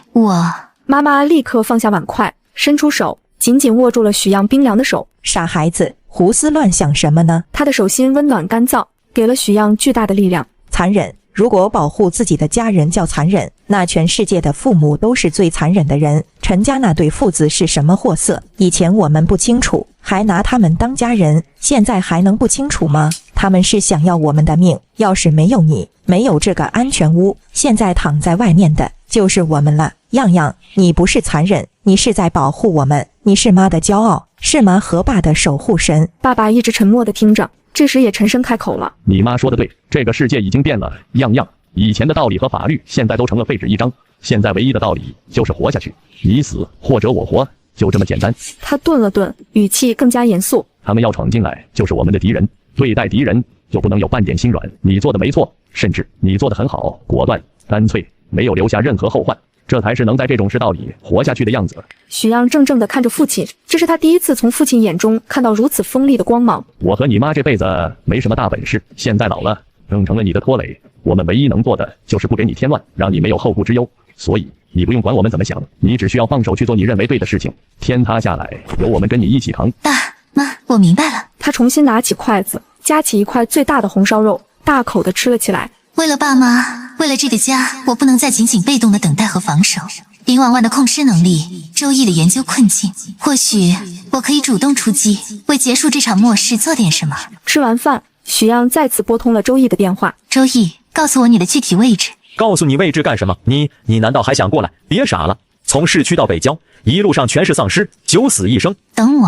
妈妈立刻放下碗筷，伸出手，紧紧握住了许样冰凉的手。傻孩子，胡思乱想什么呢？他的手心温暖干燥，给了许样巨大的力量。残忍，如果保护自己的家人叫残忍，那全世界的父母都是最残忍的人。陈家那对父子是什么货色？以前我们不清楚，还拿他们当家人，现在还能不清楚吗？他们是想要我们的命，要是没有你，没有这个安全屋，现在躺在外面的就是我们了。样样，你不是残忍，你是在保护我们，你是妈的骄傲，是妈和爸的守护神。爸爸一直沉默地听着，这时也沉声开口了。你妈说的对，这个世界已经变了，样样，以前的道理和法律现在都成了废纸一张，现在唯一的道理就是活下去，你死或者我活，就这么简单。他顿了顿，语气更加严肃。他们要闯进来就是我们的敌人，对待敌人就不能有半点心软。你做的没错，甚至你做的很好，果断干脆，没有留下任何后患，这才是能在这种世道里活下去的样子。许样怔怔地看着父亲，这是他第一次从父亲眼中看到如此锋利的光芒。我和你妈这辈子没什么大本事，现在老了，更成了你的拖累。我们唯一能做的就是不给你添乱，让你没有后顾之忧。所以你不用管我们怎么想，你只需要放手去做你认为对的事情，天塌下来有我们跟你一起扛。爸妈，我明白了。他重新拿起筷子，夹起一块最大的红烧肉，大口地吃了起来。为了爸妈，为了这个家，我不能再仅仅被动的等待和防守。林婉婉的控尸能力，周易的研究困境，或许我可以主动出击，为结束这场末世做点什么。吃完饭，许样再次拨通了周易的电话。周易，告诉我你的具体位置。告诉你位置干什么？你难道还想过来？别傻了，从市区到北郊，一路上全是丧尸，九死一生。等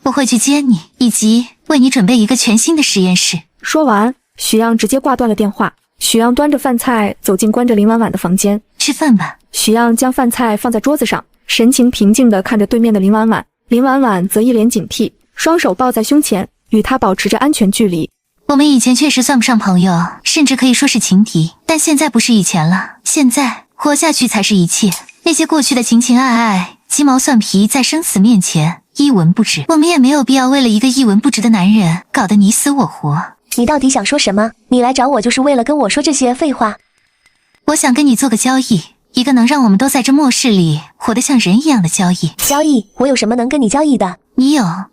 我会去接你，以及为你准备一个全新的实验室。说完，许样直接挂断了电话。许样端着饭菜走进关着林婉婉的房间，吃饭吧。许样将饭菜放在桌子上，神情平静地看着对面的林婉婉。林婉婉则一脸警惕，双手抱在胸前，与他保持着安全距离。我们以前确实算不上朋友，甚至可以说是情敌，但现在不是以前了，现在活下去才是一切。那些过去的情情爱爱、鸡毛蒜皮，在生死面前一文不值。我们也没有必要为了一个一文不值的男人搞得你死我活。你到底想说什么？你来找我就是为了跟我说这些废话？我想跟你做个交易，一个能让我们都在这末世里活得像人一样的交易。交易？我有什么能跟你交易的？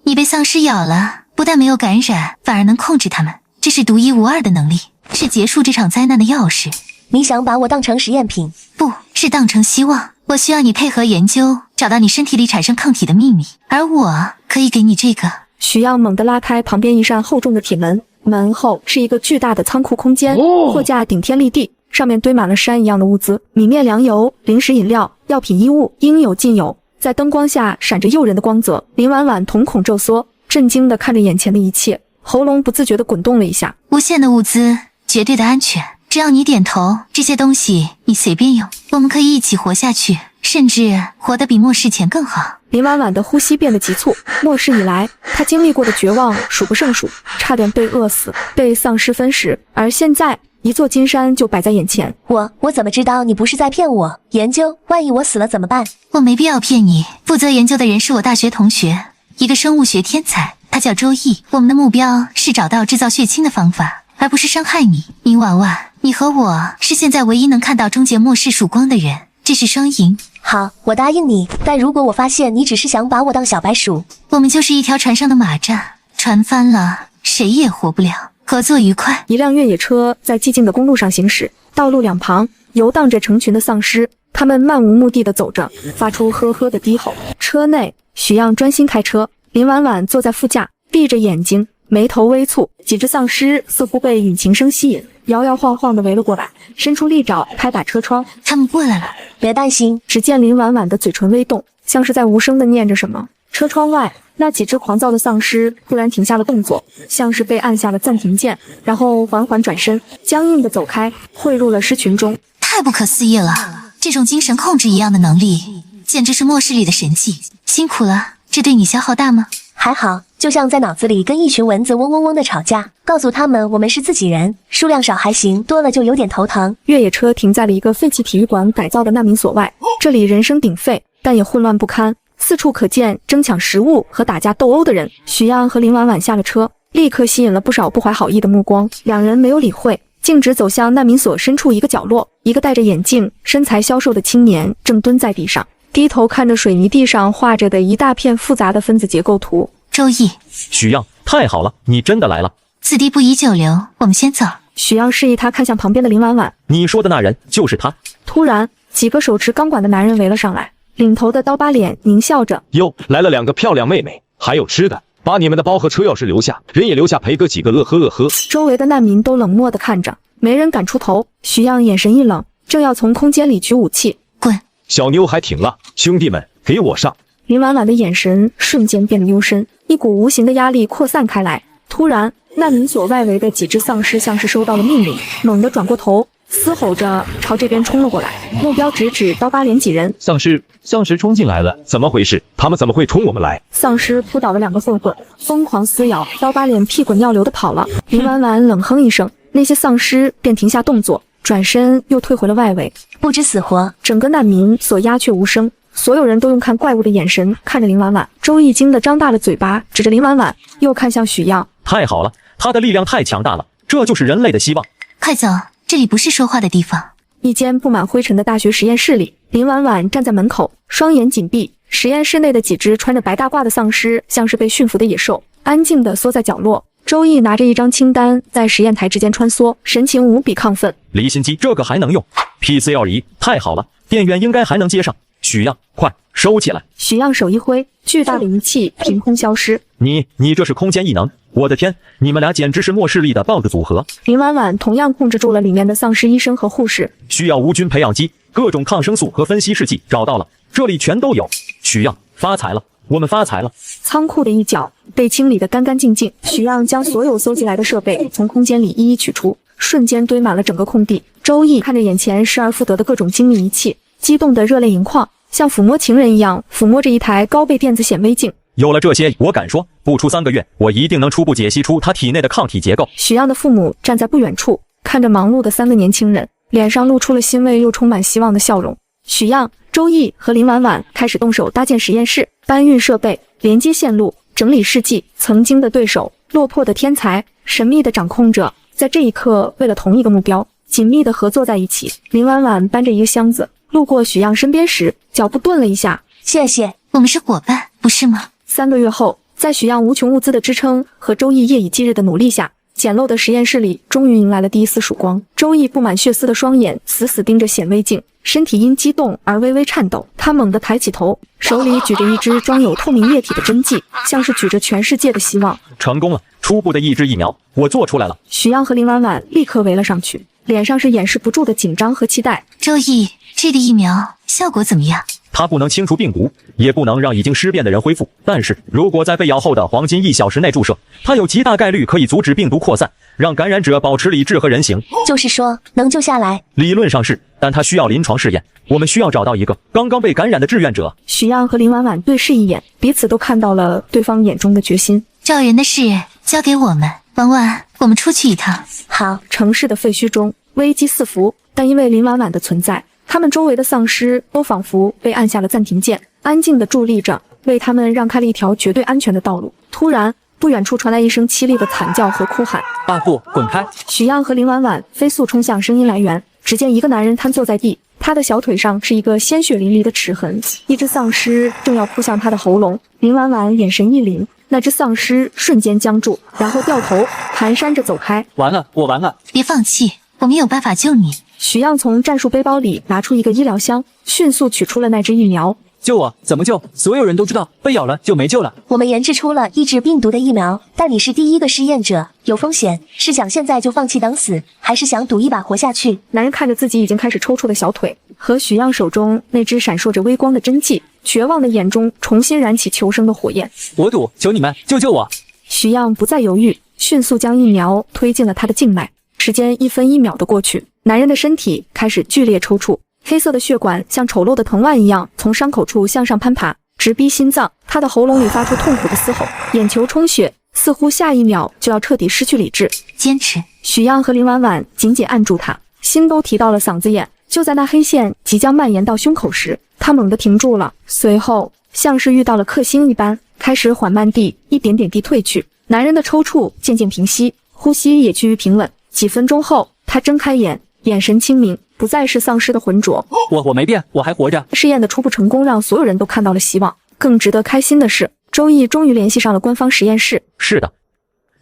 你被丧尸咬了，不但没有感染，反而能控制他们，这是独一无二的能力，是结束这场灾难的钥匙。你想把我当成实验品？不是当成希望。我需要你配合研究，找到你身体里产生抗体的秘密，而我可以给你这个。许样猛地拉开旁边一扇厚重的铁门，门后是一个巨大的仓库空间，货架顶天立地，上面堆满了山一样的物资，米面粮油、零食饮料、药品衣物，应有尽有。在灯光下闪着诱人的光泽，林婉婉瞳孔骤缩，震惊地看着眼前的一切，喉咙不自觉地滚动了一下。无限的物资，绝对的安全，只要你点头，这些东西你随便用，我们可以一起活下去，甚至活得比末世前更好。林婉婉的呼吸变得急促，末世以来她经历过的绝望数不胜数，差点被饿死，被丧尸分食，而现在一座金山就摆在眼前。我怎么知道你不是在骗我？研究，万一我死了怎么办？我没必要骗你，负责研究的人是我大学同学，一个生物学天才，他叫周易。我们的目标是找到制造血清的方法，而不是伤害你。林婉婉，你和我是现在唯一能看到终结末世曙光的人，这是双赢。好，我答应你，但如果我发现你只是想把我当小白鼠，我们就是一条船上的蚂蚱，船翻了谁也活不了。合作愉快。一辆越野车在寂静的公路上行驶，道路两旁游荡着成群的丧尸，他们漫无目的地走着，发出呵呵的低吼。车内，许样专心开车，林婉婉坐在副驾，闭着眼睛，眉头微蹙。几只丧尸似乎被引擎声吸引，摇摇晃晃地围了过来，伸出利爪拍打车窗。他们过来了，别担心。只见林婉婉的嘴唇微动，像是在无声地念着什么。车窗外，那几只狂躁的丧尸突然停下了动作，像是被按下了暂停键，然后缓缓转身，僵硬地走开，汇入了尸群中。太不可思议了，这种精神控制一样的能力，简直是末世里的神迹。辛苦了，这对你消耗大吗？还好，就像在脑子里跟一群蚊子嗡嗡嗡的吵架，告诉他们我们是自己人，数量少还行，多了就有点头疼。越野车停在了一个废弃体育馆改造的难民所外，这里人声鼎沸，但也混乱不堪，四处可见争抢食物和打架斗殴的人。许样和林婉婉下了车，立刻吸引了不少不怀好意的目光，两人没有理会，径直走向难民所深处一个角落。一个戴着眼镜、身材消瘦的青年正蹲在地上，低头看着水泥地上画着的一大片复杂的分子结构图。周易，许样，太好了，你真的来了。此地不宜久留，我们先走。许样示意他看向旁边的林婉婉，你说的那人就是他。突然，几个手持钢管的男人围了上来，领头的刀疤脸狞笑着，哟，来了两个漂亮妹妹，还有吃的，把你们的包和车钥匙留下，人也留下陪哥几个，乐呵乐呵。周围的难民都冷漠地看着，没人敢出头。许样眼神一冷，正要从空间里举武器，滚！小妞还挺辣，兄弟们，给我上！林婉婉的眼神瞬间变得幽深，一股无形的压力扩散开来。突然，难民所外围的几只丧尸像是收到了命令，猛地转过头，嘶吼着朝这边冲了过来，目标直指刀疤脸几人。丧尸冲进来了，怎么回事？他们怎么会冲我们来？丧尸扑倒了两个混混，疯狂撕咬，刀疤脸屁滚尿流的跑了。林婉婉冷哼一声，那些丧尸便停下动作，转身又退回了外围，不知死活。整个难民所鸦雀无声，所有人都用看怪物的眼神看着林婉婉。周易惊得张大了嘴巴，指着林婉婉，又看向许样。太好了，他的力量太强大了，这就是人类的希望。快走，这里不是说话的地方。一间布满灰尘的大学实验室里，林婉婉站在门口，双眼紧闭。实验室内的几只穿着白大褂的丧尸像是被驯服的野兽，安静地缩在角落。周易拿着一张清单在实验台之间穿梭，神情无比亢奋。离心机这个还能用 ，PCR 仪太好了，电源应该还能接上。许样，快收起来！许样手一挥，巨大的仪器凭空消失。你这是空间异能！我的天，你们俩简直是末世里的 BOSS 组合。林婉婉同样控制住了里面的丧尸医生和护士。需要无菌培养基，各种抗生素和分析试剂找到了，这里全都有。许样，发财了，我们发财了！仓库的一角被清理得干干净净，许样将所有搜集来的设备从空间里一一取出，瞬间堆满了整个空地。周易看着眼前失而复得的各种精密仪器，激动得热泪盈眶，像抚摸情人一样抚摸着一台高倍电子显微镜。有了这些，我敢说，不出3个月，我一定能初步解析出他体内的抗体结构。许样的父母站在不远处，看着忙碌的3个年轻人，脸上露出了欣慰又充满希望的笑容。许样、周易和林婉婉开始动手搭建实验室，搬运设备，连接线路，整理试剂。曾经的对手，落魄的天才，神秘的掌控者，在这一刻为了同一个目标，紧密地合作在一起。林婉婉搬着一个箱子，路过许样身边时，脚步顿了一下。谢谢，我们是伙伴，不是吗？3个月后，在许样无穷物资的支撑和周易夜以继日的努力下，简陋的实验室里终于迎来了第一丝曙光。周易布满血丝的双眼死死盯着显微镜，身体因激动而微微颤抖。他猛地抬起头，手里举着一支装有透明液体的针剂，像是举着全世界的希望。成功了，初步的抑制疫苗，我做出来了。许样和林婉婉立刻围了上去，脸上是掩饰不住的紧张和期待。周易，这个疫苗效果怎么样？它不能清除病毒，也不能让已经尸变的人恢复，但是如果在被咬后的黄金1小时内注射，它有极大概率可以阻止病毒扩散，让感染者保持理智和人形。就是说，能救下来？理论上是，但它需要临床试验，我们需要找到一个刚刚被感染的志愿者。许样和林婉婉对视一眼，彼此都看到了对方眼中的决心。找人的事交给我们，婉婉，我们出去一趟。好。城市的废墟中危机四伏，但因为林婉婉的存在，他们周围的丧尸都仿佛被按下了暂停键，安静地伫立着，为他们让开了一条绝对安全的道路。突然，不远处传来一声凄厉的惨叫和哭喊：“大户，滚开！”许样和林婉婉飞速冲向声音来源，只见一个男人瘫坐在地，他的小腿上是一个鲜血淋漓的齿痕，一只丧尸正要扑向他的喉咙。林婉婉眼神一凛，那只丧尸瞬间僵住，然后掉头蹒跚着走开。完了，我完了！别放弃，我们有办法救你。许样从战术背包里拿出一个医疗箱，迅速取出了那支疫苗。救我？怎么救？所有人都知道，被咬了就没救了。我们研制出了抑制病毒的疫苗，但你是第一个试验者，有风险。是想现在就放弃等死，还是想赌一把活下去？男人看着自己已经开始抽搐的小腿和许样手中那只闪烁着微光的针剂，绝望的眼中重新燃起求生的火焰。我赌，求你们救救我！许样不再犹豫，迅速将疫苗推进了他的静脉。时间1分1秒的过去，男人的身体开始剧烈抽搐，黑色的血管像丑陋的藤蔓一样从伤口处向上攀爬，直逼心脏。他的喉咙里发出痛苦的嘶吼，眼球充血，似乎下一秒就要彻底失去理智。坚持！许样和林婉婉紧紧按住他，心都提到了嗓子眼。就在那黑线即将蔓延到胸口时，他猛地停住了，随后像是遇到了克星一般，开始缓慢地一点点地退去。男人的抽搐渐渐平息，呼吸也趋于平稳。几分钟后，他睁开眼，眼神清明，不再是丧尸的浑浊。我没变，我还活着。试验的初步成功让所有人都看到了希望。更值得开心的是，周易终于联系上了官方实验室。是的，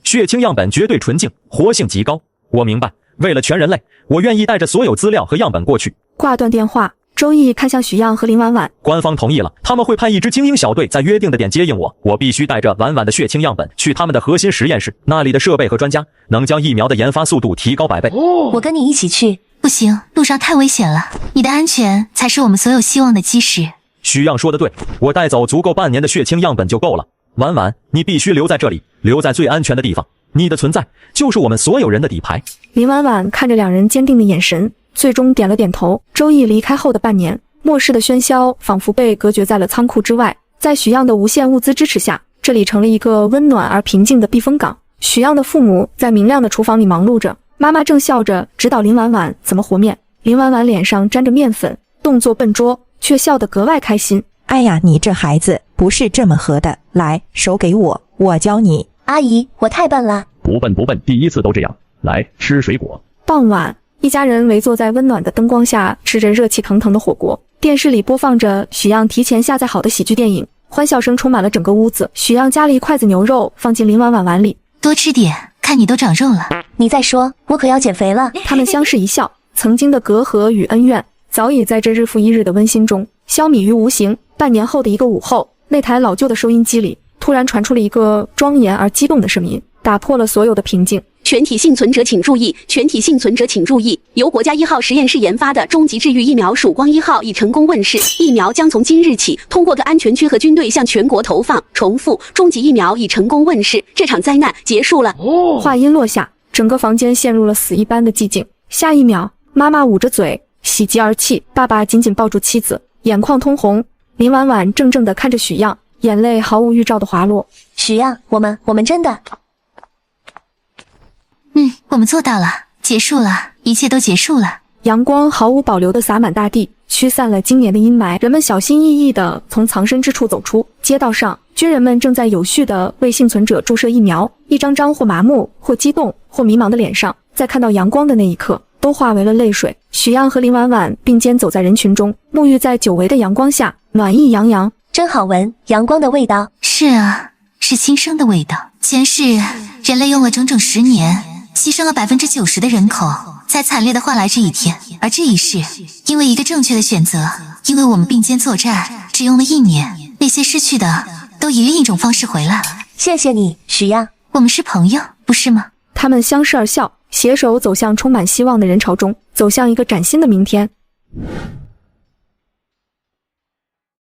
血清样本绝对纯净，活性极高。我明白，为了全人类，我愿意带着所有资料和样本过去。挂断电话，周易看向许样和林婉婉。官方同意了，他们会派一支精英小队在约定的点接应我。我必须带着婉婉的血清样本去他们的核心实验室，那里的设备和专家能将疫苗的研发速度提高100倍。我跟你一起去。不行，路上太危险了，你的安全才是我们所有希望的基石。许样说的对，我带走足够半年的血清样本就够了。婉婉，你必须留在这里，留在最安全的地方。你的存在就是我们所有人的底牌。林婉婉看着两人坚定的眼神，最终点了点头。周易离开后的半年，末世的喧嚣仿佛被隔绝在了仓库之外。在许样的无限物资支持下，这里成了一个温暖而平静的避风港。许样的父母在明亮的厨房里忙碌着，妈妈正笑着指导林婉婉怎么和面。林婉婉脸上沾着面粉，动作笨拙，却笑得格外开心。哎呀，你这孩子不是这么和的，来，手给我，我教你。阿姨，我太笨了。不笨不笨，第一次都这样。来，吃水果。傍晚，一家人围坐在温暖的灯光下，吃着热气腾腾的火锅。电视里播放着许样提前下载好的喜剧电影，欢笑声充满了整个屋子。许样夹了一筷子牛肉放进林婉婉碗里，多吃点，看你都长肉了。你再说，我可要减肥了。他们相视一笑，曾经的隔阂与恩怨早已在这日复一日的温馨中消弭于无形。半年后的一个午后，那台老旧的收音机里突然传出了一个庄严而激动的声音，打破了所有的平静。全体幸存者请注意，全体幸存者请注意，由国家1号实验室研发的终极治愈疫苗曙光1号已成功问世，疫苗将从今日起通过各安全区和军队向全国投放。重复，终极疫苗已成功问世，这场灾难结束了。话音落下，整个房间陷入了死一般的寂静。下一秒，妈妈捂着嘴喜极而泣，爸爸紧紧抱住妻子，眼眶通红。林婉婉怔怔地看着许样，眼泪毫无预兆的滑落。许样，我们真的……我们做到了，结束了，一切都结束了。阳光毫无保留地洒满大地，驱散了今年的阴霾。人们小心翼翼地从藏身之处走出。街道上，军人们正在有序地为幸存者注射疫苗。一张张或麻木、或激动、或迷茫的脸上，在看到阳光的那一刻，都化为了泪水。许样和林婉婉并肩走在人群中，沐浴在久违的阳光下，暖意洋洋，真好闻，阳光的味道。是啊，是新生的味道。前世人类用了整整10年，牺牲了90%的人口，才惨烈的换来这一天。而这一世，因为一个正确的选择，因为我们并肩作战，只用了1年，那些失去的都以另一种方式回来了。谢谢你，许样。我们是朋友，不是吗？他们相视而笑，携手走向充满希望的人潮中，走向一个崭新的明天。